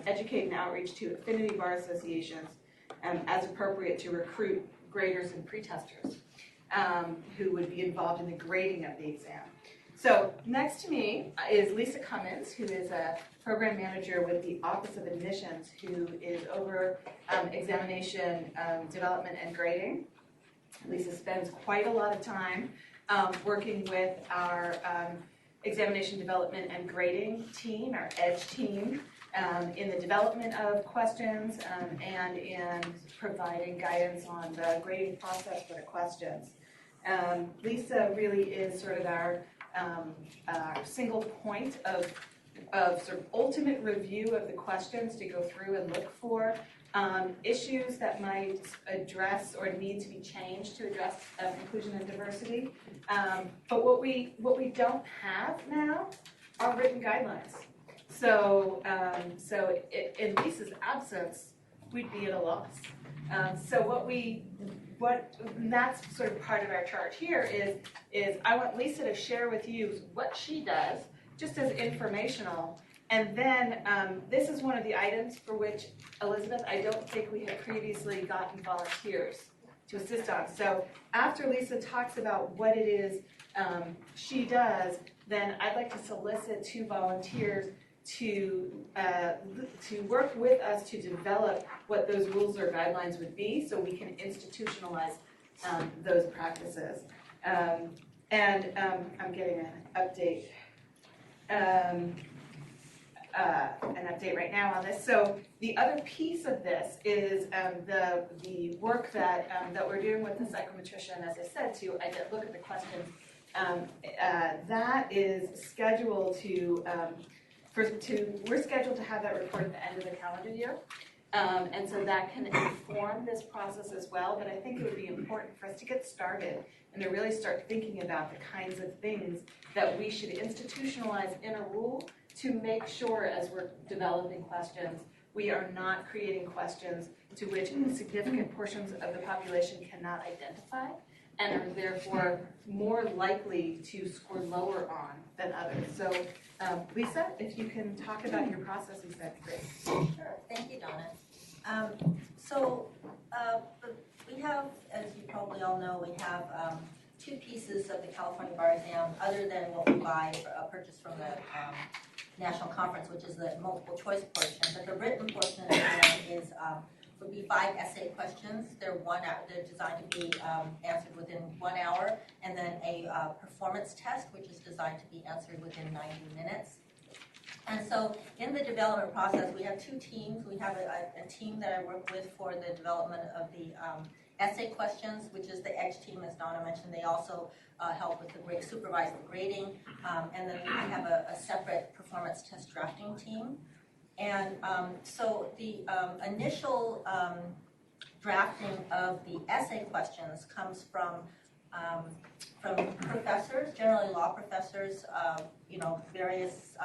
educate and outreach to affinity bar associations as appropriate to recruit graders and pretesters who would be involved in the grading of the exam. So next to me is Lisa Cummins, who is a program manager with the Office of Admissions, who is over examination development and grading. Lisa spends quite a lot of time working with our examination development and grading team, our EDGE team, in the development of questions and in providing guidance on the grading process for the questions. Lisa really is sort of our single point of sort of ultimate review of the questions to go through and look for issues that might address or need to be changed to address inclusion and diversity. But what we don't have now are written guidelines. So in Lisa's absence, we'd be at a loss. So what we and that's sort of part of our chart here is I want Lisa to share with you what she does, just as informational. And then this is one of the items for which, Elizabeth, I don't think we had previously gotten volunteers to assist on. So after Lisa talks about what it is she does, then I'd like to solicit 2 volunteers to work with us to develop what those rules or guidelines would be, so we can institutionalize those practices. I'm getting an update. An update right now on this. So the other piece of this is the work that we're doing with the psychometrician, as I said, to look at the questions. That is scheduled we're scheduled to have that report at the end of the calendar year. And so that can inform this process as well, but I think it would be important for us to get started and to really start thinking about the kinds of things that we should institutionalize in a rule to make sure, as we're developing questions, we are not creating questions to which significant portions of the population cannot identify and are therefore more likely to score lower on than others. So Lisa, if you can talk about your processes, that'd be great. Sure, thank you, Donna. We have, as you probably all know, we have 2 pieces of the California Bar Exam other than what we purchase from the national conference, which is the multiple choice portion. But the written portion of the exam would be 5 essay questions. They're designed to be answered within 1 hour, and then a performance test, which is designed to be answered within 90 minutes. And so in the development process, we have 2 teams. We have a team that I work with for the development of the essay questions, which is the EDGE team, as Donna mentioned. They also help with the supervise the grading. And then we have a separate performance test drafting team. And so the initial drafting of the essay questions comes from professors, generally law professors, various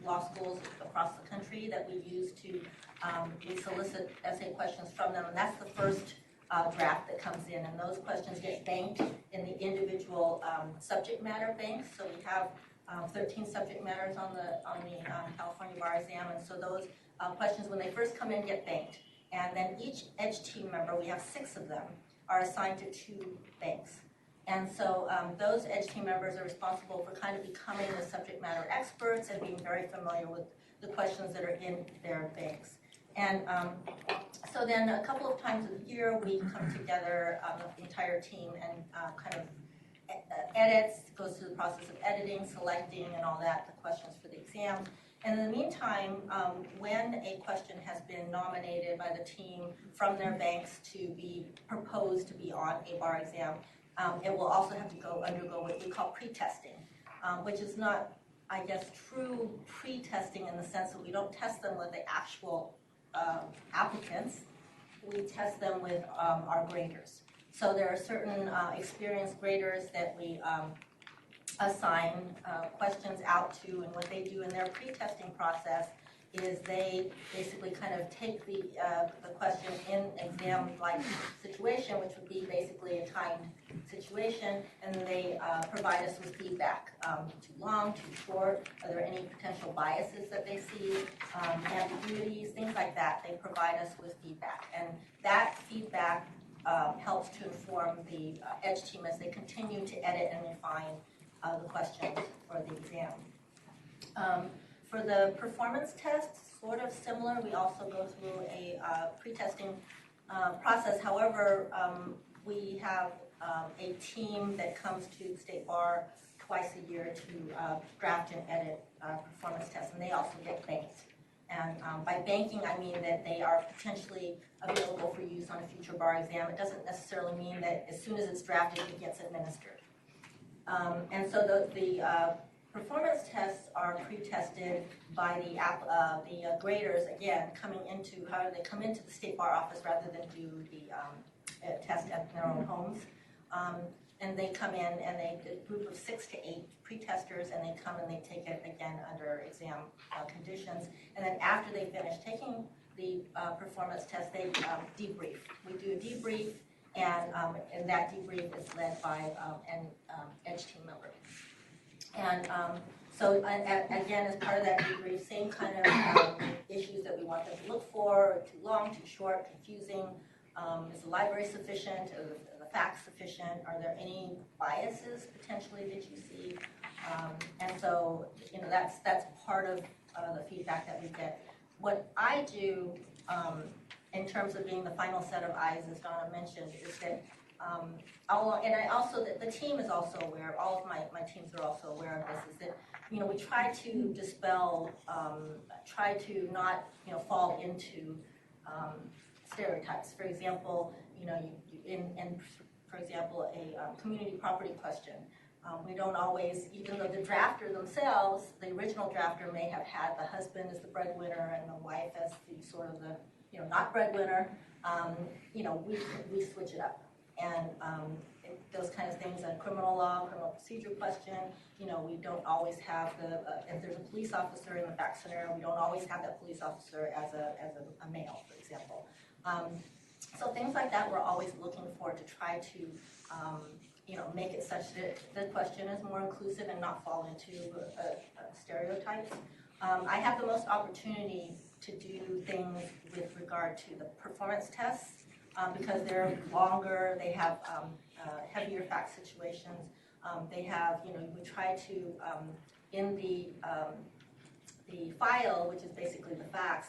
law schools across the country that we use to we solicit essay questions from them, and that's the first draft that comes in, and those questions get banked in the individual subject matter banks. So we have 13 subject matters on the California Bar Exam, and so those questions, when they first come in, get banked. And then each EDGE team member, we have 6 of them, are assigned to 2 banks. And so those EDGE team members are responsible for kind of becoming the subject matter experts and being very familiar with the questions that are in their banks. And so then a couple of times a year, we come together, the entire team, and kind of edits, goes through the process of editing, selecting, and all that, the questions for the exam. And in the meantime, when a question has been nominated by the team from their banks to be proposed to be on a bar exam, it will also have to undergo what we call pre-testing, which is not, I guess, true pre-testing in the sense that we don't test them with the actual applicants. We test them with our graders. So there are certain experienced graders that we assign questions out to, and what they do in their pre-testing process is they basically kind of take the question in exam-like situation, which would be basically a timed situation, and then they provide us with feedback. Too long, too short, are there any potential biases that they see, ambiguities, things like that. They provide us with feedback, and that feedback helps to inform the EDGE team as they continue to edit and refine the questions for the exam. For the performance tests, sort of similar, we also go through a pre-testing process. However, we have a team that comes to the State Bar twice a year to draft and edit performance tests, and they also get banked. And by banking, I mean that they are potentially available for use on a future bar exam. It doesn't necessarily mean that as soon as it's drafted, it gets administered. And so the performance tests are pre-tested by the graders, again, coming into, how they come into the State Bar office rather than do the test at their own homes. And they come in, and a group of 6 to 8 pre-testers, and they come and they take it again under exam conditions. And then after they finish taking the performance test, they debrief. We do a debrief, And that debrief is led by an EDGE team member. And so again, as part of that debrief, same kind of issues that we want them to look for: too long, too short, confusing. Is the library sufficient? Are the facts sufficient? Are there any biases potentially that you see? And so, that's part of the feedback that we get. What I do in terms of being the final set of eyes, as Donna mentioned, is that the team is also aware, all of my teams are also aware of this, is that, we try to dispel, try to not, fall into stereotypes. For example, for example, a community property question. We don't always, even though the drafter themselves, the original drafter may have had the husband as the breadwinner and the wife as the sort of the, not breadwinner, we switch it up. And those kinds of things, a criminal law, criminal procedure question, we don't always have if there's a police officer in the fact scenario, we don't always have that police officer as a male, for example. So things like that we're always looking for to try to, make it such that the question is more inclusive and not fall into stereotypes. I have the most opportunity to do things with regard to the performance tests because they're longer, they have heavier fact situations. They have, we try to, in the file, which is basically the facts,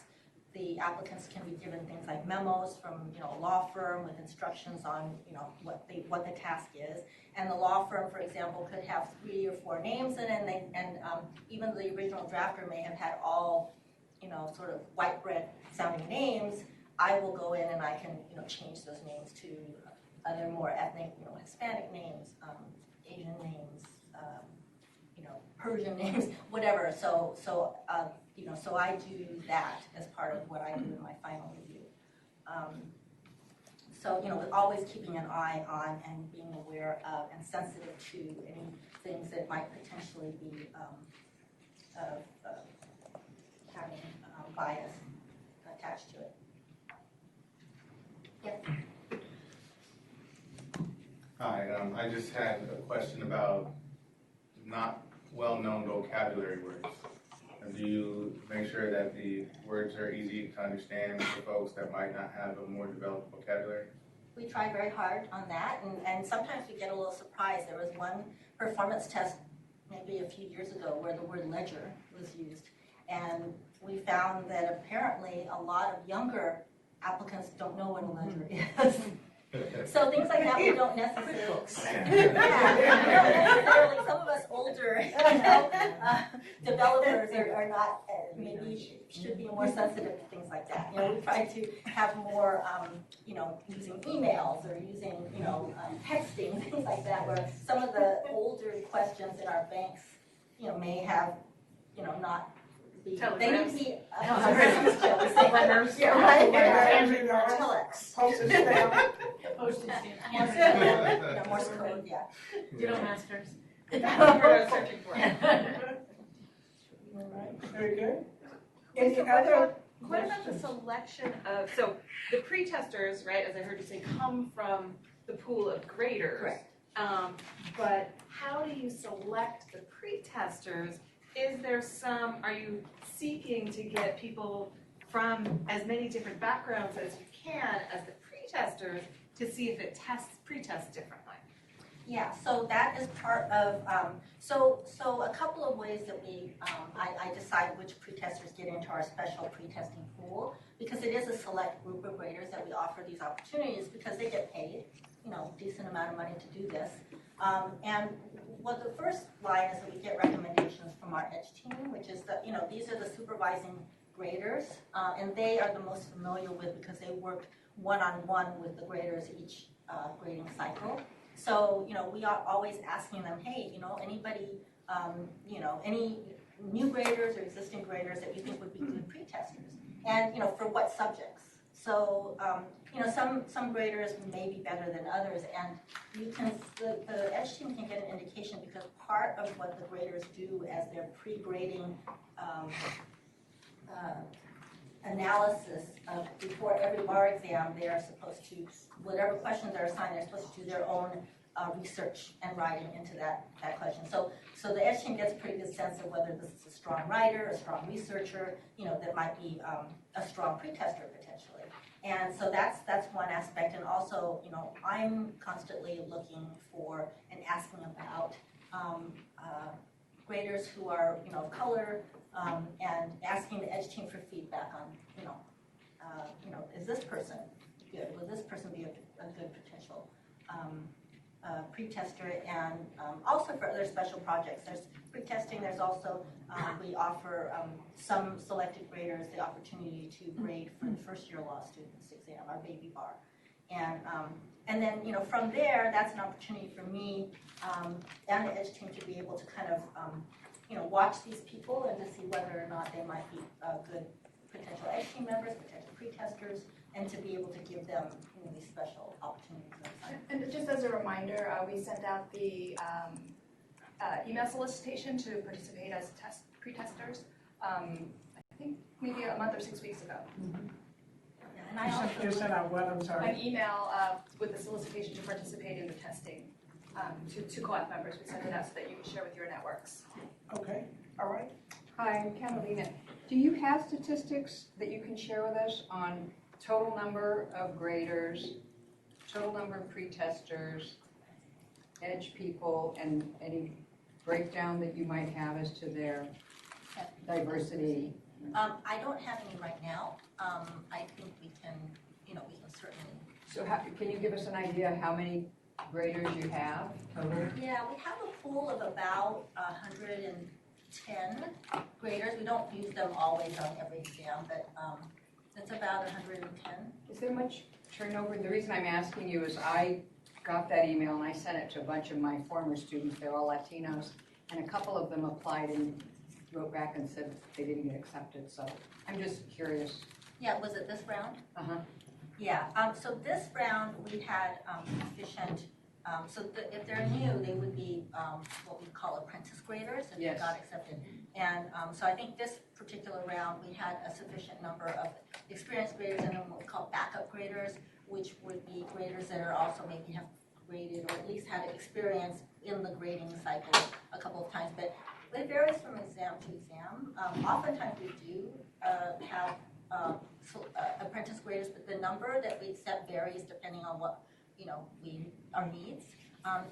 the applicants can be given things like memos from a law firm with instructions on what the task is, and the law firm, for example, could have 3 or 4 names in it, and even the original drafter may have had all sort of white bread sounding names. I will go in and I can change those names to other more ethnic, Hispanic names, Asian names, Persian names, whatever. So I do that as part of what I do in my final review. Always keeping an eye on and being aware of and sensitive to any things that might potentially be having bias attached to it. Yes. Hi, I just had a question about not well-known vocabulary words. Do you make sure that the words are easy to understand for folks that might not have a more developed vocabulary? We try very hard on that, and sometimes we get a little surprised. There was one performance test maybe a few years ago where the word ledger was used, and we found that apparently a lot of younger applicants don't know what a ledger is. So things like that we don't necessarily. Some of us older, developers are not maybe should be more sensitive to things like that. We try to have more, using emails or using, texting, things like that, where some of the older questions in our banks, may have, not. They need to be letters. Yeah, right. Telex. Postage stamp. Postage stamp. Morse code, yeah. Ditto masters. Searching for it. All right, very good. Any other? What about the selection of, so the pre-testers, right, as I heard you say, come from the pool of graders. Correct. But how do you select the pre-testers? Is there are you seeking to get people from as many different backgrounds as you can as the pre-testers to see if it pre-tests differently? Yeah, so that is part of, so a couple of ways that I decide which pre-testers get into our special pre-testing pool, because it is a select group of graders that we offer these opportunities because they get paid, decent amount of money to do this. And what the first line is that we get recommendations from our EDGE team, which is that, these are the supervising graders, and they are the most familiar with because they work one-on-one with the graders each grading cycle. So, we are always asking them, hey, anybody, any new graders or existing graders that you think would be good pre-testers, and, for what subjects. So, some graders may be better than others, and the EDGE team can get an indication because part of what the graders do as they're pre-grading analysis of, before every bar exam, they are supposed to, whatever questions are assigned, they're supposed to do their own research and writing into that question. So the edge team gets a pretty good sense of whether this is a strong writer, a strong researcher, that might be a strong pretester potentially. And so that's one aspect. And also, I'm constantly looking for and asking about graders who are, of color, and asking the edge team for feedback on, is this person good? Would this person be a good potential pretester? And also for other special projects, there's pretesting. There's also we offer some selected graders the opportunity to grade for the first year law students exam, our baby bar, and then from there, that's an opportunity for me and the edge team to be able to kind of watch these people and to see whether or not they might be good potential edge team members, potential pretesters, and to be able to give them these special opportunities. And just as a reminder, we sent out the email solicitation to participate as pretesters, I think maybe a month or 6 weeks ago. And I also You sent out what, I'm sorry? An email with the solicitation to participate in the testing to co-op members. We sent it out so that you can share with your networks. Okay, all right. Hi, I'm Catalina. Do you have statistics that you can share with us on total number of graders, total number of pretesters, edge people, and any breakdown that you might have as to their diversity? I don't have any right now. I think we can certainly. So can you give us an idea how many graders you have total? Yeah, we have a pool of about 110 graders. We don't use them always on every exam, but it's about 110. Is there much turnover? The reason I'm asking you is I got that email and I sent it to a bunch of my former students. They're all Latinos, and a couple of them applied and wrote back and said they didn't get accepted. So I'm just curious. Yeah, was it this round? Uh-huh. Yeah, so this round we had sufficient, if they're new, they would be what we call apprentice graders if they got accepted. And so I think this particular round we had a sufficient number of experienced graders and then what we call backup graders, which would be graders that are also maybe have graded or at least had experience in the grading cycle a couple of times. But it varies from exam to exam. Oftentimes we do have apprentice graders, but the number that we accept varies depending on what our needs.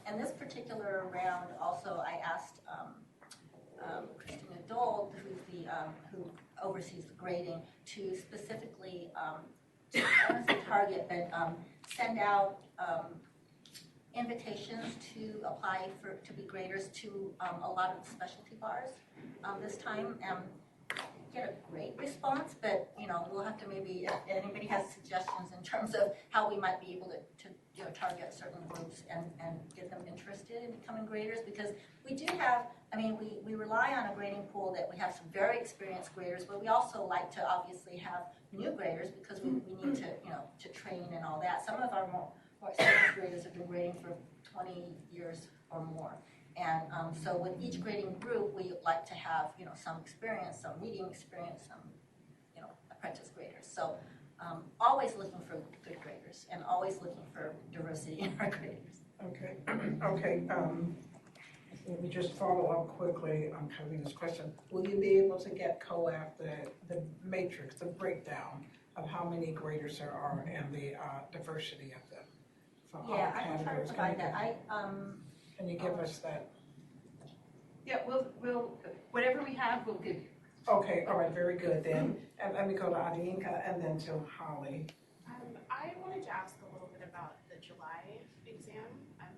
And this particular round, also I asked Christina Dole, who oversees the grading, to specifically I don't say target, but send out invitations to apply to be graders to a lot of the specialty bars this time. Get a great response, but we'll have to maybe, if anybody has suggestions in terms of how we might be able to target certain groups and get them interested in becoming graders, because we do have, we rely on a grading pool that we have some very experienced graders, but we also like to obviously have new graders because we need to train and all that. Some of our more experienced graders have been grading for 20 years or more. And so with each grading group, we like to have, some experience, some reading experience, some, apprentice graders. So always looking for good graders and always looking for diversity in our graders. Okay, okay. Let me just follow up quickly on Carolina's question. Will you be able to get COAF the matrix, the breakdown of how many graders there are and the diversity of them? From all I can try to provide that. Can you give us that? Yeah, we'll whatever we have, we'll give you. Okay, all right, very good then. And let me go to Adinka and then to Holly. I wanted to ask a little bit about the July exam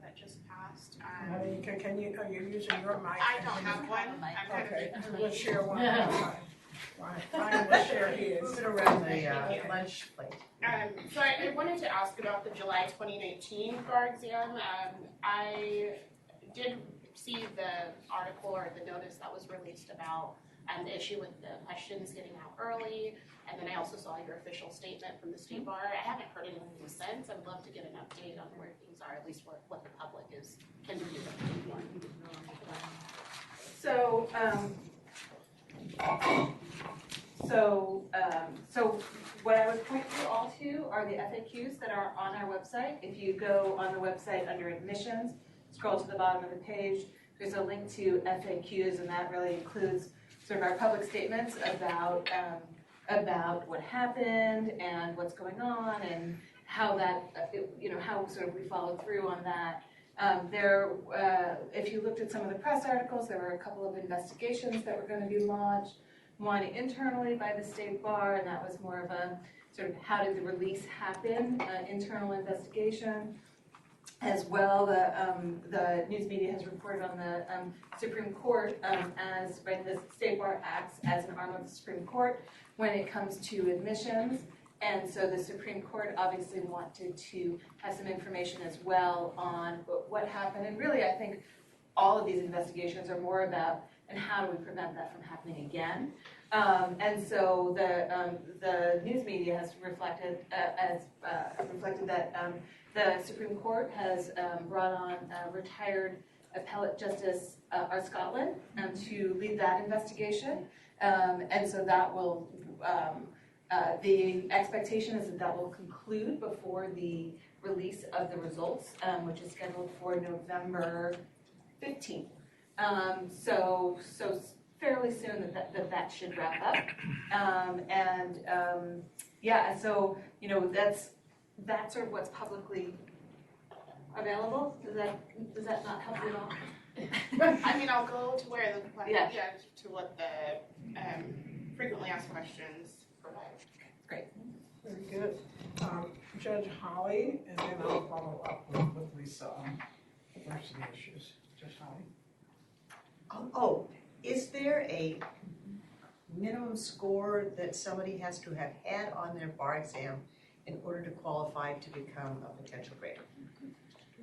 that just passed. Adinka, are you using your mic? I don't have one. Okay, we'll share one. Ryan will share his. Move it around the lunch plate. So I wanted to ask about the July 2019 bar exam. I did see the article or the notice that was released about the issue with the questions getting out early, and then I also saw your official statement from the state bar. I haven't heard anything since. I'd love to get an update on where things are, at least what the public can do. So what I would point you all to are the FAQs that are on our website. If you go on the website under admissions, scroll to the bottom of the page, there's a link to FAQs, and that really includes sort of our public statements about what happened and what's going on and how that, how sort of we followed through on that. If you looked at some of the press articles, there were a couple of investigations that were going to be launched, one internally by the State Bar, and that was more of a sort of how did the release happen, internal investigation. As well, the news media has reported on the Supreme Court as the State Bar acts as an arm of the Supreme Court when it comes to admissions. And so the Supreme Court obviously wanted to have some information as well on what happened. And really, I think all of these investigations are more about and how do we prevent that from happening again. And so the news media has reflected that the Supreme Court has brought on retired appellate justice R. Scotland to lead that investigation. And so that will, the expectation is that will conclude before the release of the results, which is scheduled for November 15th. So fairly soon that should wrap up. Yeah, so, that's sort of what's publicly available. Does that not help you at all? I mean, I'll go to where the Yeah. to what the frequently asked questions provide. Great. Very good. Judge Holly, and then I'll follow up with Lisa on diversity issues. Judge Holly. Is there a minimum score that somebody has to have had on their bar exam in order to qualify to become a potential grader?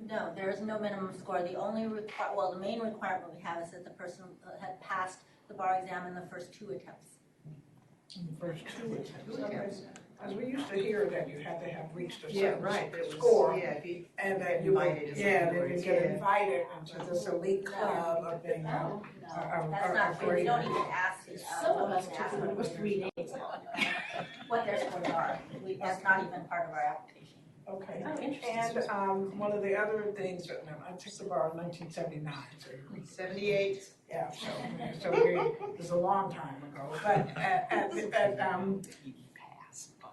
No, there is no minimum score. The only the main requirement we have is that the person had passed the bar exam in the first 2 attempts. In the first 2 attempts. As we used to hear that you had to have reached a Yeah, certain right. score, If you and that you would, then you get invited into this elite club of being No, that's not true. We don't even ask Some of us took it was 3 days. what their scores are. That's not even part of our application. Okay. Oh, interesting. And one of the other things, I took the bar in 1979. So 78. yeah, so it was a long time ago. But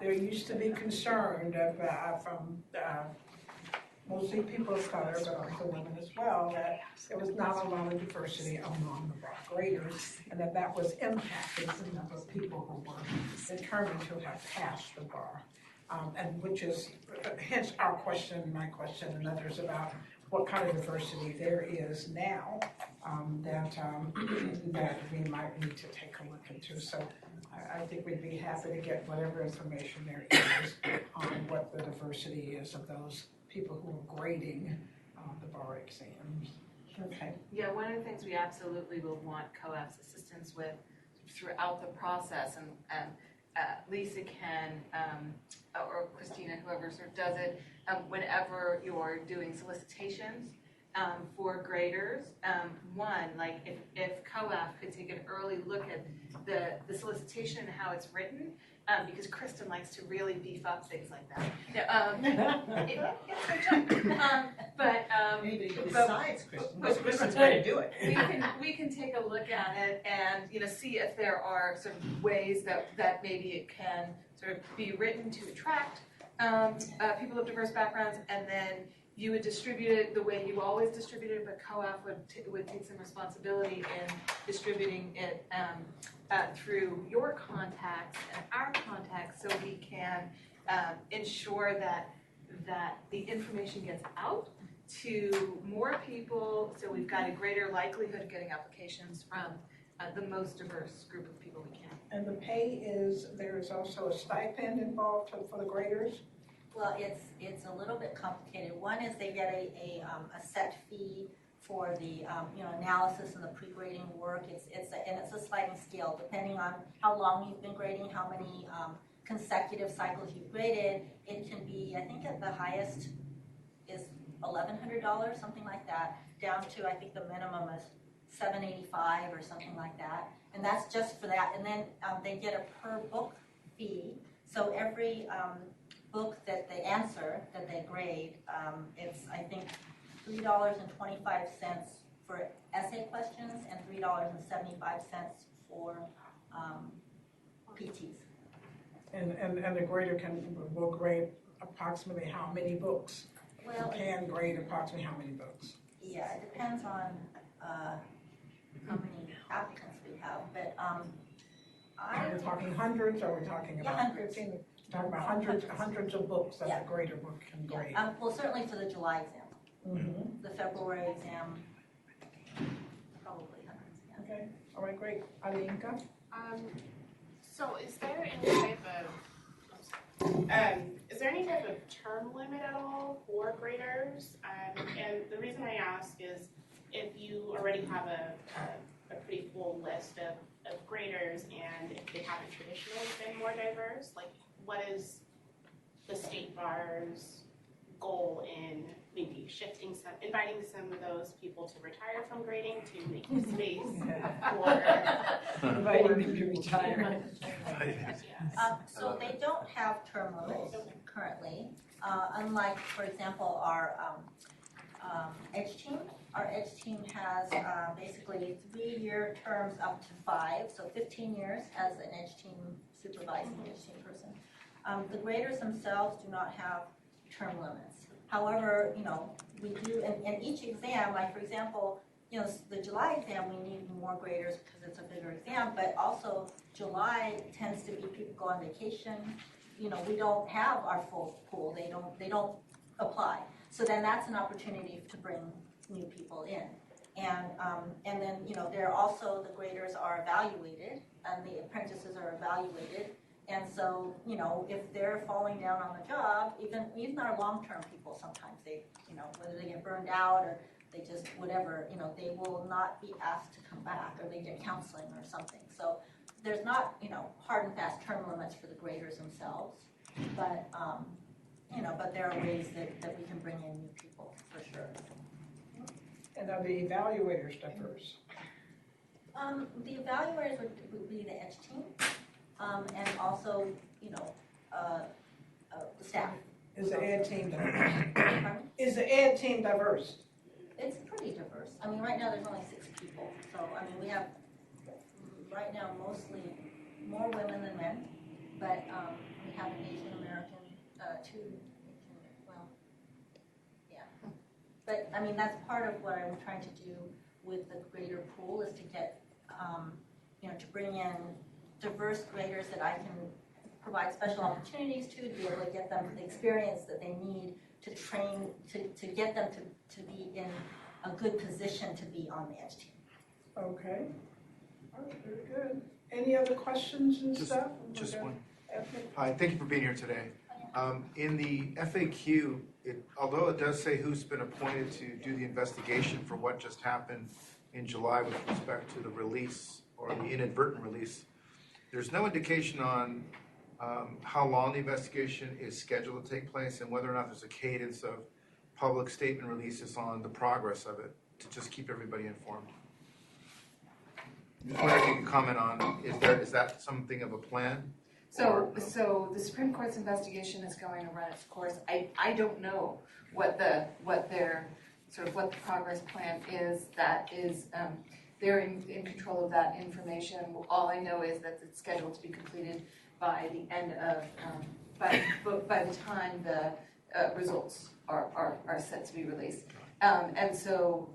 there used to be concern from mostly people of color, but also women as well, that there was not a lot of diversity among the bar graders, and that was impacting the number of people who were determined to have passed the bar. And which is hence our question, my question, and others about what kind of diversity there is now that we might need to take a look into. So I think we'd be happy to get whatever information there is on what the diversity is of those people who are grading the bar exams. Okay. Yeah, one of the things we absolutely will want COAF's assistance with throughout the process, and Lisa can, or Christina, whoever sort of does it, whenever you're doing solicitations for graders, one, like if COAF could take an early look at the solicitation and how it's written, because Kristen likes to really beef up things like that. Anybody besides Kristen, because Kristen's going to do it. We can take a look at it and see if there are sort of ways that maybe it can sort of be written to attract people of diverse backgrounds, and then you would distribute it the way you always distributed it, but COAF would take some responsibility in distributing it through your contacts and our contacts, so we can ensure that the information gets out to more people, so we've got a greater likelihood of getting applications from the most diverse group of people we can. And the pay is, there is also a stipend involved for the graders? Well, it's a little bit complicated. One is they get a set fee for the analysis and the pre-grading work. It's a sliding scale depending on how long you've been grading, how many consecutive cycles you've graded. It can be, I think at the highest is $1,100, something like that, down to I think the minimum is $785 or something like that. And that's just for that. And then they get a per book fee. So every book that they answer, that they grade, it's, I think, $3.25 for essay questions and $3.75 for PTs. And the grader will grade approximately how many books? Well, Can grade approximately how many books? Yeah, it depends on how many applicants we have, but Are we talking hundreds, or are we talking about hundreds. 15? We're talking about hundreds of books that the grader book can grade. Well, certainly for the July exam. Mm-hmm. The February exam, probably hundreds, yeah. Okay, all right, great. Alinka? So is there any type of term limit at all for graders? And the reason I ask is if you already have a pretty full list of graders and if they haven't traditionally been more diverse, like what is the state bar's goal in maybe inviting some of those people to retire from grading to make space for inviting them to retire. So they don't have term limits currently, unlike, for example, our Edge team. Our Edge team has basically 3-year terms up to 5, so 15 years as an Edge team supervising Edge team person. The graders themselves do not have term limits. However, we do, and each exam, like for example, the July exam, we need more graders because it's a bigger exam, but also July tends to be people go on vacation. We don't have our full pool. They don't apply. So then that's an opportunity to bring new people in. And then, they're also, the graders are evaluated and the apprentices are evaluated. And so, if they're falling down on the job, even our long-term people, sometimes they, whether they get burned out or they just, whatever, they will not be asked to come back or they get counseling or something. So there's not, hard and fast term limits for the graders themselves, but, but there are ways that we can bring in new people for sure. And are the evaluators diverse? The evaluators would be the Edge team. And also, the staff. Is the ed team diverse? Is the ed team diverse? It's pretty diverse. I mean, right now there's only 6 people. So, I mean, we have, right now, mostly more women than men. But we have an Asian American, 2, well, yeah. But, I mean, that's part of what I'm trying to do with the grader pool is to get, to bring in diverse graders that I can provide special opportunities to be able to get them the experience that they need to train, to get them to be in a good position to be on the Edge team. Okay. All right, very good. Any other questions and stuff? Just one. Hi, thank you for being here today. In the FAQ, although it does say who's been appointed to do the investigation for what just happened in July with respect to the release or the inadvertent release, there's no indication on how long the investigation is scheduled to take place and whether or not there's a cadence of public statement releases on the progress of it to just keep everybody informed. Just wondering if you can comment on, is that something of a plan? So the Supreme Court's investigation is going to run its course. I don't know what the progress plan is. That is, they're in control of that information. All I know is that it's scheduled to be completed by the end of, by the time the results are set to be released. And so,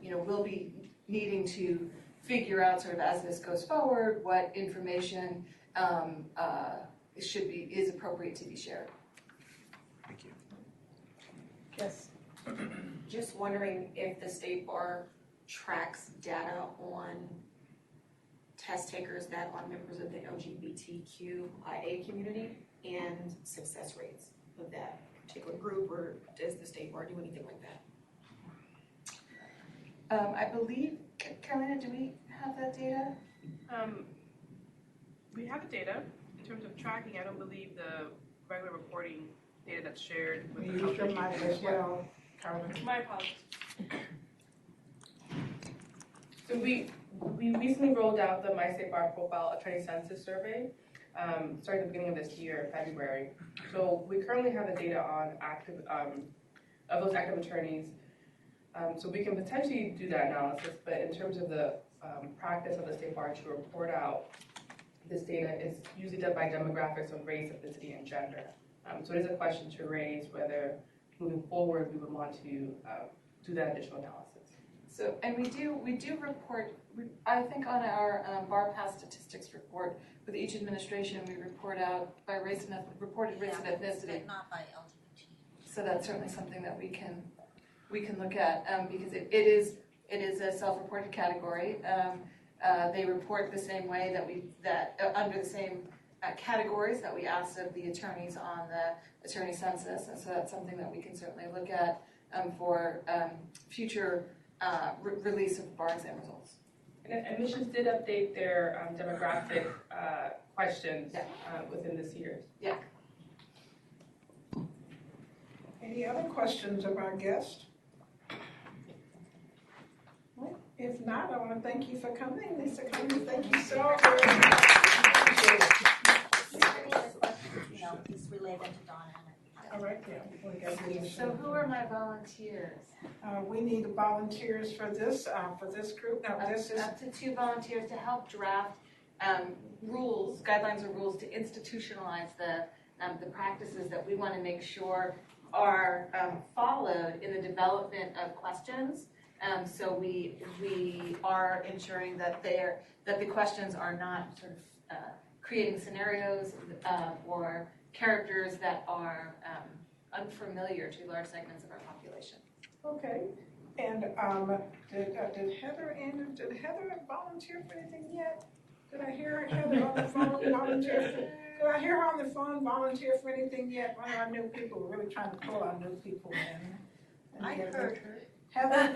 we'll be needing to figure out sort of as this goes forward, what information is appropriate to be shared. Thank you. Yes. Just wondering if the state bar tracks data on test takers that are members of the LGBTQIA community and success rates of that particular group, or does the state bar do anything like that? I believe, Carolina, do we have that data? We have the data. In terms of tracking, I don't believe the regular reporting data that's shared with the Use your mic as well, Carolina. My apologies. So we recently rolled out the My State Bar Profile Attorney Census Survey, starting at the beginning of this year, February. So we currently have the data on active, of those active attorneys. So we can potentially do that analysis, but in terms of the practice of the State Bar to report out this data, is usually done by demographics of race, ethnicity, and gender. So it is a question to raise whether moving forward we would want to do that additional analysis. So, and we do report, I think on our bar pass statistics report, with each administration, we report out by race and reported race and ethnicity. But not by LGBT. So that's certainly something that we can look at, because it is a self-reported category. They report the same way that under the same categories that we asked of the attorneys on the attorney census, and so that's something that we can certainly look at for future release of bar exam results. And admissions did update their demographic questions within this year. Yeah. Any other questions of our guest? Well, if not, I want to thank you for coming, Lisa Cummings. Thank you so very much. Please relay them to Donna. All right, yeah. So who are my volunteers? We need volunteers for this group. Now, this is Up to 2 volunteers to help draft rules, guidelines or rules to institutionalize the practices that we want to make sure are followed in the development of questions. So we are ensuring that the questions are not sort of creating scenarios or characters that are unfamiliar to large segments of our population. okay. And did Heather volunteer for anything yet? Did I hear Heather on the phone volunteer? Did I hear her on the phone volunteer for anything yet? One of our new people, we're really trying to pull our new people in. I heard her. Heather,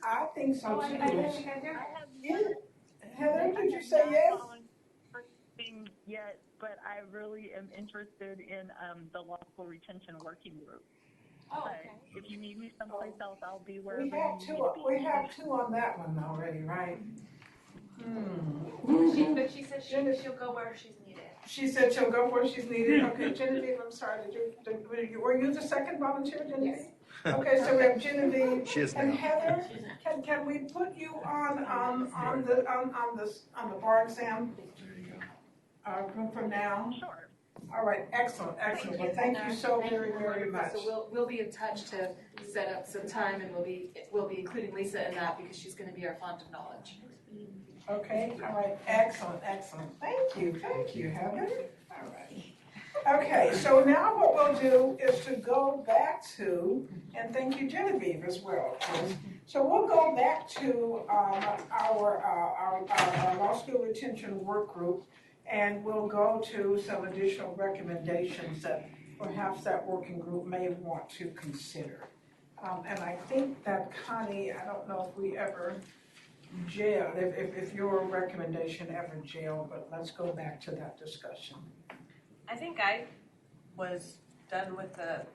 I think so too. Heather, did you say yes? Yet, but I really am interested in the law school retention working group. Okay. If you need me someplace else, I'll be where We have two on that one already, right? But she said she'll go where she's needed. She said she'll go where she's needed. Okay, Genevieve, I'm sorry. Were you the second volunteer, Genevieve? Yes. Okay, so we have Genevieve and Heather. Can we put you on the bar exam group for now? Sure. All right, excellent. Well, thank you so very, very much. So we'll be in touch to set up some time, and we'll be including Lisa in that because she's going to be our font of knowledge. Okay, all right, excellent. Thank you, Heather. All right. Okay, so now what we'll do is to go back to, and thank you, Genevieve, as well. So we'll go back to our law school retention work group, and we'll go to some additional recommendations that perhaps that working group may want to consider. And I think that Connie, I don't know if we ever jailed, if your recommendation ever jailed, but let's go back to that discussion. I think I was done with the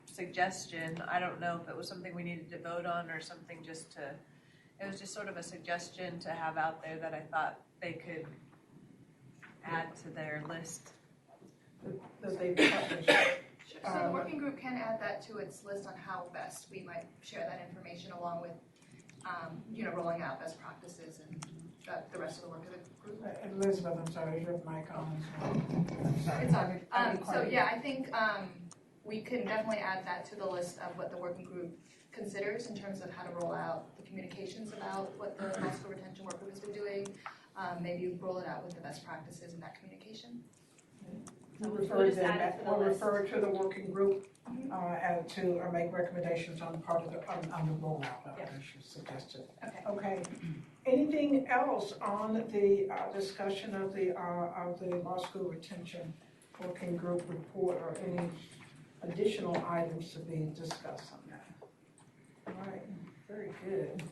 suggestion. I don't know if it was something we needed to vote on or something it was just sort of a suggestion to have out there that I thought they could add to their list. That they published. So the working group can add that to its list on how best we might share that information along with, rolling out best practices and the rest of the work of the group. Elizabeth, I'm sorry, your mic on. It's all good. So yeah, I think we can definitely add that to the list of what the working group considers in terms of how to roll out the communications about what the law school retention work group has been doing. Maybe roll it out with the best practices in that communication. We'll refer to the working group and to make recommendations on part of the rollout of as you suggested. Okay. Anything else on the discussion of the law school retention working group report, or any additional items to be discussed on that? All right. Very good.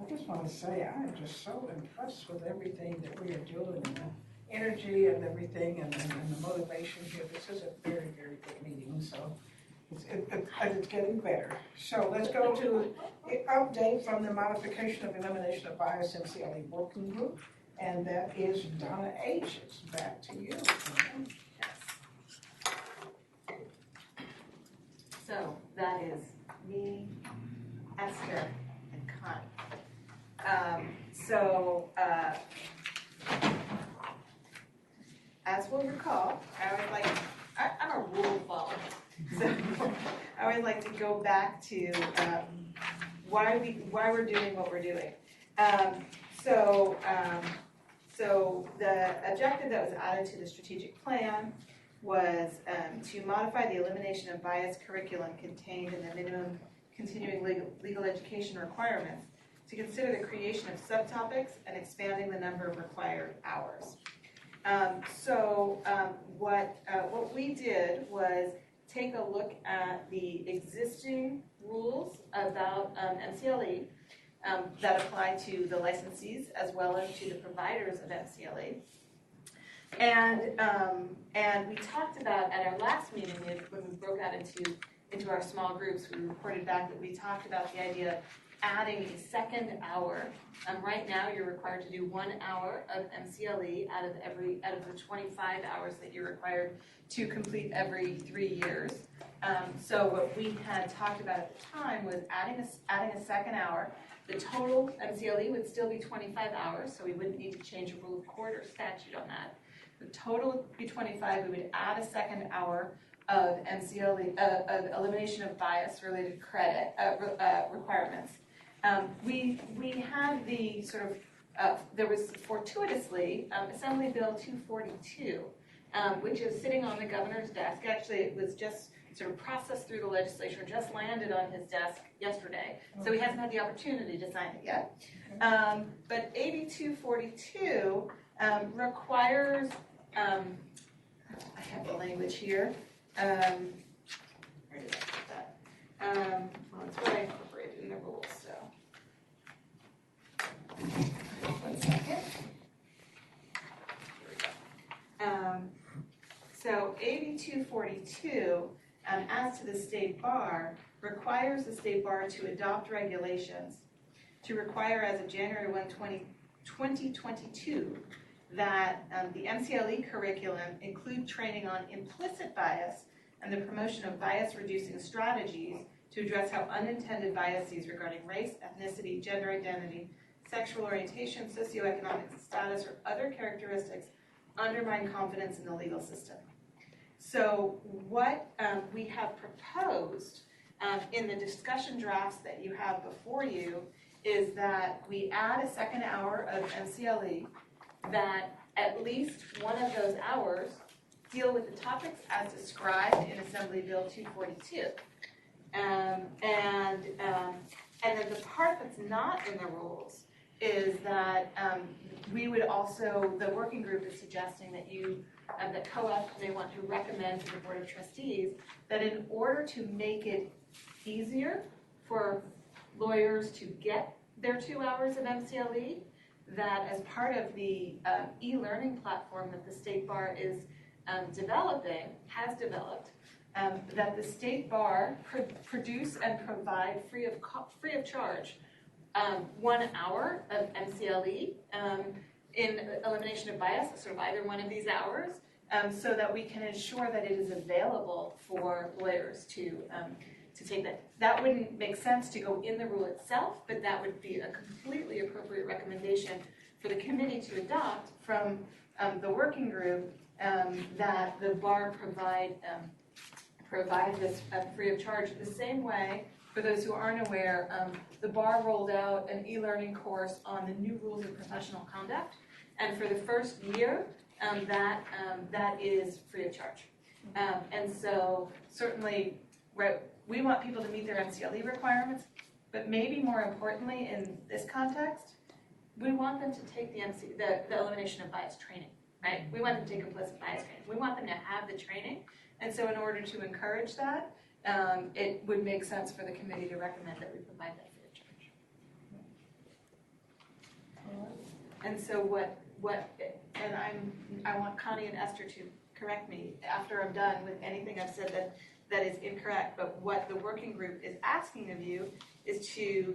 I just want to say I am just so impressed with everything that we are doing, and the energy and everything, and the motivation here. This is a very, very good meeting. So It's getting better. So let's go to the update from the modification of elimination of bias MCLE working group, and that is Donna H. It's back to you. So that is me, Esther, and Connie. As we'll recall, I'm a rule follower. So I always like to go back to why we're doing what we're doing. So the objective that was added to the strategic plan was to modify the elimination of bias curriculum contained in the minimum continuing legal education requirements to consider the creation of subtopics and expanding the number of required hours. What we did was take a look at the existing rules about MCLE that apply to the licensees as well as to the providers of MCLE. And we talked about at our last meeting when we broke out into our small groups, we reported back that we talked about the idea of adding a second hour. Right now, you're required to do 1 hour of MCLE out of the 25 hours that you're required to complete every 3 years. So what we had talked about at the time was adding a second hour. The total MCLE would still be 25 hours, so we wouldn't need to change a rule of court or statute on that. The total would be 25. We would add a second hour of MCLE, of elimination of bias-related credit requirements. We had the sort of, there was fortuitously Assembly Bill 242, which is sitting on the governor's desk. Actually, it was just sort of processed through the legislature, just landed on his desk yesterday. So he hasn't had the opportunity to sign it yet. But AB 242 requires, I have the language here. Where did I put that? Well, it's what I incorporated in the rules, so. One second. Here we go. So AB 242, as to the state bar, requires the state bar to adopt regulations to require as of January 1, 2022 that the MCLE curriculum include training on implicit bias and the promotion of bias-reducing strategies to address how unintended biases regarding race, ethnicity, gender identity, sexual orientation, socioeconomic status, or other characteristics undermine confidence in the legal system. So what we have proposed in the discussion drafts that you have before you is that we add a second hour of MCLE, that at least one of those hours deal with the topics as described in Assembly Bill 242. And then the part that's not in the rules is that we would also, the working group is suggesting that that COAF may want to recommend to the Board of Trustees that in order to make it easier for lawyers to get their 2 hours of MCLE, that as part of the e-learning platform that the State Bar is has developed, that the State Bar produce and provide free of charge 1 hour of MCLE in elimination of bias, sort of either one of these hours, so that we can ensure that it is available for lawyers to take that. That wouldn't make sense to go in the rule itself, but that would be a completely appropriate recommendation for the committee to adopt from the working group, that the bar provide this free of charge. The same way, for those who aren't aware, the bar rolled out an e-learning course on the new rules of professional conduct, and for the first year, that is free of charge. And so certainly, we want people to meet their MCLE requirements, but maybe more importantly in this context, we want them to take the elimination of bias training, right? We want them to take implicit bias training. We want them to have the training, and so in order to encourage that, it would make sense for the committee to recommend that we provide that free of charge. And so I want Connie and Esther to correct me after I'm done with anything I've said that is incorrect, but what the working group is asking of you is to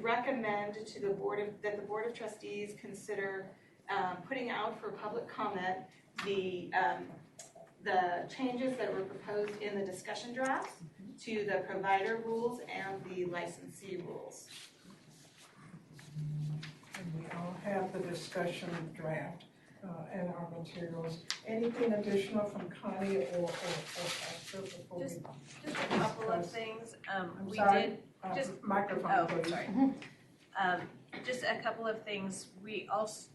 recommend to the that the Board of Trustees consider putting out for public comment the changes that were proposed in the discussion drafts to the provider rules and the licensee rules. And we all have the discussion draft and our materials. Anything additional from Connie or Esther before we Just a couple of things. We sorry. did just Microphone, please. Sorry. Just a couple of things. We also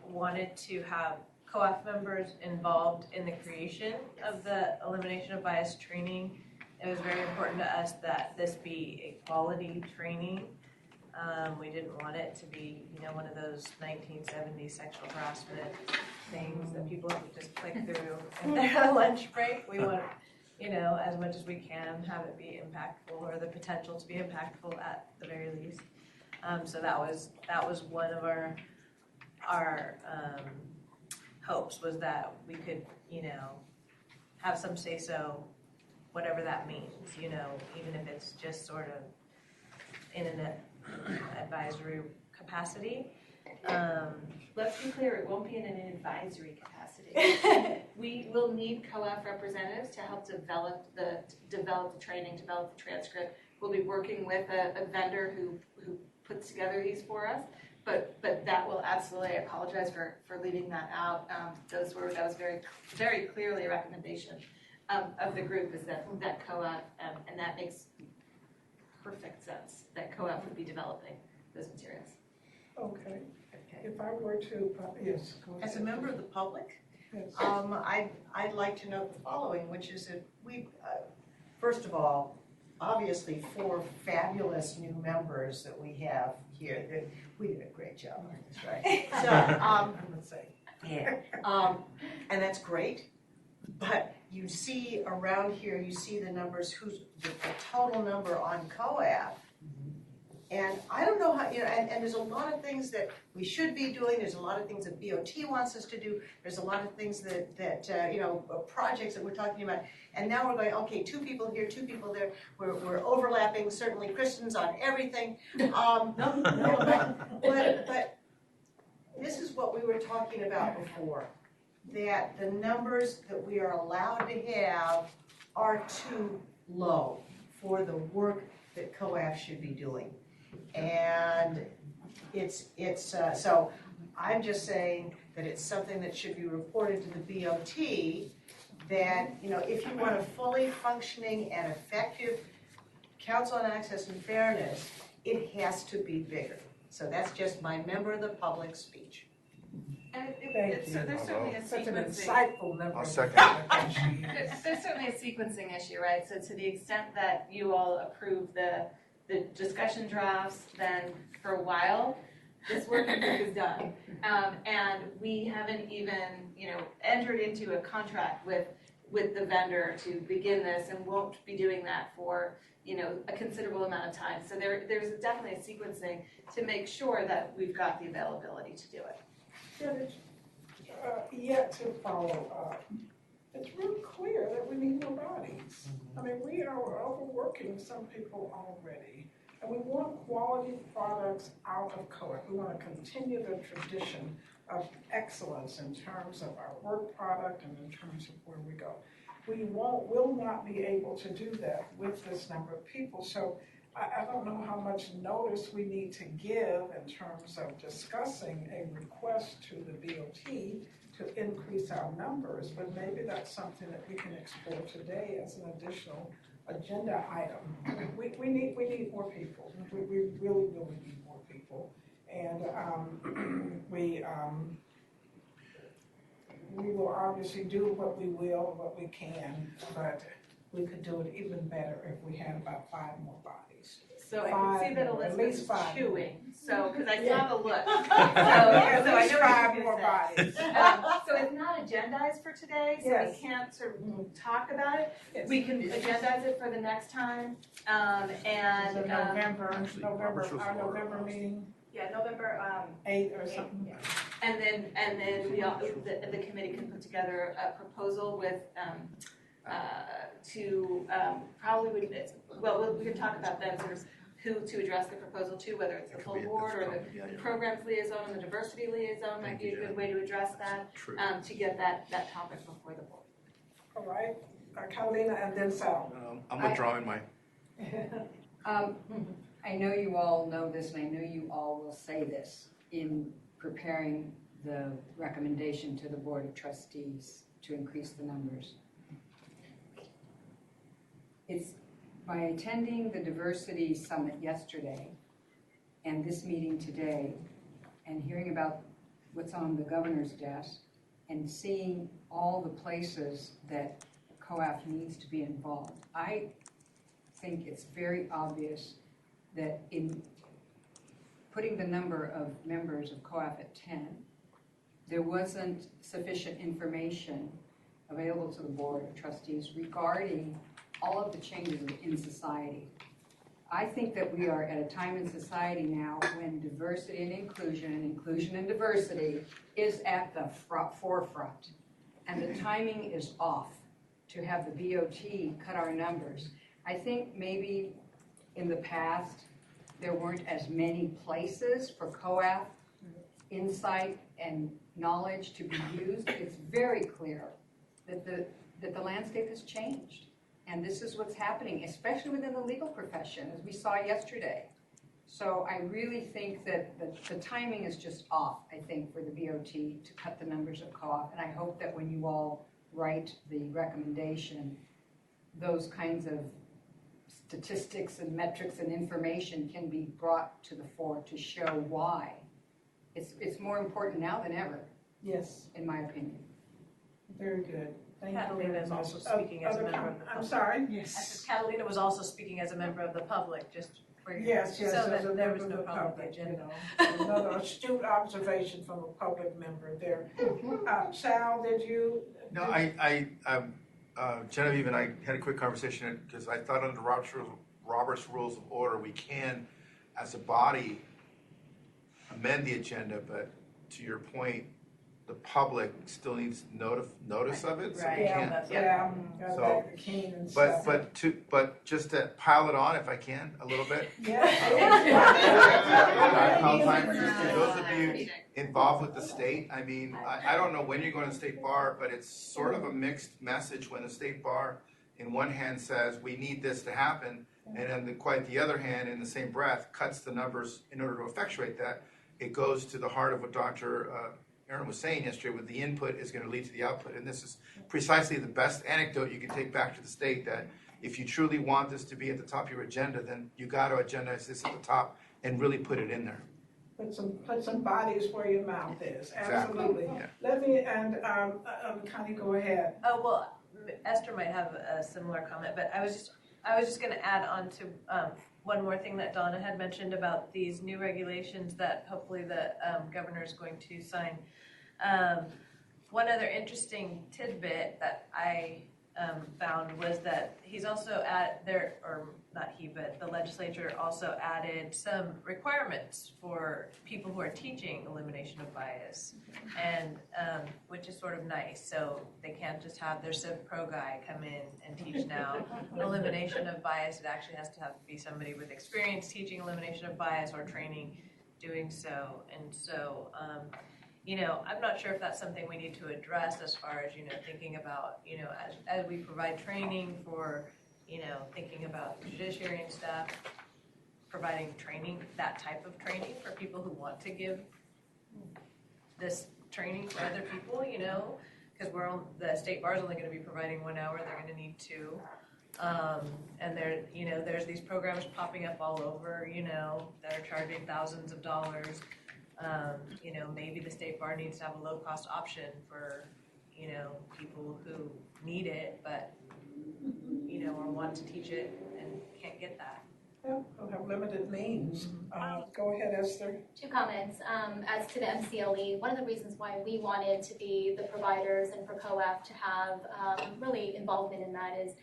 wanted to have co-op members involved in the creation of the elimination of bias training. It was very important to us that this be a quality training. We didn't want it to be, one of those 1970s sexual harassment things that people would just click through in their lunch break. We want, as much as we can, have it be impactful, or the potential to be impactful at the very least. So that was one of our hopes, was that we could, have some say so, whatever that means, even if it's just sort of in an advisory capacity. Let's be clear, it won't be in an advisory capacity. We will need co-op representatives to help develop the training, develop the transcript. We'll be working with a vendor who puts together these for us. But that will absolutely, I apologize for leaving that out. That was very, very clearly a recommendation of the group, is that co-op, and that makes perfect sense, that co-op would be developing those materials. Okay. If I were to, yes, go ahead. As a member of the public, Yes. I'd like to note the following, which is that we, first of all, obviously 4 fabulous new members that we have here, that we did a great job on this, right? So, I would say. yeah, and that's great. But you see around here, you see the numbers, the total number on COAF. And I don't know how, and there's a lot of things that we should be doing. There's a lot of things that BOT wants us to do. There's a lot of things that projects that we're talking about. And now we're going, okay, 2 people here, 2 people there. We're overlapping, certainly Kristen's on everything. But this is what we were talking about before, that the numbers that we are allowed to have are too low for the work that COAF should be doing. And so I'm just saying that it's something that should be reported to the BOT, that, if you want a fully functioning and effective Council on Access and Fairness, it has to be bigger. So that's just my member of the public speech. And Thank you. there's certainly a Such an sequencing. insightful member. I'll second. There's certainly a sequencing issue, right? So to the extent that you all approve the discussion drafts, then for a while, this working group is done. And we haven't even, entered into a contract with the vendor to begin this, and won't be doing that for, a considerable amount of time. So there's definitely a sequencing to make sure that we've got the availability to do it. Yet to follow up. It's real clear that we need more bodies. I mean, we are overworking some people already, and we want quality products out of COAF. We want to continue the tradition of excellence in terms of our work product and in terms of where we go. We will not be able to do that with this number of people. So I don't know how much notice we need to give in terms of discussing a request to the BOT to increase our numbers, but maybe that's something that we can explore today as an additional agenda item. We need more people. We really need more people. And we will obviously do what we will, what we can, but we could do it even better if we had about 5 more bodies. So I can see that at least Elizabeth's 5. chewing, so, because I saw the look. At So I least know 5 what more you're bodies. So it's not agendized for today, so Yes. we can't sort of talk about it. Yes. We can agendize it for the next time, November meeting. Yeah, November, 8th or something. And then we all, the committee can put together a proposal with, probably, we can talk about then sort of who to address the proposal to, whether it's the full board or the programs liaison and the diversity liaison might be a good way to address that, to get that topic before the board. All right, Catalina and then Sal. I'm withdrawing my. I know you all know this, and I know you all will say this in preparing the recommendation to the Board of Trustees to increase the numbers. It's by attending the Diversity Summit yesterday and this meeting today and hearing about what's on the governor's desk and seeing all the places that COAF needs to be involved, I think it's very obvious that in putting the number of members of COAF at 10, there wasn't sufficient information available to the Board of Trustees regarding all of the changes in society. I think that we are at a time in society now when diversity and inclusion and diversity is at the forefront. And the timing is off to have the BOT cut our numbers. I think maybe in the past, there weren't as many places for COAF insight and knowledge to be used. It's very clear that the landscape has changed. And this is what's happening, especially within the legal profession, as we saw yesterday. So I really think that the timing is just off, I think, for the BOT to cut the numbers of COAF. And I hope that when you all write the recommendation, those kinds of statistics and metrics and information can be brought to the fore to show why. It's more important now than ever. Yes. In my opinion. Very good. Thank you. Catalina is also speaking as a member of the public. I'm sorry? Yes. Catalina was also speaking as a member of the public, just for your. Yes, So as a that there was member no of the problem with the public, you agenda. know. Another astute observation from a public member there. Sal, did you? No, Genevieve and I had a quick conversation because I thought under Robert's Rules of Order, we can, as a body, amend the agenda, but to your point, the public still needs notice of it, so we can't. So, but just to pile it on, if I can, a little bit. Those of you involved with the state, I mean, I don't know when you're going to state bar, but it's sort of a mixed message when the state bar, in one hand, says we need this to happen, and then quite the other hand, in the same breath, cuts the numbers in order to effectuate that. It goes to the heart of what Dr. Aaron was saying yesterday, with the input is going to lead to the output. And this is precisely the best anecdote you can take back to the state, that if you truly want this to be at the top of your agenda, then you got to agendize this at the top and really put it in there. Put some bodies where your mouth is. Exactly. Absolutely. Yeah. Let me, and Connie, go ahead. Oh, well, Esther might have a similar comment, but I was just going to add on to one more thing that Donna had mentioned about these new regulations that hopefully the governor is going to sign. One other interesting tidbit that I found was that he's also the legislature also added some requirements for people who are teaching elimination of bias, and which is sort of nice. So they can't just have their Civ Pro guy come in and teach now elimination of bias. It actually has to be somebody with experience teaching elimination of bias or training doing so. And so, I'm not sure if that's something we need to address as far as, thinking about, as we provide training for, thinking about judiciary and stuff, providing training, that type of training for people who want to give this training for other people, because the state bar is only going to be providing 1 hour, they're going to need 2. And there's these programs popping up all over, that are charging thousands of dollars. Maybe the state bar needs to have a low-cost option for, people who need it, but, or want to teach it and can't get that. Yeah, we'll have limited means. Go ahead, Esther. 2 comments. As to the MCLE, one of the reasons why we wanted to be the providers and for COAF to have really involvement in that is,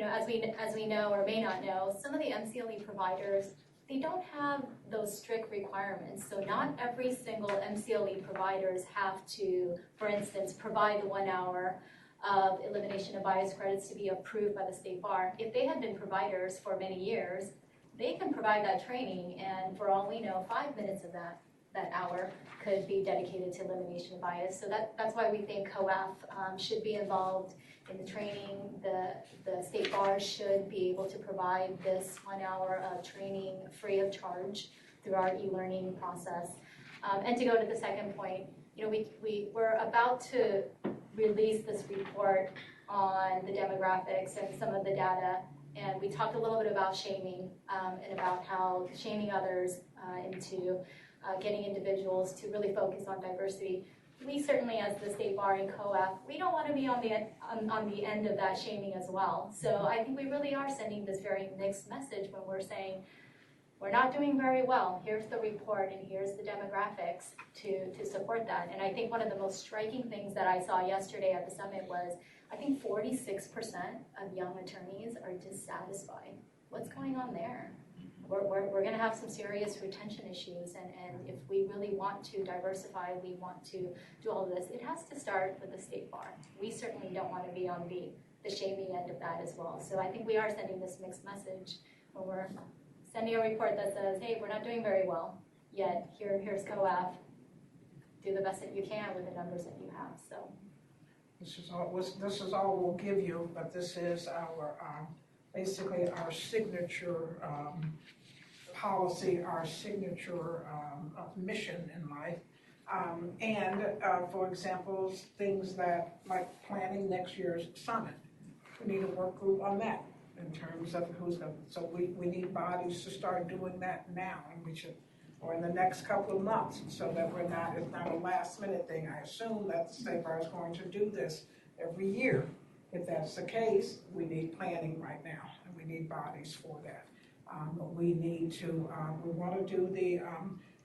as we know or may not know, some of the MCLE providers they don't have those strict requirements. So not every single MCLE providers have to, for instance, provide the 1 hour of elimination of bias credits to be approved by the state bar. If they had been providers for many years, they can provide that training, and for all we know, 5 minutes of that hour could be dedicated to elimination of bias. So that's why we think COAF should be involved in the training. The state bar should be able to provide this 1 hour of training free of charge through our e-learning process. And to go to the second point, we're about to release this report on the demographics and some of the data, and we talked a little bit about shaming and about how shaming others into getting individuals to really focus on diversity. We certainly, as the state bar and COAF, we don't want to be on the end of that shaming as well. So I think we really are sending this very mixed message when we're saying we're not doing very well. Here's the report and here's the demographics to support that. And I think one of the most striking things that I saw yesterday at the summit was I think 46% of young attorneys are dissatisfied. What's going on there? We're going to have some serious retention issues, and if we really want to diversify, we want to do all of this, it has to start with the state bar. We certainly don't want to be on the shaming end of that as well. So I think we are sending this mixed message when we're sending a report that says, hey, we're not doing very well, yet here's COAF, do the best that you can with the numbers that you have. So this is all we'll give you, but this is our basically our signature policy, our signature mission in life. For example, things that like planning next year's summit. We need a work group on that in terms of who's going to, so we need bodies to start doing that now, and we should, or in the next couple of months, so that it's not a last minute thing. I assume that the state bar is going to do this every year. If that's the case, we need planning right now, and we need bodies for that. We need to, we want to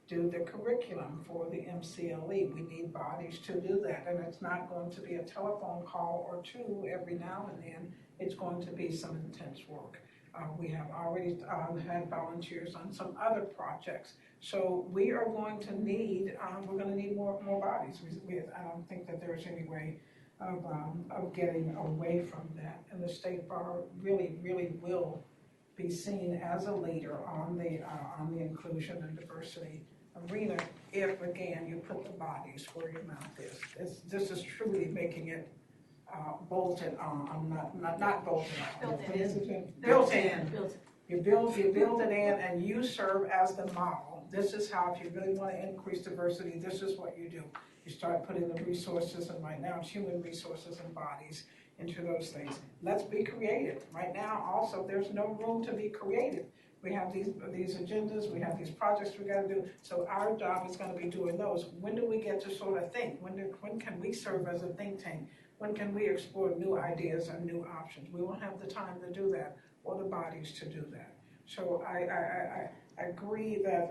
do the curriculum for the MCLE. We need bodies to do that, and it's not going to be a telephone call or two every now and then. It's going to be some intense work. We have already had volunteers on some other projects. So we are going to need, we're going to need more bodies. I don't think that there's any way of getting away from that. And the state bar really will be seen as a leader on the inclusion and diversity arena if, again, you put the bodies where your mouth is. This is truly making it bolted on, not bolted on. Built in. You build it in, and you serve as the model. This is how, if you really want to increase diversity, this is what you do. You start putting the resources, and right now it's human resources and bodies into those things. Let's be creative. Right now, also, there's no room to be creative. We have these agendas, we have these projects we got to do, so our job is going to be doing those. When do we get to sort of think? When can we serve as a think tank? When can we explore new ideas and new options? We won't have the time to do that, or the bodies to do that. So I agree that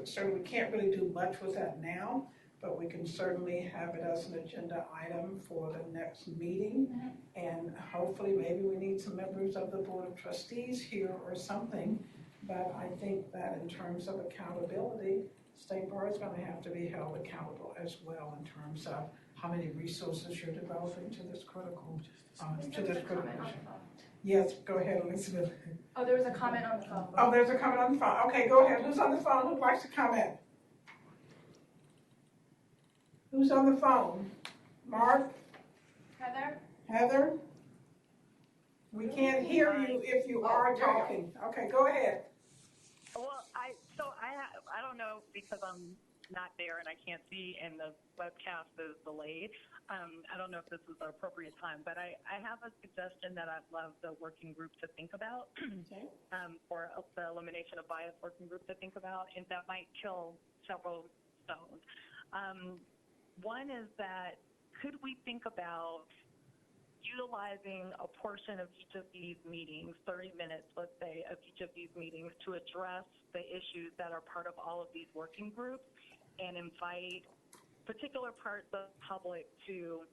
certainly we can't really do much with that now, but we can certainly have it as an agenda item for the next meeting. And hopefully maybe we need some members of the Board of Trustees here or something. But I think that in terms of accountability, State Bar is going to have to be held accountable as well in terms of how many resources you're developing to this critical issue. Yes, go ahead, Elizabeth. Oh, there was a comment on the phone. Oh, there's a comment on the phone. Okay, go ahead. Who's on the phone? Who'd like to comment? Who's on the phone? Mark? Heather? Heather? We can't hear you if you are talking. Okay, go ahead. Well, I don't know, because I'm not there and I can't see, and the webcast is delayed. I don't know if this is the appropriate time, but I have a suggestion that I'd love the working group to think about, or the elimination of bias working group to think about, and that might kill several stones. One is that, could we think about utilizing a portion of each of these meetings, 30 minutes, let's say, of each of these meetings, to address the issues that are part of all of these working groups, and invite particular parts of the public to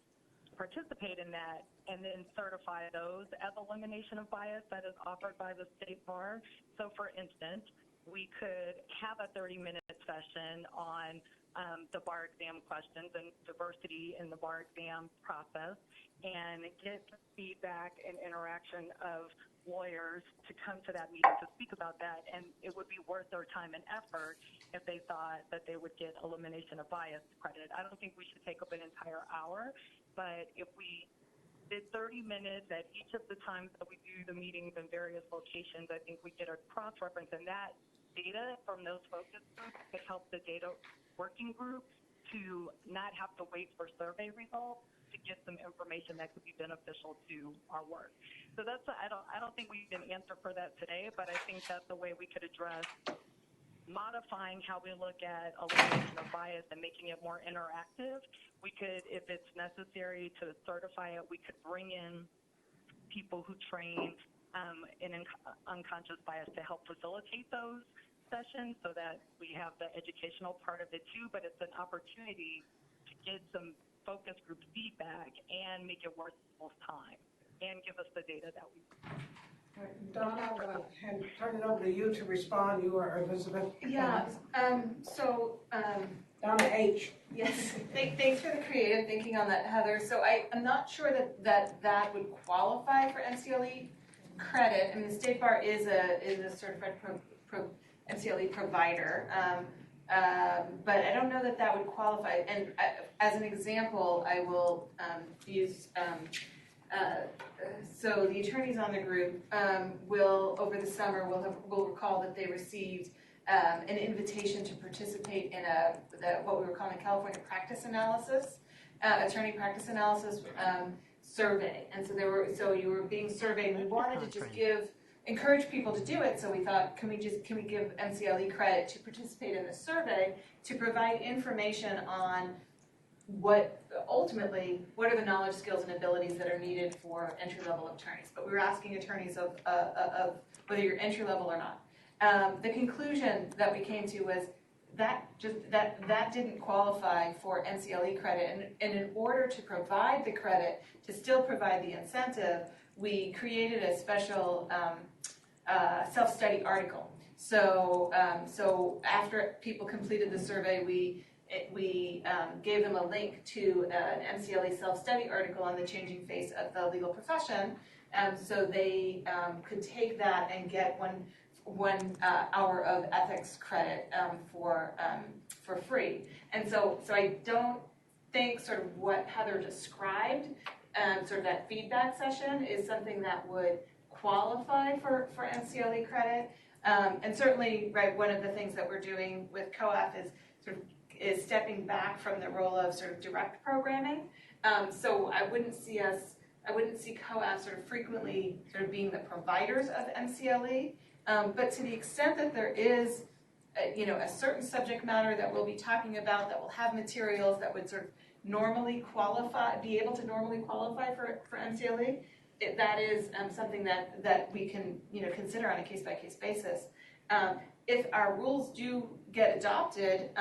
participate in that, and then certify those as elimination of bias that is offered by the state bar. So for instance, we could have a 30-minute session on the bar exam questions and diversity in the bar exam process, and get feedback and interaction of lawyers to come to that meeting to speak about that, and it would be worth their time and effort if they thought that they would get elimination of bias credit. I don't think we should take up an entire hour, but if we did 30 minutes at each of the times that we do the meetings in various locations, I think we get a cross-reference, and that data from those focus groups could help the data working group to not have to wait for survey results to get some information that could be beneficial to our work. So that's, I don't think we can answer for that today, but I think that's the way we could address modifying how we look at elimination of bias and making it more interactive. We could, if it's necessary to certify it, we could bring in people who train in unconscious bias to help facilitate those sessions so that we have the educational part of it too, but it's an opportunity to get some focus group feedback and make it worth people's time and give us the data that we need. Donna, I'm going to turn it over to you to respond. You are Elizabeth. Yeah, Donna H. Yes, thanks for the creative thinking on that, Heather. So I'm not sure that would qualify for MCLE credit. I mean, the State Bar is a certified MCLE provider, but I don't know that would qualify. And as an example, I will use. So the attorneys on the group will, over the summer, will recall that they received an invitation to participate in what we were calling a California practice analysis, attorney practice analysis survey. And so you were being surveyed. We wanted to just encourage people to do it. So we thought, can we give MCLE credit to participate in this survey to provide information on what are the knowledge, skills, and abilities that are needed for entry-level attorneys. But we were asking attorneys of whether you're entry-level or not. The conclusion that we came to was that didn't qualify for MCLE credit. And in order to provide the credit, to still provide the incentive, we created a special self-study article. So after people completed the survey, we gave them a link to an MCLE self-study article on the changing face of the legal profession, so they could take that and get one hour of ethics credit for free. And so I don't think sort of what Heather described, sort of that feedback session, is something that would qualify for MCLE credit. And certainly, right, one of the things that we're doing with COAF is stepping back from the role of sort of direct programming. So I wouldn't see COAF sort of frequently sort of being the providers of MCLE, but to the extent that there is, a certain subject matter that we'll be talking about that will have materials that would sort of be able to normally qualify for MCLE, that is something that we can, consider on a case-by-case basis. If our rules do get adopted,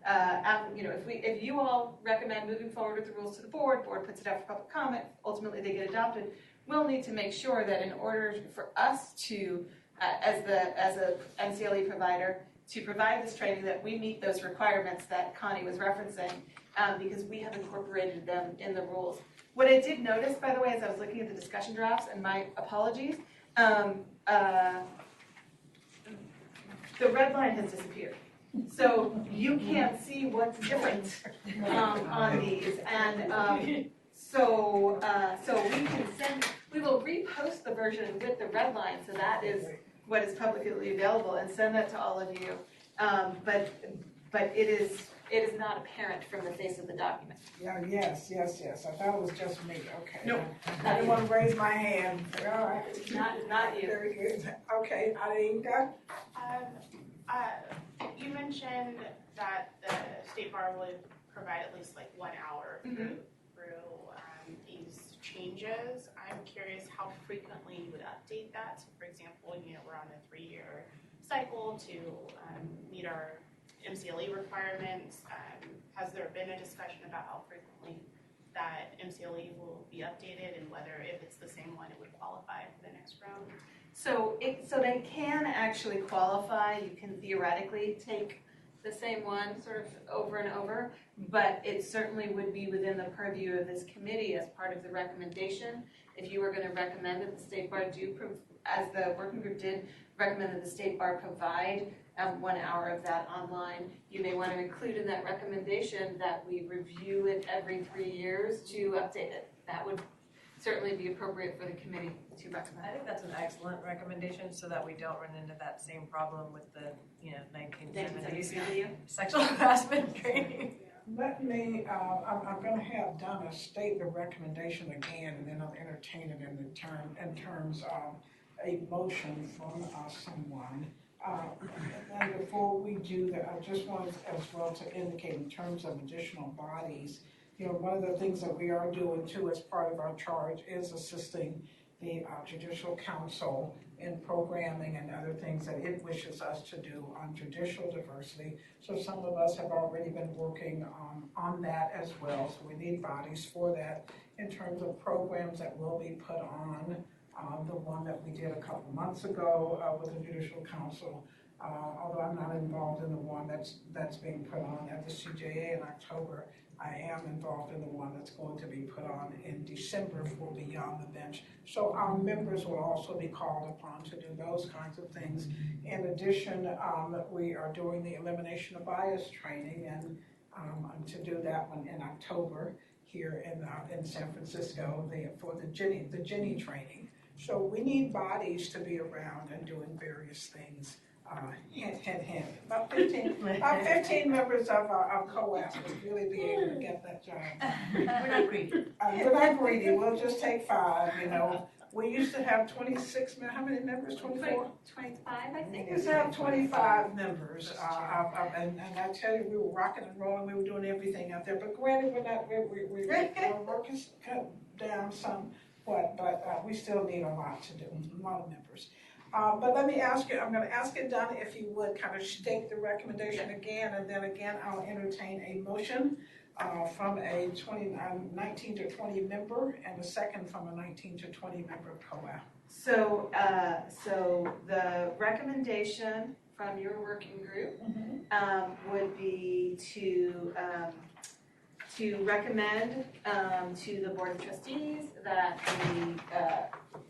if you all recommend moving forward with the rules to the board puts it out for public comment, ultimately they get adopted, we'll need to make sure that in order for us to, as a MCLE provider, to provide this training, that we meet those requirements that Connie was referencing, because we have incorporated them in the rules. What I did notice, by the way, as I was looking at the discussion drafts, and my apologies, the red line has disappeared. So you can't see what's different on these, and so we will repost the version with the red line, so that is what is publicly available, and send that to all of you. But it is not apparent from the face of the document. Yeah, yes. I thought it was just me. Okay. Nope. I didn't want to raise my hand. All right. Not you. Very good. Okay, Alinka. You mentioned that the State Bar would provide at least like 1 hour through these changes. I'm curious how frequently you would update that. So for example, we're on a 3-year cycle to meet our MCLE requirements. Has there been a discussion about how frequently that MCLE will be updated, and whether, if it's the same one, it would qualify for the next round? So they can actually qualify, you can theoretically take the same one sort of over and over, but it certainly would be within the purview of this committee as part of the recommendation. If you were gonna recommend that the State Bar as the working group did, recommend that the State Bar provide 1 hour of that online, you may want to include in that recommendation that we review it every 3 years to update it. That would certainly be appropriate for the committee to recommend. I think that's an excellent recommendation so that we don't run into that same problem with the, 1970s sexual harassment training. Let me, I'm gonna have Donna state the recommendation again, and then I'll entertain it in terms of a motion from someone. And before we do that, I just wanted as well to indicate in terms of additional bodies, one of the things that we are doing too as part of our charge is assisting the Judicial Council in programming and other things that it wishes us to do on judicial diversity. So some of us have already been working on that as well. So we need bodies for that in terms of programs that will be put on. The one that we did a couple months ago with the Judicial Council, although I'm not involved in the one that's being put on at the CJA in October, I am involved in the one that's going to be put on in December for Beyond the Bench. So our members will also be called upon to do those kinds of things. In addition, we are doing the elimination of bias training, and to do that one in October here in San Francisco for the Jenny training. So we need bodies to be around and doing various things. Hint. About 15 members of COAF would really be able to get that job. We're not greedy. We're not greedy. We'll just take 5. We used to have 26. How many members? 24. 25, I think. We used to have 25 members, and I tell you, we were rocking and rolling. We were doing everything out there. But granted, we're working down some. But we still need a lot to do, a lot of members. But let me ask you, I'm going to ask it, Donna, if you would kind of state the recommendation again, and then again, I'll entertain a motion from a 19 to 20 member, and a second from a 19 to 20 member of COAF. So the recommendation from your working group would be to recommend to the Board of Trustees that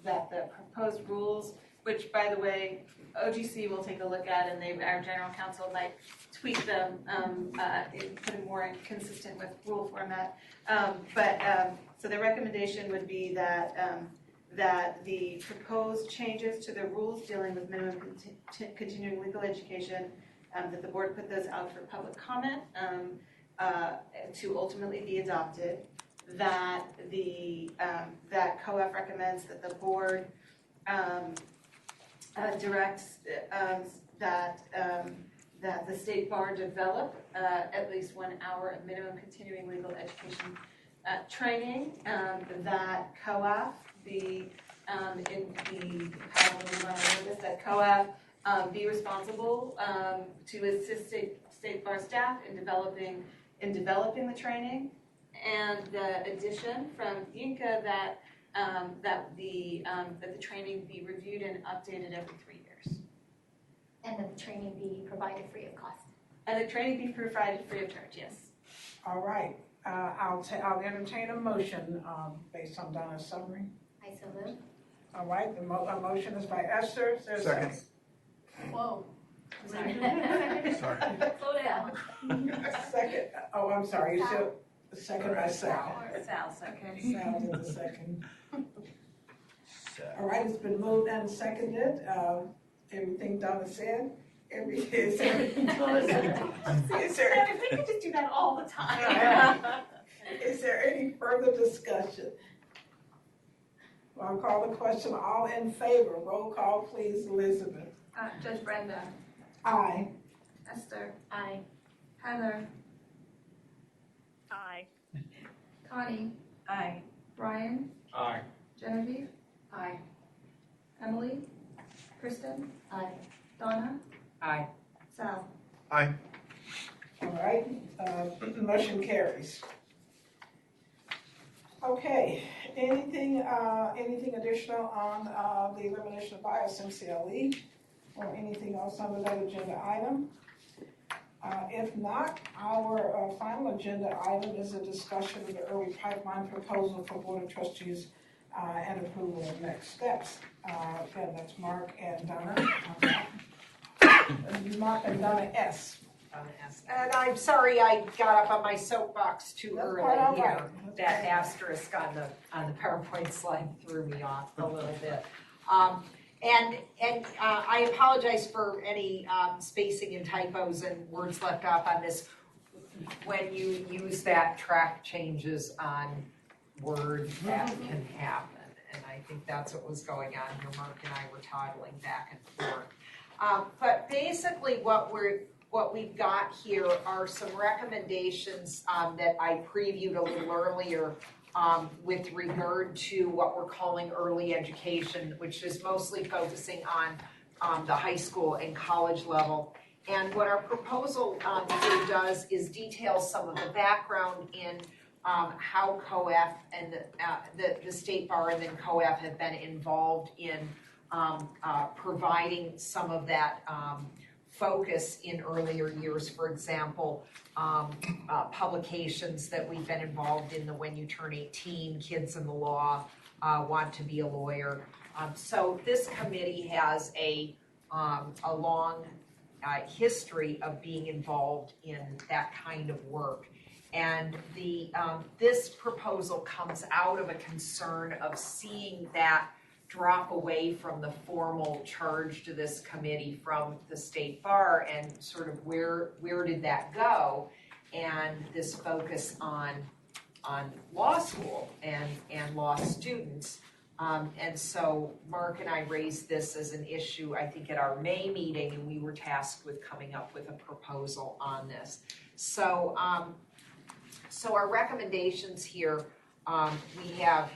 the proposed rules, which by the way, OGC will take a look at, and our general counsel might tweak them, put them more consistent with rule format. So the recommendation would be that the proposed changes to the rules dealing with minimum continuing legal education, that the board put those out for public comment, to ultimately be adopted, that that COAF recommends that the board directs that the State Bar develop at least 1 hour of minimum continuing legal education training, that COAF that COAF be responsible to assist State Bar staff in developing the training, and the addition from Yinka that the training be reviewed and updated every 3 years. And that the training be provided free of cost. And the training be provided free of charge, yes. All right. I'll entertain a motion based on Donna's summary. I so move. All right. A motion is by Esther. Second. Whoa. Sorry. Sorry. Slow down. Second. Oh, I'm sorry. You said second by Sal. Sal, second. Sal did the second. All right. It's been moved and seconded. Everything Donna said. Is there If we could just do that all the time. Is there any further discussion? Well, I'll call the question. All in favor? Roll call, please, Elizabeth. Judge Brenda. Aye. Esther. Aye. Heather. Aye. Connie. Aye. Brian. Aye. Genevieve. Aye. Emily. Kristen. Aye. Donna. Aye. Sal. Aye. All right. Motion carries. Okay, anything additional on the elimination of bias in CLE or anything else on that agenda item? If not, our final agenda item is a discussion of the early pipeline proposal for Board of Trustees and approval of next steps. Again, that's Mark and Donna. Mark and Donna S. And I'm sorry I got up on my soapbox too That's early quite all here. right. That asterisk on the PowerPoint slide threw me off a little bit. And I apologize for any spacing and typos and words left off on this. When you use that, track changes on Word, that can happen. And I think that's what was going on here. Mark and I were toggling back and forth. But basically what we've got here are some recommendations that I previewed a little earlier with regard to what we're calling early education, which is mostly focusing on the high school and college level. And what our proposal here does is detail some of the background in how COAF and the State Bar and then COAF have been involved in providing some of that focus in earlier years. For example, publications that we've been involved in, the When You Turn 18, Kids in the Law, Want to Be a Lawyer. So this committee has a long history of being involved in that kind of work. And this proposal comes out of a concern of seeing that drop away from the formal charge to this committee from the State Bar, and sort of where did that go, and this focus on law school and law students. And so Mark and I raised this as an issue, I think, at our May meeting, and we were tasked with coming up with a proposal on this. So our recommendations here, we have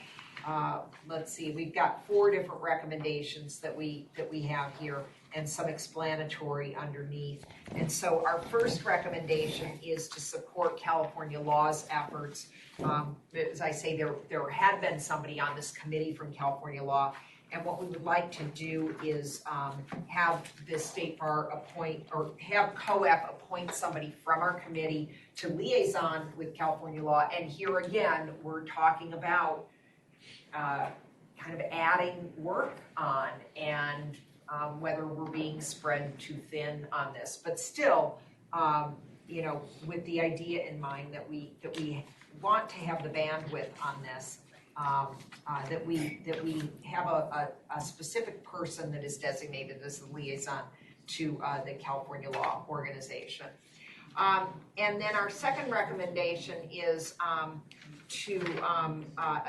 let's see, we've got 4 different recommendations that we have here and some explanatory underneath. And so our first recommendation is to support California law's efforts. As I say, there had been somebody on this committee from California law, and what we would like to do is have the State Bar appoint, or have COAF appoint somebody from our committee to liaison with California law. And here again, we're talking about kind of adding work on, and whether we're being spread too thin on this. But still, you know, with the idea in mind that we want to have the bandwidth on this, that we have a specific person that is designated as the liaison to the California Law Organization. And then our second recommendation is to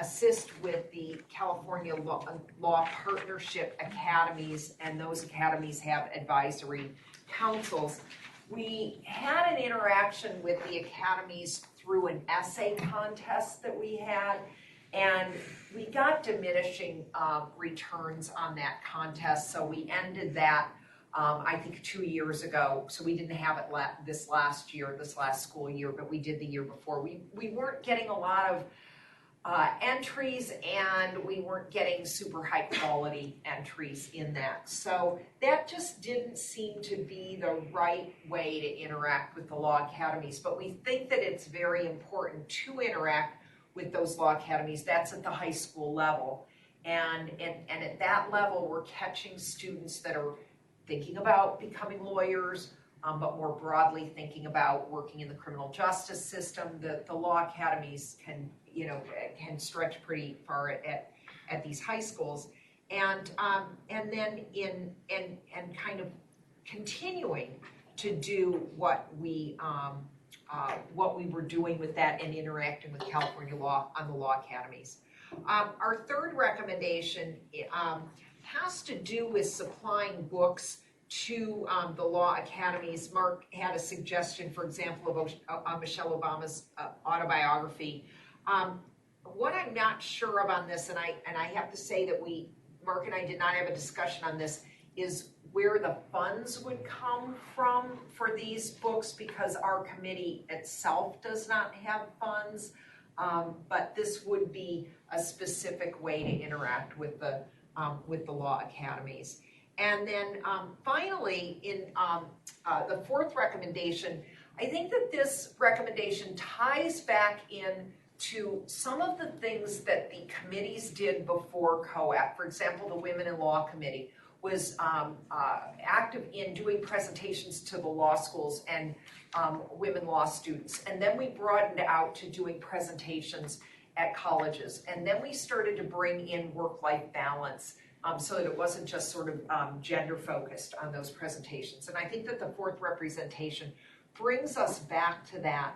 assist with the California Law Partnership Academies, and those academies have advisory councils. We had an interaction with the academies through an essay contest that we had, and we got diminishing returns on that contest, so we ended that I think 2 years ago. So we didn't have it this last school year, but we did the year before. We weren't getting a lot of entries, and we weren't getting super high quality entries in that. So that just didn't seem to be the right way to interact with the law academies. But we think that it's very important to interact with those law academies. That's at the high school level. And at that level, we're catching students that are thinking about becoming lawyers, but more broadly thinking about working in the criminal justice system. The law academies can stretch pretty far at these high schools, and then kind of continuing to do what we were doing with that and interacting with California law on the law academies. Our third recommendation has to do with supplying books to the law academies. Mark had a suggestion, for example, of Michelle Obama's autobiography. What I'm not sure of on this, and I have to say that Mark and I did not have a discussion on this, is where the funds would come from for these books, because our committee itself does not have funds. but this would be a specific way to interact with the law academies. And then finally, in the fourth recommendation, I think that this recommendation ties back in to some of the things that the committees did before COAF. For example, the Women in Law Committee was active in doing presentations to the law schools and women law students. And then we broadened out to doing presentations at colleges. And then we started to bring in work-life balance so that it wasn't just sort of gender focused on those presentations. And I think that the fourth representation brings us back to that,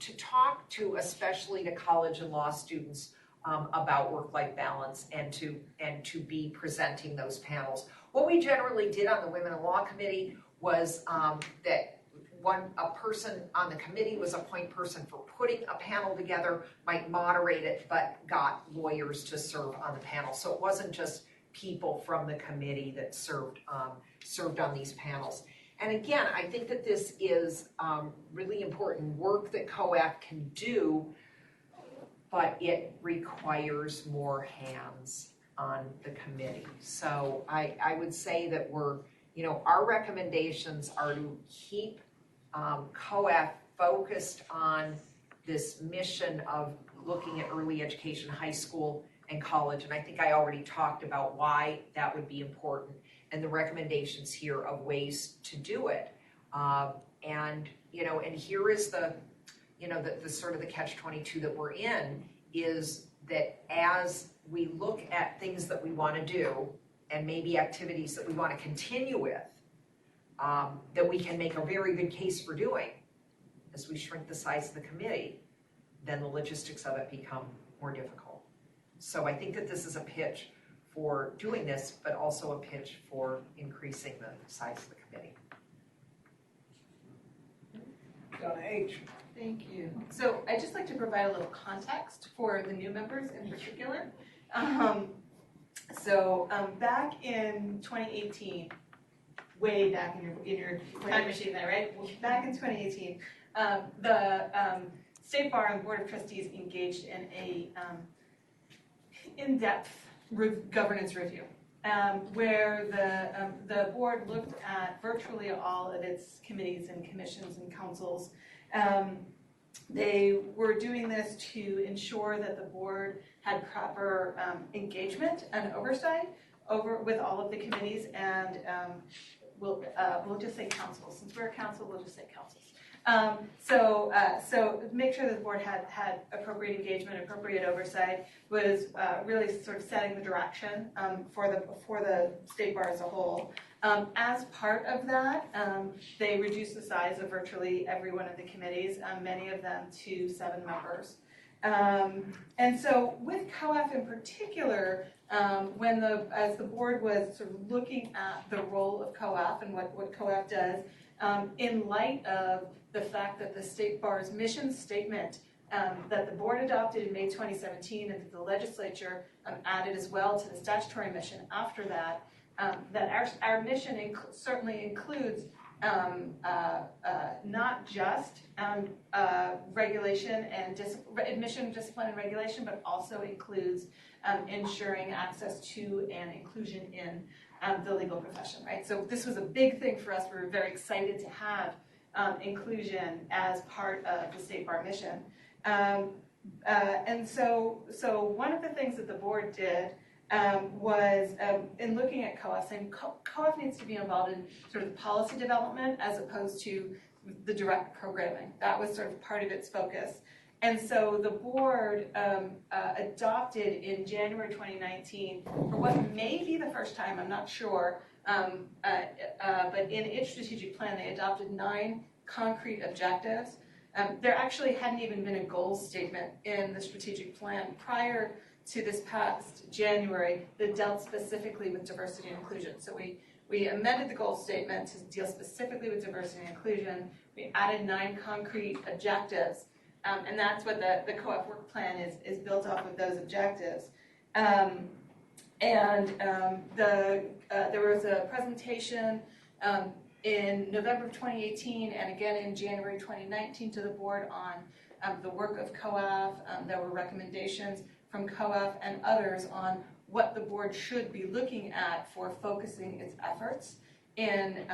to talk to, especially to college and law students, about work-life balance and to be presenting those panels. What we generally did on the Women in Law Committee was that a person on the committee was a point person for putting a panel together, might moderate it, but got lawyers to serve on the panel. So it wasn't just people from the committee that served on these panels. And again, I think that this is really important work that COAF can do, but it requires more hands on the committee. So I would say that our recommendations are to keep COAF focused on this mission of looking at early education, high school, and college. And I think I already talked about why that would be important and the recommendations here of ways to do it. And here is the sort of the catch-22 that we're in, is that as we look at things that we want to do and maybe activities that we want to continue with, that we can make a very good case for doing, as we shrink the size of the committee, then the logistics of it become more difficult. So I think that this is a pitch for doing this, but also a pitch for increasing the size of the committee. Donna H. Thank you. So I'd just like to provide a little context for the new members in particular. Back in 2018, way back in your time machine there, right? Back in 2018, the State Bar and Board of Trustees engaged in a in-depth governance review, where the board looked at virtually all of its committees and commissions and councils. They were doing this to ensure that the board had proper engagement and oversight with all of the committees, and we'll just say councils. Since we're a council, we'll just say councils. So make sure that the board had appropriate engagement, appropriate oversight, was really sort of setting the direction for the state bar as a whole. As part of that, they reduced the size of virtually every one of the committees, many of them to 7 members. And so with COAF in particular, as the board was sort of looking at the role of COAF and what COAF does, in light of the fact that the State Bar's mission statement that the board adopted in May 2017 and that the legislature added as well to the statutory mission after that, that our mission certainly includes not just regulation and admission, discipline, and regulation, but also includes ensuring access to and inclusion in the legal profession, right? So this was a big thing for us. We were very excited to have inclusion as part of the State Bar mission. And so one of the things that the board did was in looking at COAF, saying COAF needs to be involved in sort of policy development as opposed to the direct programming. That was sort of part of its focus. And so the board adopted in January 2019, for what may be the first time, I'm not sure, but in its strategic plan, they adopted 9 concrete objectives. There actually hadn't even been a goals statement in the strategic plan prior to this past January that dealt specifically with diversity and inclusion. So we amended the goals statement to deal specifically with diversity and inclusion. We added 9 concrete objectives, and that's what the COAF work plan is built off of those objectives. There was a presentation in November of 2018 and again in January 2019 to the board on the work of COAF. There were recommendations from COAF and others on what the board should be looking at for focusing its efforts in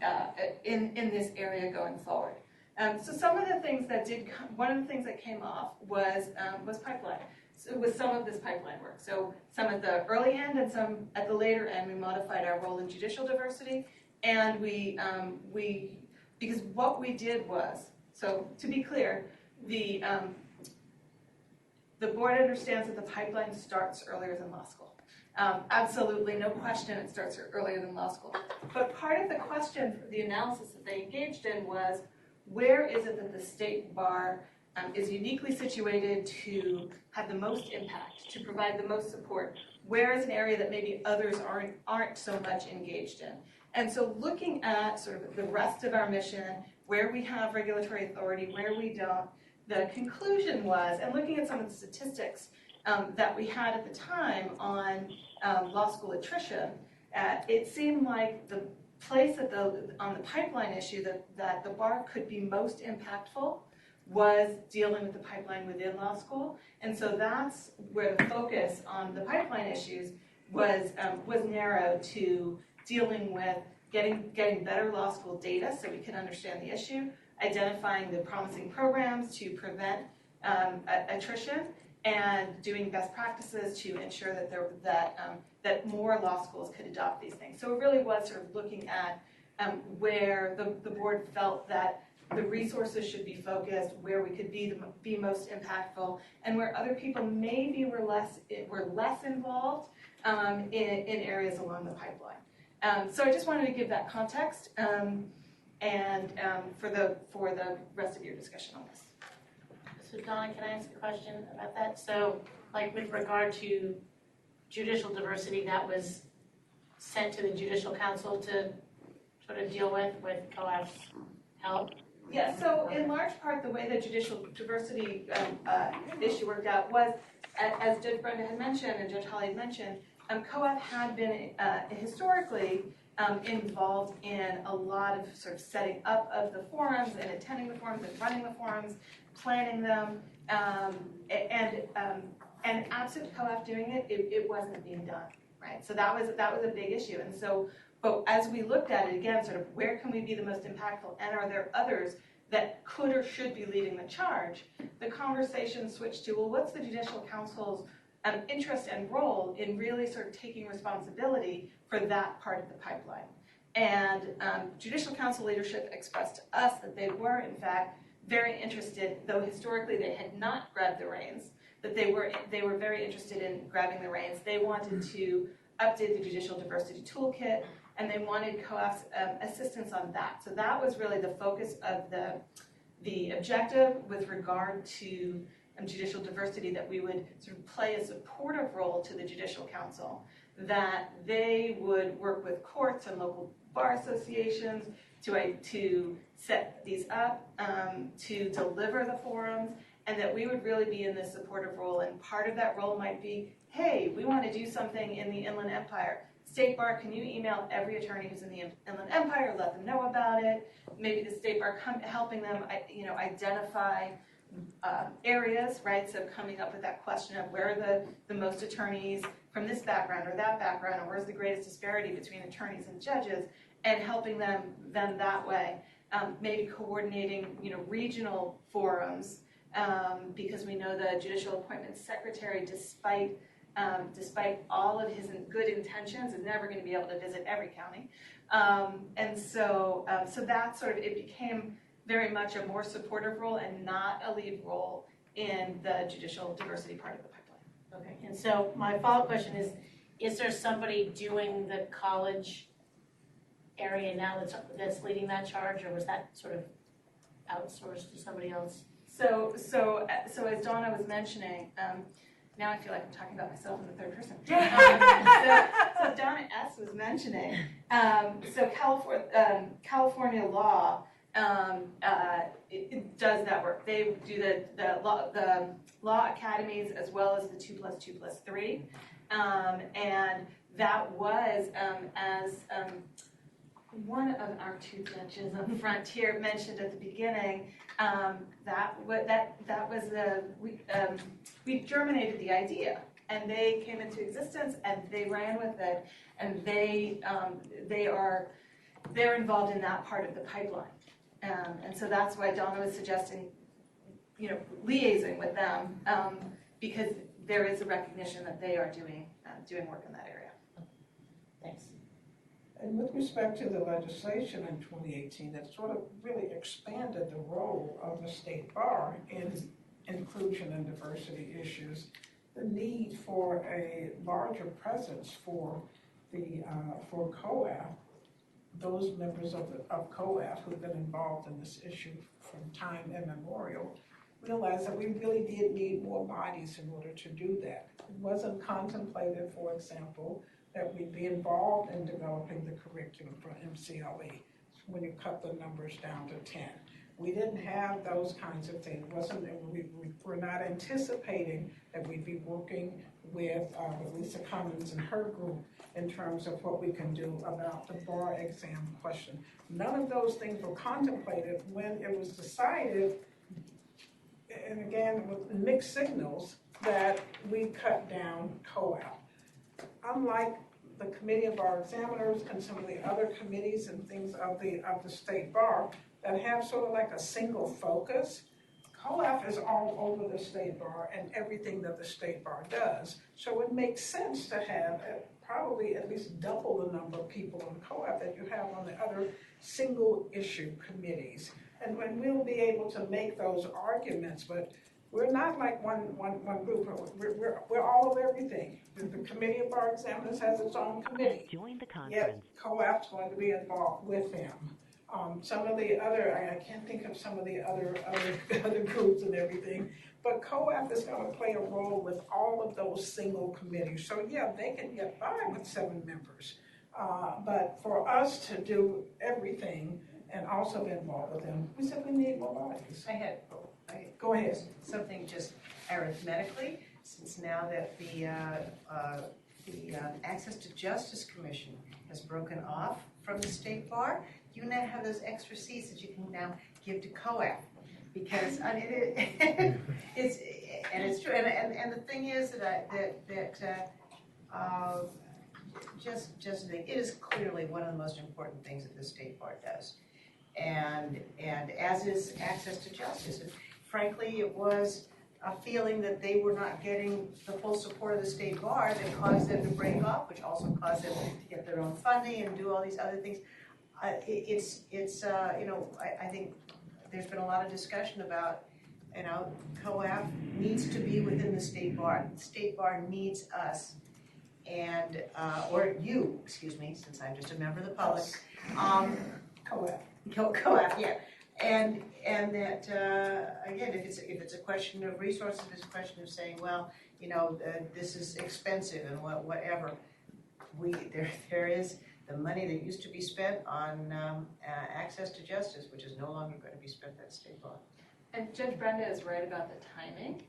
this area going forward. So some of the things that one of the things that came off was pipeline. So with some of this pipeline work. So some at the early end and some at the later end, we modified our role in judicial diversity, and because what we did was, so to be clear, the board understands that the pipeline starts earlier than law school. Absolutely, no question, it starts earlier than law school. But part of the question, the analysis that they engaged in was, where is it that the state bar is uniquely situated to have the most impact, to provide the most support? Where is an area that maybe others aren't so much engaged in? And so looking at sort of the rest of our mission, where we have regulatory authority, where we don't, the conclusion was, and looking at some of the statistics that we had at the time on law school attrition, it seemed like the place on the pipeline issue that the bar could be most impactful was dealing with the pipeline within law school. And so that's where the focus on the pipeline issues was narrowed to dealing with getting better law school data so we can understand the issue, identifying the promising programs to prevent attrition, and doing best practices to ensure that more law schools could adopt these things. So it really was sort of looking at where the board felt that the resources should be focused, where we could be most impactful, and where other people maybe were less involved in areas along the pipeline. So I just wanted to give that context and for the rest of your discussion on this. So Donna, can I ask a question about that? So like with regard to judicial diversity, that was sent to the Judicial Council to sort of deal with COAF's help? Yeah, so in large part, the way the judicial diversity issue worked out was, as Judge Brenda had mentioned and Judge Holly had mentioned, COAF had been historically involved in a lot of sort of setting up of the forums and attending the forums and running the forums, planning them, and absent COAF doing it, it wasn't being done, right? So that was a big issue, and so. But as we looked at it again, sort of where can we be the most impactful, and are there others that could or should be leading the charge? The conversation switched to, well, what's the Judicial Council's interest and role in really sort of taking responsibility for that part of the pipeline? And Judicial Council leadership expressed to us that they were, in fact, very interested, though historically they had not grabbed the reins, that they were very interested in grabbing the reins. They wanted to update the Judicial Diversity Toolkit, and they wanted COAF's assistance on that. So that was really the focus of the objective with regard to judicial diversity, that we would sort of play a supportive role to the Judicial Council, that they would work with courts and local bar associations to set these up, to deliver the forums, and that we would really be in this supportive role. And part of that role might be, hey, we want to do something in the Inland Empire. State Bar, can you email every attorney who's in the Inland Empire, let them know about it? Maybe the State Bar helping them, identify areas, right? So coming up with that question of where are the most attorneys from this background or that background, or where's the greatest disparity between attorneys and judges, and helping them that way. Maybe coordinating, regional forums, because we know the Judicial Appointments Secretary, despite all of his good intentions, is never going to be able to visit every county. And so that sort of, it became very much a more supportive role and not a lead role in the judicial diversity part of the pipeline. Okay, and so my follow-up question is there somebody doing the college area now that's leading that charge, or was that sort of outsourced to somebody else? So as Donna was mentioning, now I feel like I'm talking about myself in the third person. So Donna S. was mentioning, so California law it does that work. They do the law academies as well as the 2+2+3, and that was one of our two judges up front here mentioned at the beginning, that was we germinated the idea, and they came into existence and they ran with it, and they're involved in that part of the pipeline, and so that's why Donna was suggesting, liaising with them, because there is a recognition that they are doing work in that area. Thanks. And with respect to the legislation in 2018, that sort of really expanded the role of the state bar in inclusion and diversity issues, the need for a larger presence for COAF, those members of COAF who've been involved in this issue from time immemorial, realized that we really did need more bodies in order to do that. It wasn't contemplated, for example, that we'd be involved in developing the curriculum for MCLE when you cut the numbers down to 10. We didn't have those kinds of things. We were not anticipating that we'd be working with Lisa Cummins and her group in terms of what we can do about the bar exam question. None of those things were contemplated when it was decided, and again, with mixed signals, that we cut down COAF. Unlike the Committee of Bar Examiners and some of the other committees and things of the state bar that have sort of like a single focus, COAF is all over the state bar and everything that the state bar does. So it makes sense to have probably at least double the number of people on COAF that you have on the other single issue committees. And we'll be able to make those arguments, but we're not like one group. We're all of everything. The Committee of Bar Examiners has its own committee. Join the conference. Yet COAF's going to be involved with them. Some of the other, I can't think of some of the other groups and everything, but COAF is going to play a role with all of those single committees. So yeah, they can get by with 7 members. But for us to do everything and also be involved with them, we simply need more bodies. Go ahead. Something just arithmetically, since now that the Access to Justice Commission has broken off from the state bar, you now have those extra seats that you can now give to COAF. Because I mean, it's true, and the thing is it is clearly one of the most important things that the state bar does, and as is access to justice. And frankly, it was a feeling that they were not getting the full support of the state bar that caused them to break off, which also caused them to get their own funding and do all these other things. I think there's been a lot of discussion about, COAF needs to be within the state bar. The state bar needs us, and or you, excuse me, since I'm just a member of the public. COAF, yeah. And that again, if it's a question of resources, if it's a question of saying, well, this is expensive and whatever, there is the money that used to be spent on access to justice, which is no longer going to be spent at state bar. And Judge Brenda is right about the timing.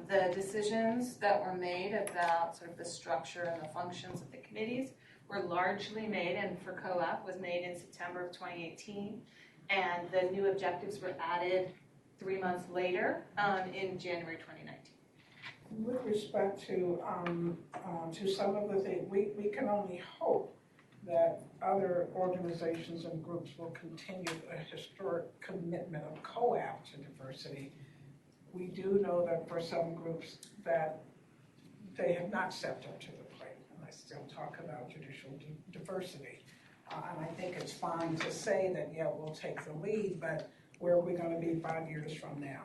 The decisions that were made about sort of the structure and the functions of the committees were largely made, and for COAF was made in September of 2018. And the new objectives were added 3 months later in January 2019. With respect to some of the things, we can only hope that other organizations and groups will continue a historic commitment of COAF to diversity. We do know that for some groups that they have not stepped up to the plate, and I still talk about judicial diversity. And I think it's fine to say that, yeah, we'll take the lead, but where are we going to be 5 years from now?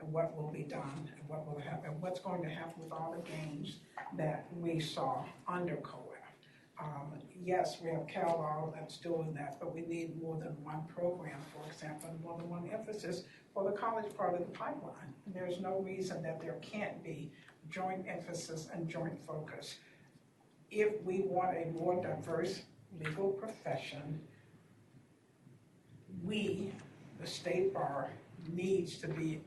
And what will be done? And what will happen? What's going to happen with all the gains that we saw under COAF? Yes, we have Cal Law that's doing that, but we need more than one program, for example, and more than one emphasis for the college part of the pipeline. And there's no reason that there can't be joint emphasis and joint focus. If we want a more diverse legal profession, we, the state bar, needs to be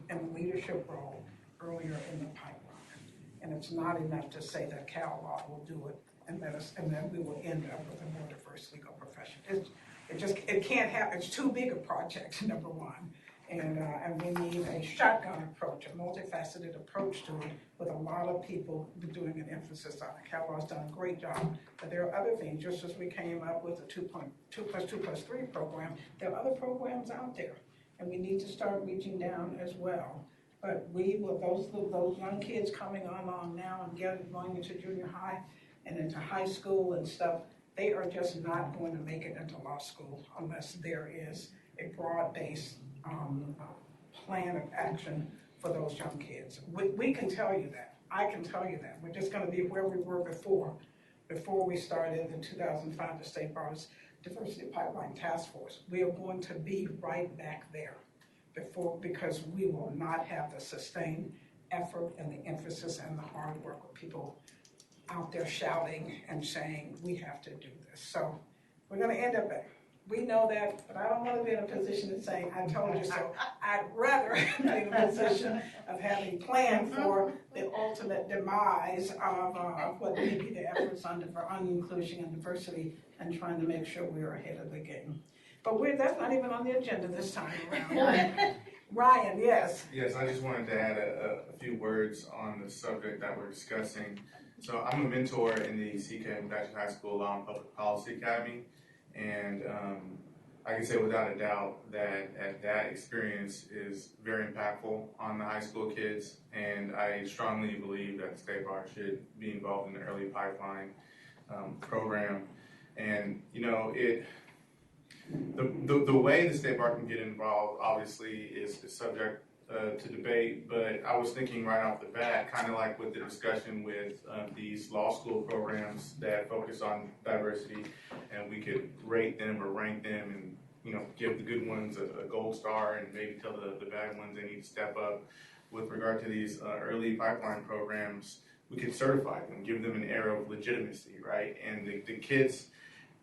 in a leadership role earlier in the pipeline. And it's not enough to say that Cal Law will do it and then we will end up with a more diverse legal profession. It can't happen. It's too big a project, number one. And we need a shotgun approach, a multifaceted approach to it, with a lot of people doing an emphasis on it. Caval's done a great job, but there are other things. Just as we came up with the 2+2+3 program, there are other programs out there, and we need to start reaching down as well. But those young kids coming along now and going into junior high and into high school and stuff, they are just not going to make it into law school unless there is a broad-based plan of action for those young kids. We can tell you that. I can tell you that. We're just going to be where we were before we started in 2005 the State Bar's Diversity Pipeline Task Force. We are going to be right back there because we will not have the sustained effort and the emphasis and the hard work of people out there shouting and saying, we have to do this. So we're going to end up at, we know that, but I don't want to be in a position of saying, I told you so. I'd rather be in a position of having planned for the ultimate demise of what may be the efforts for inclusion and diversity and trying to make sure we're ahead of the game. But that's not even on the agenda this time around. Ryan, yes. Yes, I just wanted to add a few words on the subject that we're discussing. So I'm a mentor in the CK Bachelor High School Law and Public Policy Academy. And I can say without a doubt that experience is very impactful on the high school kids, and I strongly believe that the State Bar should be involved in the early pipeline program. And you know, the way the State Bar can get involved obviously is subject to debate, but I was thinking right off the bat, kind of like with the discussion with these law school programs that focus on diversity, and we could rate them or rank them and, you know, give the good ones a gold star and maybe tell the bad ones they need to step up. With regard to these early pipeline programs, we could certify them, give them an air of legitimacy, right? And the kids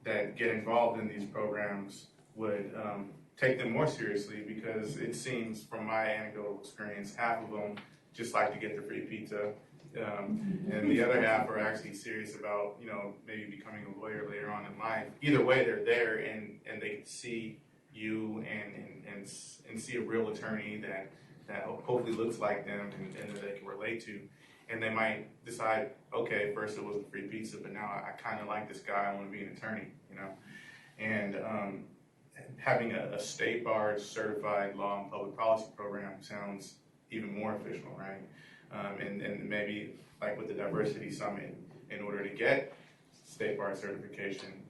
that get involved in these programs would take them more seriously, because it seems from my anecdotal experience, half of them just like to get the free pizza, and the other half are actually serious about, you know, maybe becoming a lawyer later on in life. Either way, they're there and they can see you and see a real attorney that hopefully looks like them and that they can relate to. And they might decide, okay, first it was a free pizza, but now I kind of like this guy, I want to be an attorney, you know. And having a state bar certified law and public policy program sounds even more official, right? And maybe like with the Diversity Summit, in order to get state bar certification,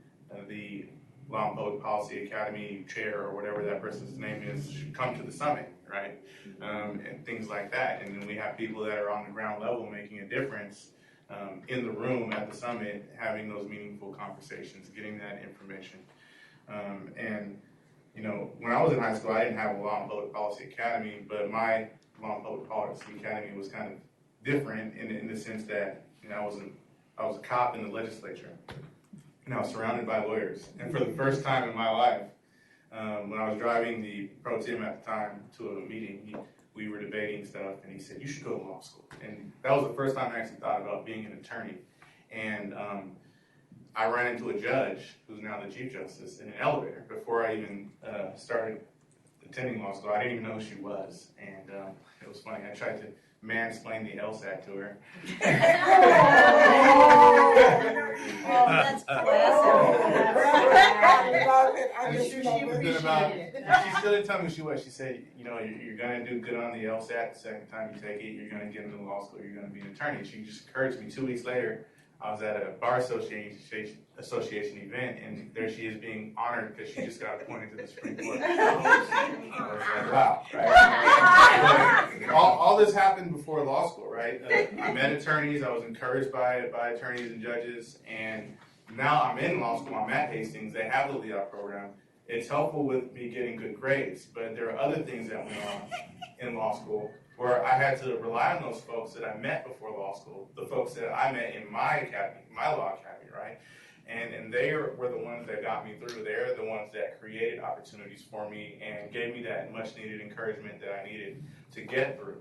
the Law and Public Policy Academy chair or whatever that person's name is should come to the summit, right? And things like that. And then we have people that are on the ground level making a difference in the room at the summit, having those meaningful conversations, getting that information. And you know, when I was in high school, I didn't have a Law and Public Policy Academy, but my Law and Public Policy Academy was kind of different in the sense that, you know, I was a cop in the legislature, and I was surrounded by lawyers. And for the first time in my life, when I was driving the pro tem at the time to a meeting, we were debating stuff, and he said, "You should go to law school." And that was the first time I actually thought about being an attorney. And I ran into a judge who's now the Chief Justice in an elevator before I even started attending law school. I didn't even know who she was, and it was funny. I tried to mansplain the LSAT to her. Oh, that's I'm sure she appreciated it. She still didn't tell me who she was. She said, you know, you're going to do good on the LSAT the second time you take it. You're going to get into law school. You're going to be an attorney. She just encouraged me. 2 weeks later, I was at a bar association event, and there she is being honored because she just got appointed to the Supreme Court. I was like, wow, right? all this happened before law school, right? I met attorneys. I was encouraged by attorneys and judges, and now I'm in law school. I'm at Hastings. They have the LEOP program. It's helpful with me getting good grades, but there are other things that went on in law school where I had to rely on those folks that I met before law school, the folks that I met in my academy, my law academy, right? And they were the ones that got me through. They're the ones that created opportunities for me and gave me that much needed encouragement that I needed to get through.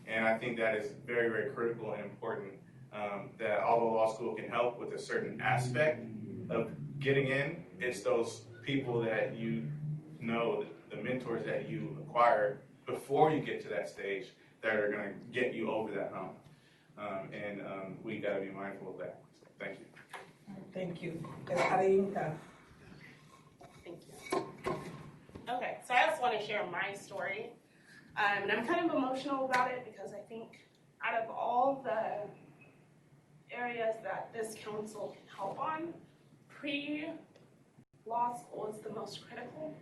And I think that is very, very critical and important that although law school can help with a certain aspect of getting in, it's those people that you know, the mentors that you acquire before you get to that stage that are going to get you over that hump. We got to be mindful of that. So, thank you. Thank you. Arinka. Thank you. Okay, so I just want to share my story. And I'm kind of emotional about it because I think out of all the areas that this council can help on, pre-law school is the most critical.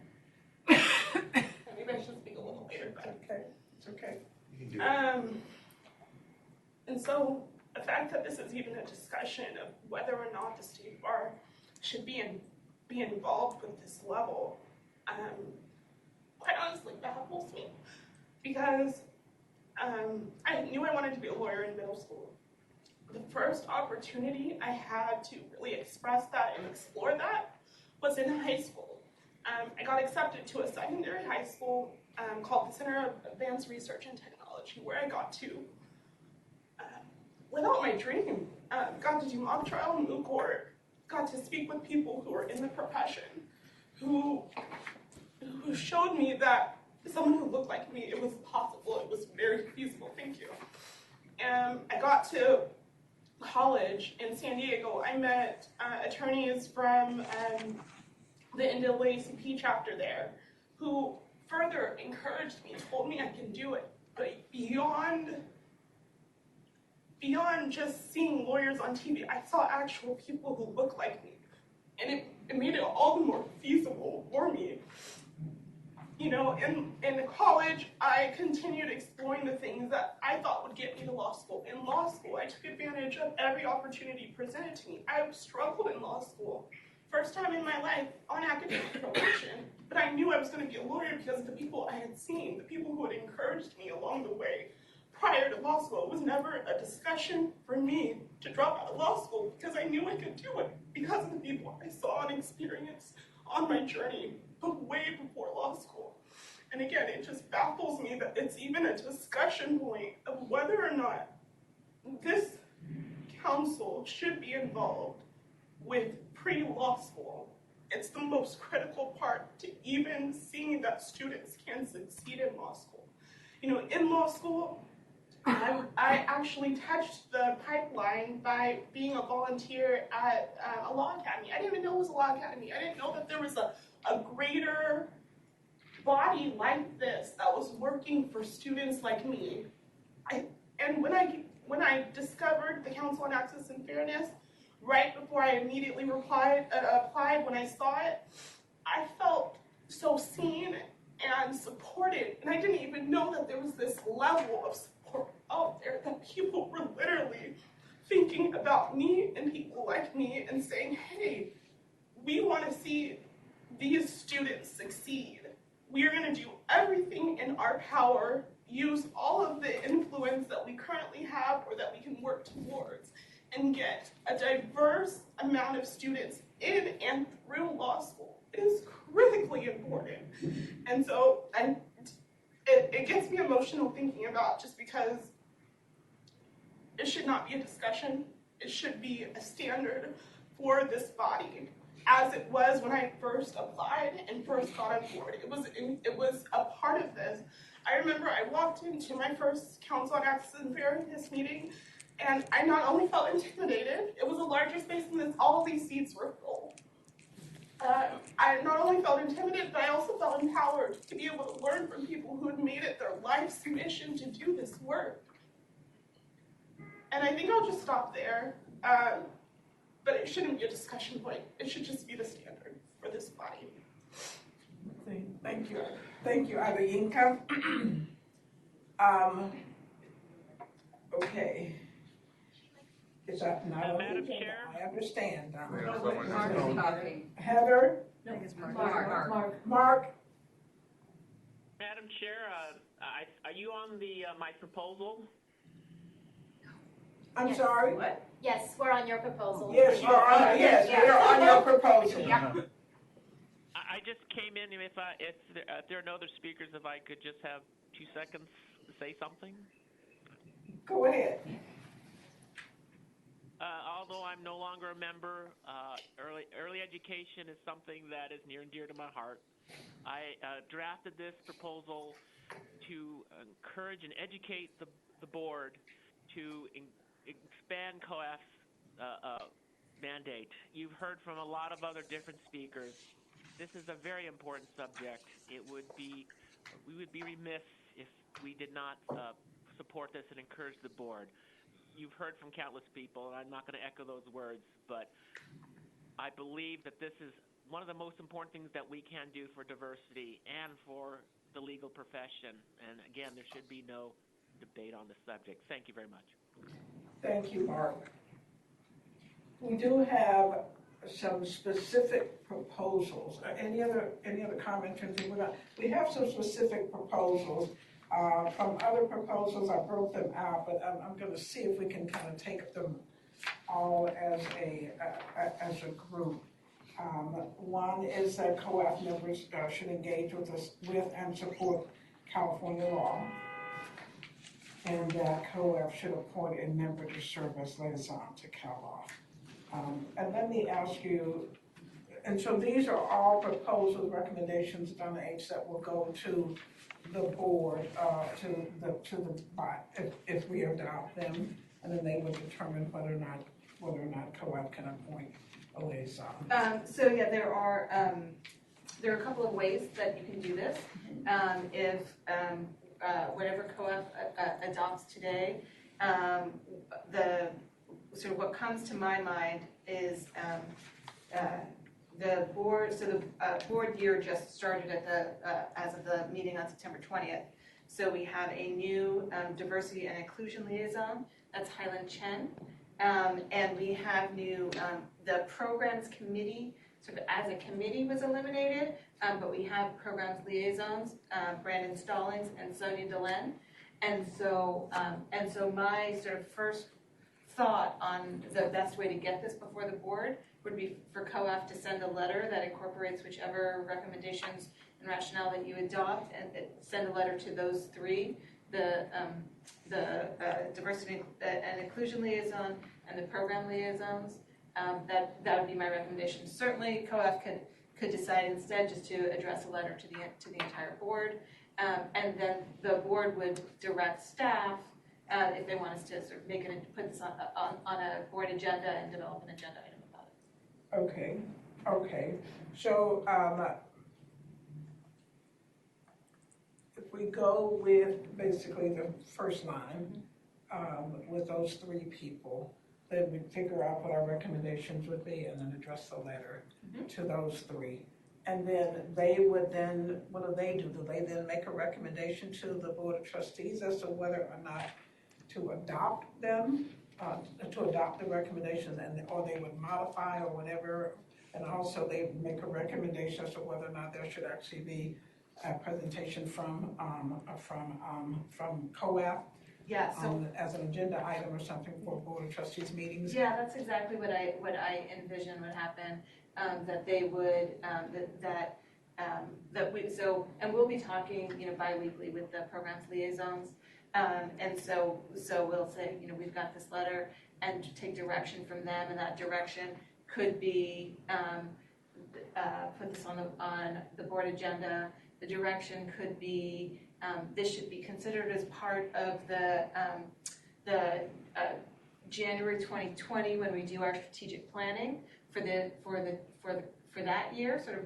Maybe I should speak a little later, but okay. It's okay. You can do it. And so the fact that this is even a discussion of whether or not the state bar should be involved with this level, quite honestly baffles me, because I knew I wanted to be a lawyer in middle school. The first opportunity I had to really express that and explore that was in high school. I got accepted to a secondary high school called the Center of Advanced Research and Technology, where I got to live out my dream. Got to do mock trial and moot court. Got to speak with people who are in the profession, who showed me that someone who looked like me, it was possible, it was very feasible, thank you. I got to college in San Diego. I met attorneys from the NAACP chapter there, who further encouraged me, told me I can do it, but beyond just seeing lawyers on TV, I saw actual people who looked like me, and it made it all the more feasible for me. You know, in college, I continued exploring the things that I thought would get me to law school. In law school, I took advantage of every opportunity presented to me. I struggled in law school. First time in my life on academic probation, but I knew I was going to be a lawyer because of the people I had seen, the people who had encouraged me along the way. Prior to law school, it was never a discussion for me to drop out of law school because I knew I could do it because of the people I saw and experienced on my journey, but way before law school. And again, it just baffles me that it's even a discussion point of whether or not this council should be involved with pre-law school. It's the most critical part to even seeing that students can succeed in law school. You know, in law school, I actually touched the pipeline by being a volunteer at a law academy. I didn't even know it was a law academy. I didn't know that there was a greater body like this that was working for students like me. And when I discovered the Council on Access and Fairness, right before I immediately applied when I saw it, I felt so seen and supported, and I didn't even know that there was this level of support out there, that people were literally thinking about me and people like me and saying, hey, we want to see these students succeed. We are going to do everything in our power, use all of the influence that we currently have or that we can work towards, and get a diverse amount of students in and through law school. It is critically important. And so it gets me emotional thinking about, just because it should not be a discussion. It should be a standard for this body, as it was when I first applied and first got on board. It was a part of this. I remember I walked into my first Council on Access and Fairness meeting, and I not only felt intimidated, it was a larger space than this, all of these seats were full. I not only felt intimidated, but I also felt empowered to be able to learn from people who had made it their life's mission to do this work. And I think I'll just stop there. But it shouldn't be a discussion point. It should just be the standard for this body. Thank you. Thank you, Adeyinka. Okay. Is that not Madam Chair? I understand. Mark talking. Heather? No, it's Mark. Mark? Madam Chair, are you on my proposal? I'm Yes. sorry? What? Yes, we're on your proposal. Yes, you're on, yes, we are on your proposal. Yeah. I just came in. If there are no other speakers, if I could just have 2 seconds to say something. Go ahead. although I'm no longer a member, early education is something that is near and dear to my heart. I drafted this proposal to encourage and educate the board to expand COAF's mandate. You've heard from a lot of other different speakers. This is a very important subject. We would be remiss if we did not support this and encourage the board. You've heard from countless people, and I'm not going to echo those words, but I believe that this is one of the most important things that we can do for diversity and for the legal profession. And again, there should be no debate on the subject. Thank you very much. Thank you, Mark. We do have some specific proposals. Any other comments? We have some specific proposals. From other proposals, I broke them out, but I'm going to see if we can kind of take them all as a group. One is that COAF members should engage with and support California law, and that COAF should appoint a member to serve as liaison to Cal Law. And let me ask you, and so these are all proposals, recommendations, Donna H., that will go to the board, if we adopt them, and then they would determine whether or not COAF can appoint a liaison. So yeah, there are a couple of ways that you can do this. If whatever COAF adopts today, sort of what comes to my mind is the board. So the board year just started as of the meeting on September 20th. So we have a new diversity and inclusion liaison. That's Highland Chen. And we have new, the programs committee, sort of as a committee was eliminated, but we have programs liaisons, Brandon Stallings and Sonia Delenn. And so my sort of first thought on the best way to get this before the board would be for COAF to send a letter that incorporates whichever recommendations and rationale that you adopt, and send a letter to those three, the diversity and inclusion liaison and the program liaisons. That would be my recommendation. Certainly, COAF could decide instead just to address a letter to the entire board, and then the board would direct staff if they want us to sort of put this on a board agenda and develop an agenda item about it. Okay. So if we go with basically the first line with those three people, then we figure out what our recommendations would be and then address the letter to those three. And then they would then, what do they do? Do they then make a recommendation to the Board of Trustees as to whether or not to adopt them, to adopt the recommendations, or they would modify or whatever? And also they make a recommendation as to whether or not there should actually be a presentation from COAF. Yeah, so as an agenda item or something for Board of Trustees meetings. Yeah, that's exactly what I envision would happen. That they would and we'll be talking bi-weekly with the programs liaisons, and so we'll say we've got this letter and take direction from them, and that direction could be put this on the board agenda. The direction could be this should be considered as part of the January 2020 when we do our strategic planning for that year, sort of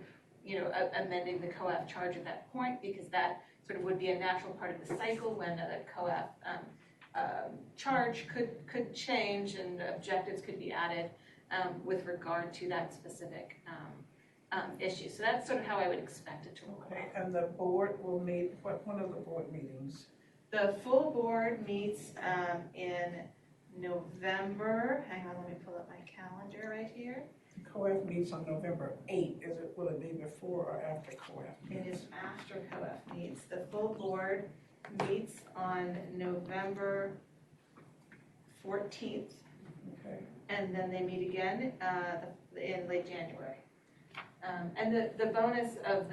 amending the COAF charge at that point, because that sort of would be a natural part of the cycle when the COAF charge could change and objectives could be added with regard to that specific issue. So that's sort of how I would expect it to roll. Okay, and the board will meet, one of the board meetings? The full board meets in November. Hang on, let me pull up my calendar right here. COAF meets on November 8th. Will it be before or after COAF? It is after COAF meets. The full board meets on November 14th. Okay. And then they meet again in late January. And the bonus of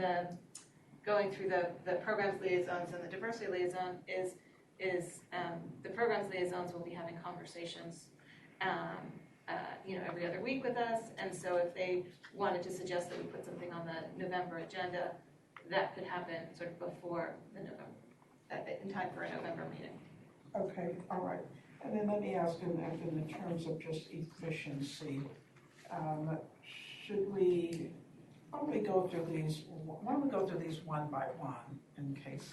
going through the programs liaisons and the diversity liaison is the programs liaisons will be having conversations every other week with us. And so if they wanted to suggest that we put something on the November agenda, that could happen sort of before the November, in time for a November meeting. Okay, all right. And then let me ask in terms of just efficiency, should we, why don't we go through these one by one in case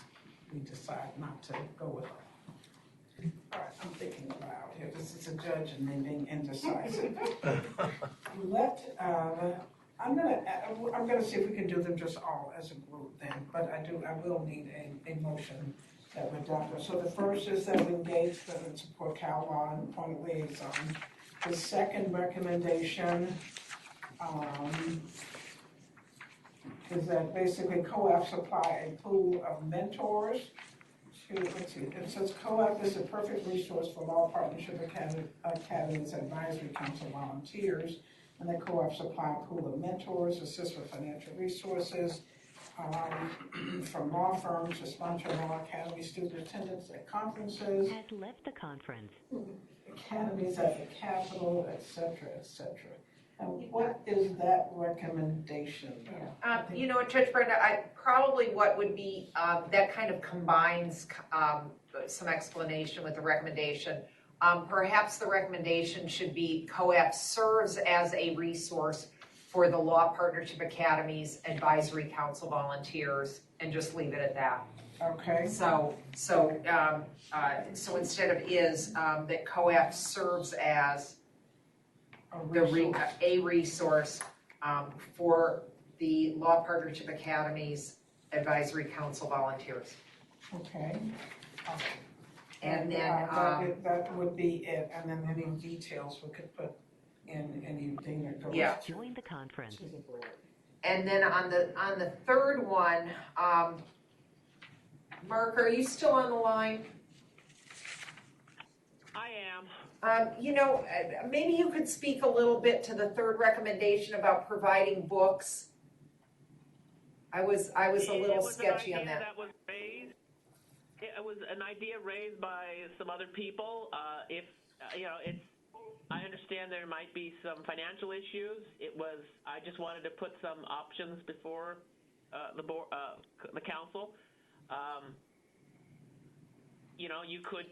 we decide not to go with them? All right, I'm thinking aloud here. This is a judge and me being indecisive. I'm gonna see if we can do them just all as a group then, but I will need a motion that we're done with. So the first is that we engage and support Cal Law and appoint a liaison. The second recommendation is that basically COAF supply a pool of mentors to, let's see, it says COAF is a perfect resource for Law Partnership Academies Advisory Council volunteers, and the COAF supply a pool of mentors, assist with financial resources, from law firms to sponsor law academy student attendance at conferences. Has left the conference. Academies at the Capitol, et cetera, et cetera. And what is that recommendation? Judge Brenda, probably what would be, that kind of combines some explanation with the recommendation. Perhaps the recommendation should be COAF serves as a resource for the Law Partnership Academies Advisory Council volunteers, and just leave it at that. Okay. So instead of that COAF serves as a resource for the Law Partnership Academies Advisory Council volunteers. Okay. And then that would be it. And then any details we could put in anything that goes. Yeah. Join the conference. To the board. And then on the third one, Mark, are you still on the line? I am. Maybe you could speak a little bit to the third recommendation about providing books. I was a little sketchy on that. It was an idea raised by some other people. I understand there might be some financial issues. I just wanted to put some options before the board, the council. You could,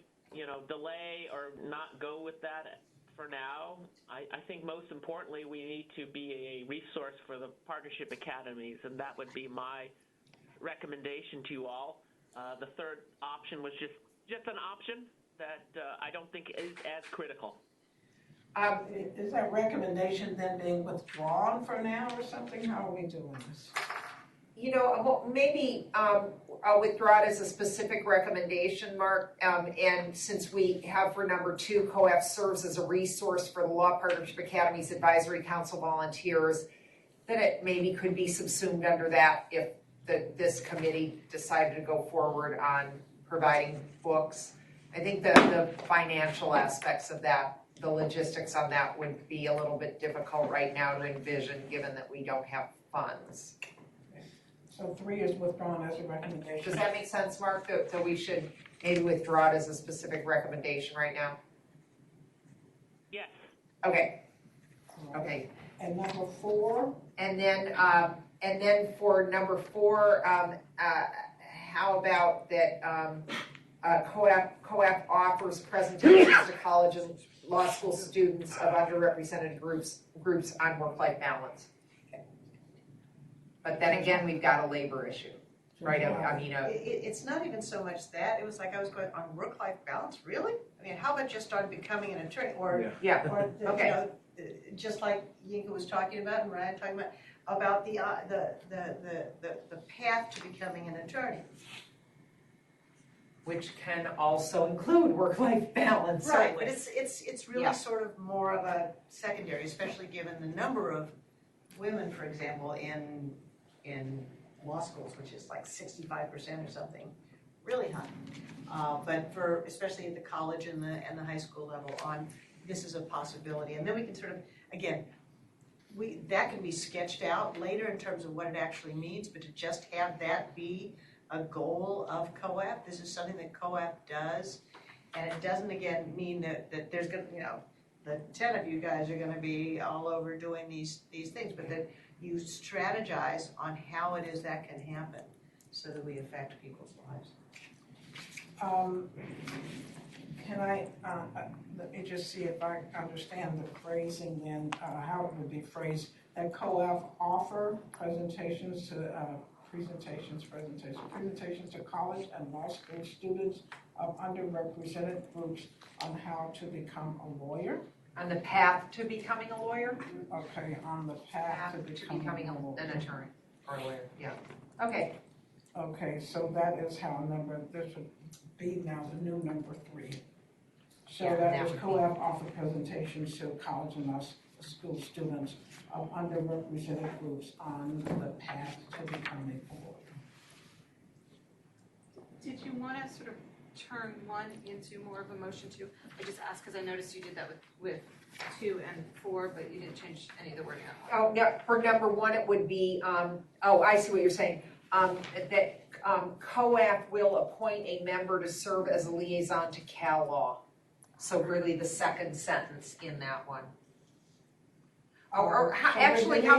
delay or not go with that for now. I think most importantly, we need to be a resource for the partnership academies, and that would be my recommendation to you all. The third option was just an option that I don't think is as critical. Is that recommendation then being withdrawn for now or something? How are we doing this? Maybe I'll withdraw it as a specific recommendation, Mark. And since we have for number 2, COAF serves as a resource for the Law Partnership Academies Advisory Council volunteers, then it maybe could be subsumed under that if this committee decided to go forward on providing books. I think the financial aspects of that, the logistics on that would be a little bit difficult right now to envision, given that we don't have funds. So 3 is withdrawn as a recommendation. Does that make sense, Mark, that we should maybe withdraw it as a specific recommendation right now? Yes. Okay. Okay. And number 4? And then for number 4, how about that COAF offers presentations to college and law school students of underrepresented groups on work-life balance. But then again, we've got a labor issue, right? It's not even so much that. It was like I was going, on work-life balance, really? I mean, how about just on becoming an attorney? Or okay. Just like Yinka was talking about and Ryan talking about the path to becoming an attorney. Which can also include work-life balance. Right, certainly. but it's really sort of more of a secondary, especially given the number of women, for example, in law schools, which is like 65% or something, really high. But for especially at the college and the high school level this is a possibility. And then we can sort of, again, that can be sketched out later in terms of what it actually means, but to just have that be a goal of COAF, this is something that COAF does, and it doesn't, again, mean that there's going to, the 10 of you guys are gonna be all over doing these things, but that you strategize on how it is that can happen so that we affect people's lives. Can I, let me just see if I understand the phrasing then, how it would be phrased, that COAF offer presentations to, presentations to college and law school students of underrepresented groups on how to become a lawyer? On the path to becoming a lawyer? Okay, on the path to becoming a lawyer. An attorney or a lawyer, yeah. Okay. Okay, so that is how this would be now the new number 3. So Yeah, that that is would be- COAF offer presentations to college and law school students of underrepresented groups on the path to becoming a lawyer. Did you want to sort of turn 1 into more of a motion 2? I just asked because I noticed you did that with 2 and 4, but you didn't change any of the wording. Oh, no, for number 1, it would be, oh, I see what you're saying. That COAF will appoint a member to serve as a liaison to Cal Law. So really the second sentence in that one. Or how, So actually, how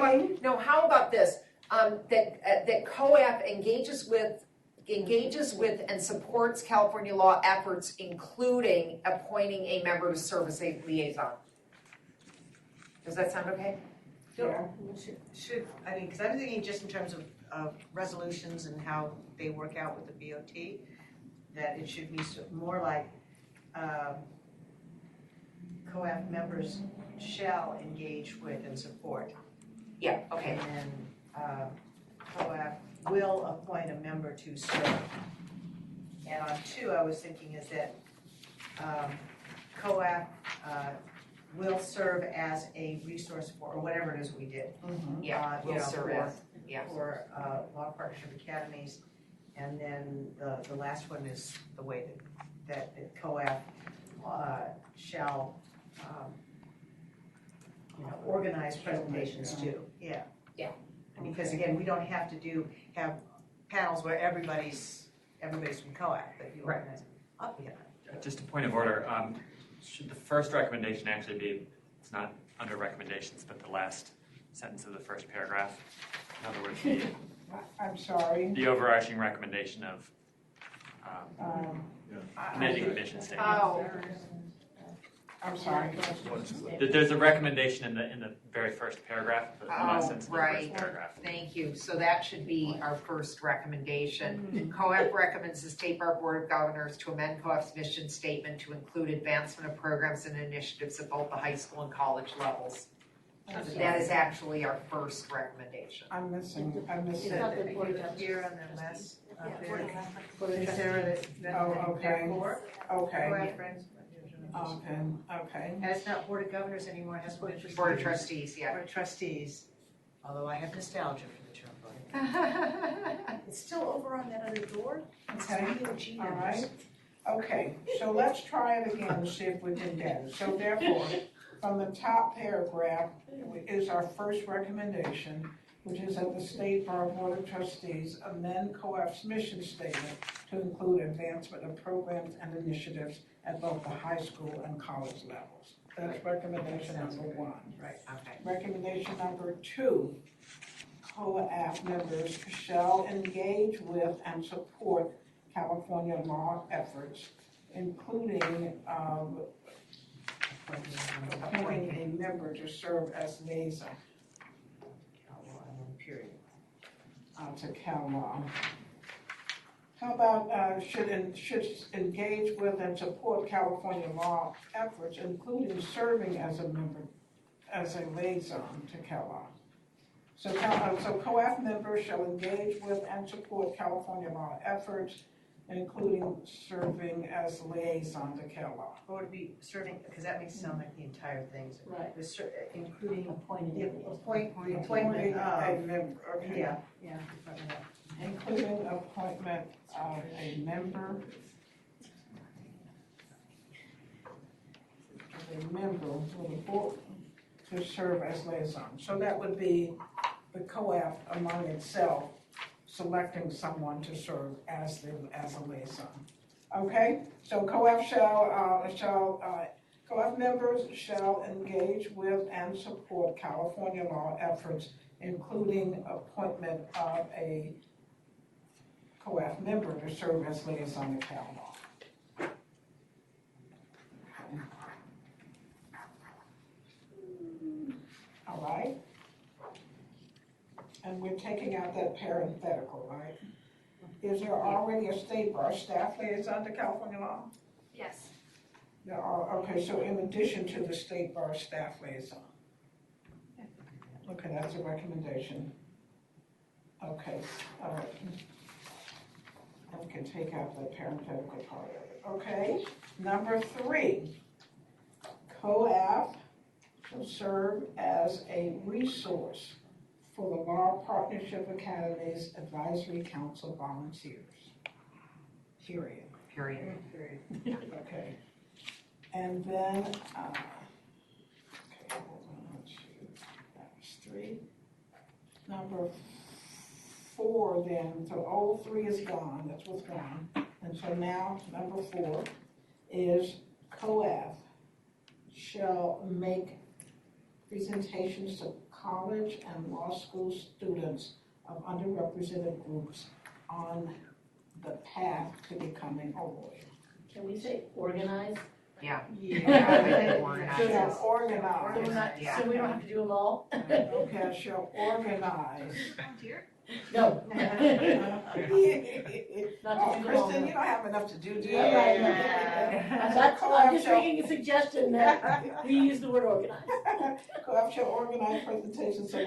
about this? That COAF engages with and supports California law efforts, including appointing a member to serve as a liaison. Does that sound okay? Yeah. Should, I mean, because I'm thinking just in terms of resolutions and how they work out with the BOT, that it should be more like COAF members shall engage with and support. Yeah, okay. And then COAF will appoint a member to serve. And on 2, I was thinking is that COAF will serve as a resource for, or whatever it is we did. Yeah, will serve as, yeah. For Law Partnership Academies. And then the last one is the way that COAF shall organize presentations too. Yeah. Yeah. Because again, we don't have to have panels where everybody's from COAF, but you organize up here. Just a point of order, should the first recommendation actually be, it's not under recommendations, but the last sentence of the first paragraph? In other words, I'm sorry. the overarching recommendation of amending the mission statement. Oh. I'm sorry. There's a recommendation in the very first paragraph, the last sentence of the Right. first paragraph. Thank you. So that should be our first recommendation. COAF recommends the State Bar Board of Governors to amend COAF's mission statement to include advancement of programs and initiatives at both the high school and college levels. That is actually our first recommendation. I'm missing. Here on the last page. Sarah, Oh, okay. Okay. Okay. And it's not Board of Governors anymore, it has Board of Trustees. Board of Trustees, yeah. Board of Trustees, although I have nostalgia for the term. It's still over on that other door. Okay, all right. Okay, so let's try it again and see if we can get it. So therefore, from the top paragraph is our first recommendation, which is that the State Bar Board of Trustees amend COAF's mission statement to include advancement of programs and initiatives at both the high school and college levels. That's recommendation number 1. Right. Okay. Recommendation number 2, COAF members shall engage with and support California law efforts, including appointing a member to serve as liaison to Cal Law. How about should engage with and support California law efforts, including serving as a member, as a liaison to Cal Law. So COAF members shall engage with and support California law efforts, including serving as liaison to Cal Law. Or would it be serving, because that makes it sound like the entire thing. Right. Including appointment a member, okay. Yeah. Including appointment of a member of the board to serve as liaison. So that would be the COAF among itself selecting someone to serve as a liaison. Okay, so COAF shall Co-op members shall engage with and support California law efforts, including appointment of a co-op member to serve as liaison to Cal law. All right. And we're taking out that parenthetical, right? Is there already a state bar staff liaison to California law? Yes. There are, okay, so in addition to the state bar staff liaison. Okay, that's a recommendation. Okay, all right. And we can take out the parenthetical part of it. Okay, number 3, COAF will serve as a resource for the Law Partnership Academy's Advisory Council volunteers. Period. Okay. And then, okay, hold on, that was 3. Number 4 then, so old 3 is gone, that's what's gone. And so now, number 4 is COAF shall make presentations to college and law school students of underrepresented groups on the path to becoming a lawyer. Can we say organize? Yeah. Yeah. Organize. Shall organize. Yeah. So we don't have to do them all? Okay, shall organize. Volunteer? No. Oh, Kristen, you don't have enough to do, do you? I'm just making a suggestion that we use the word organize. Co-op shall organize presentations to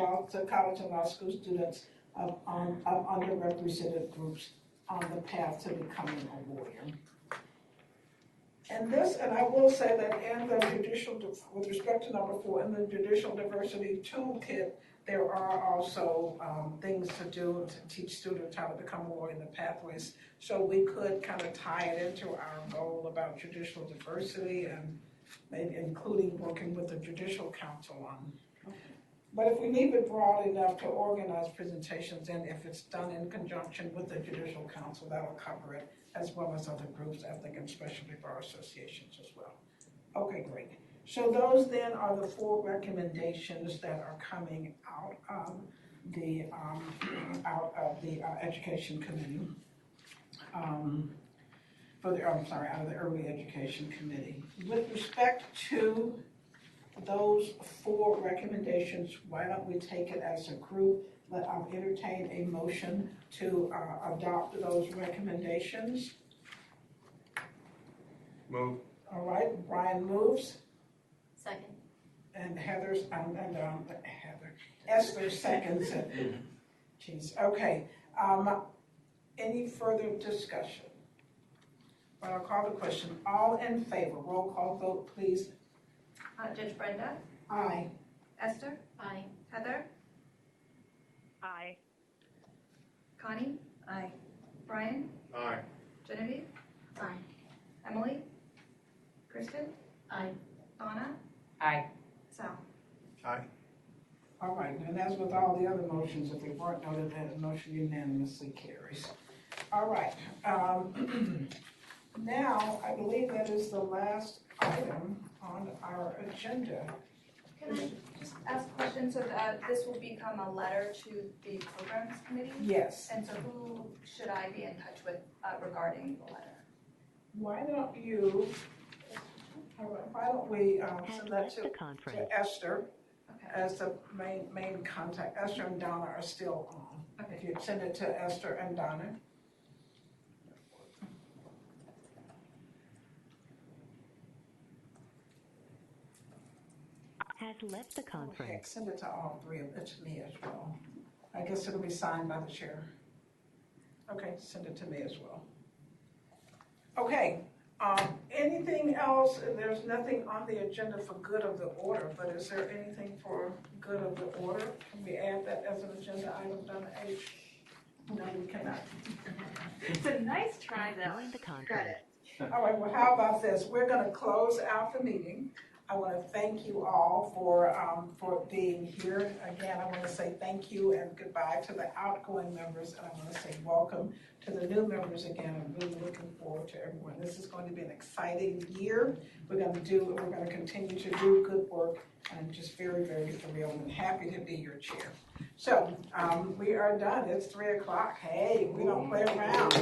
college and law school students of underrepresented groups on the path to becoming a lawyer. And this, and I will say that in the judicial, with respect to number 4, in the judicial diversity toolkit, there are also things to do to teach students how to become a lawyer in the pathways. So we could kind of tie it into our goal about judicial diversity and maybe including working with the Judicial Council on. But if we leave it broad enough to organize presentations, and if it's done in conjunction with the Judicial Council, that'll cover it, as well as other groups, ethnic and specialty bar associations as well. Okay, great. So those then are the 4 recommendations that are coming out of the Education Committee. Out of the Early Education Committee. With respect to those 4 recommendations, why don't we take it as a group? I'll entertain a motion to adopt those recommendations. Move. All right, Brian moves. Second. And Esther seconds it. Jeez, okay. Any further discussion? Well, I'll call the question. All in favor, roll call vote, please. Judge Brenda? Aye. Esther? Aye. Heather? Aye. Connie? Aye. Brian? Aye. Genevieve? Aye. Emily? Kristen? Aye. Donna? Aye. Sal? Aye. All right, and as with all the other motions, if they weren't noted, that motion unanimously carries. All right. Now, I believe that is the last item on our agenda. Can I just ask a question? So this will become a letter to the programs committee? Yes. And so who should I be in touch with regarding the letter? Why don't you, why don't we send that to Esther as the main contact. Esther and Donna are still on. Okay. If you send it to Esther and Donna. Has left the conference. Okay, send it to all 3 of them, to me as well. I guess it'll be signed by the chair. Okay, send it to me as well. Okay, anything else? There's nothing on the agenda for good of the order, but is there anything for good of the order? Can we add that as an agenda item, Donna H? No, we cannot. It's a nice try, though. Join the conference. All right, well, how about this? We're going to close out the meeting. I want to thank you all for being here. Again, I want to say thank you and goodbye to the outgoing members, and I want to say welcome to the new members again. I'm really looking forward to everyone. This is going to be an exciting year. We're going to continue to do good work, and I'm just very, very thrilled and happy to be your chair. So we are done. It's 3 o'clock. Hey, we don't play around.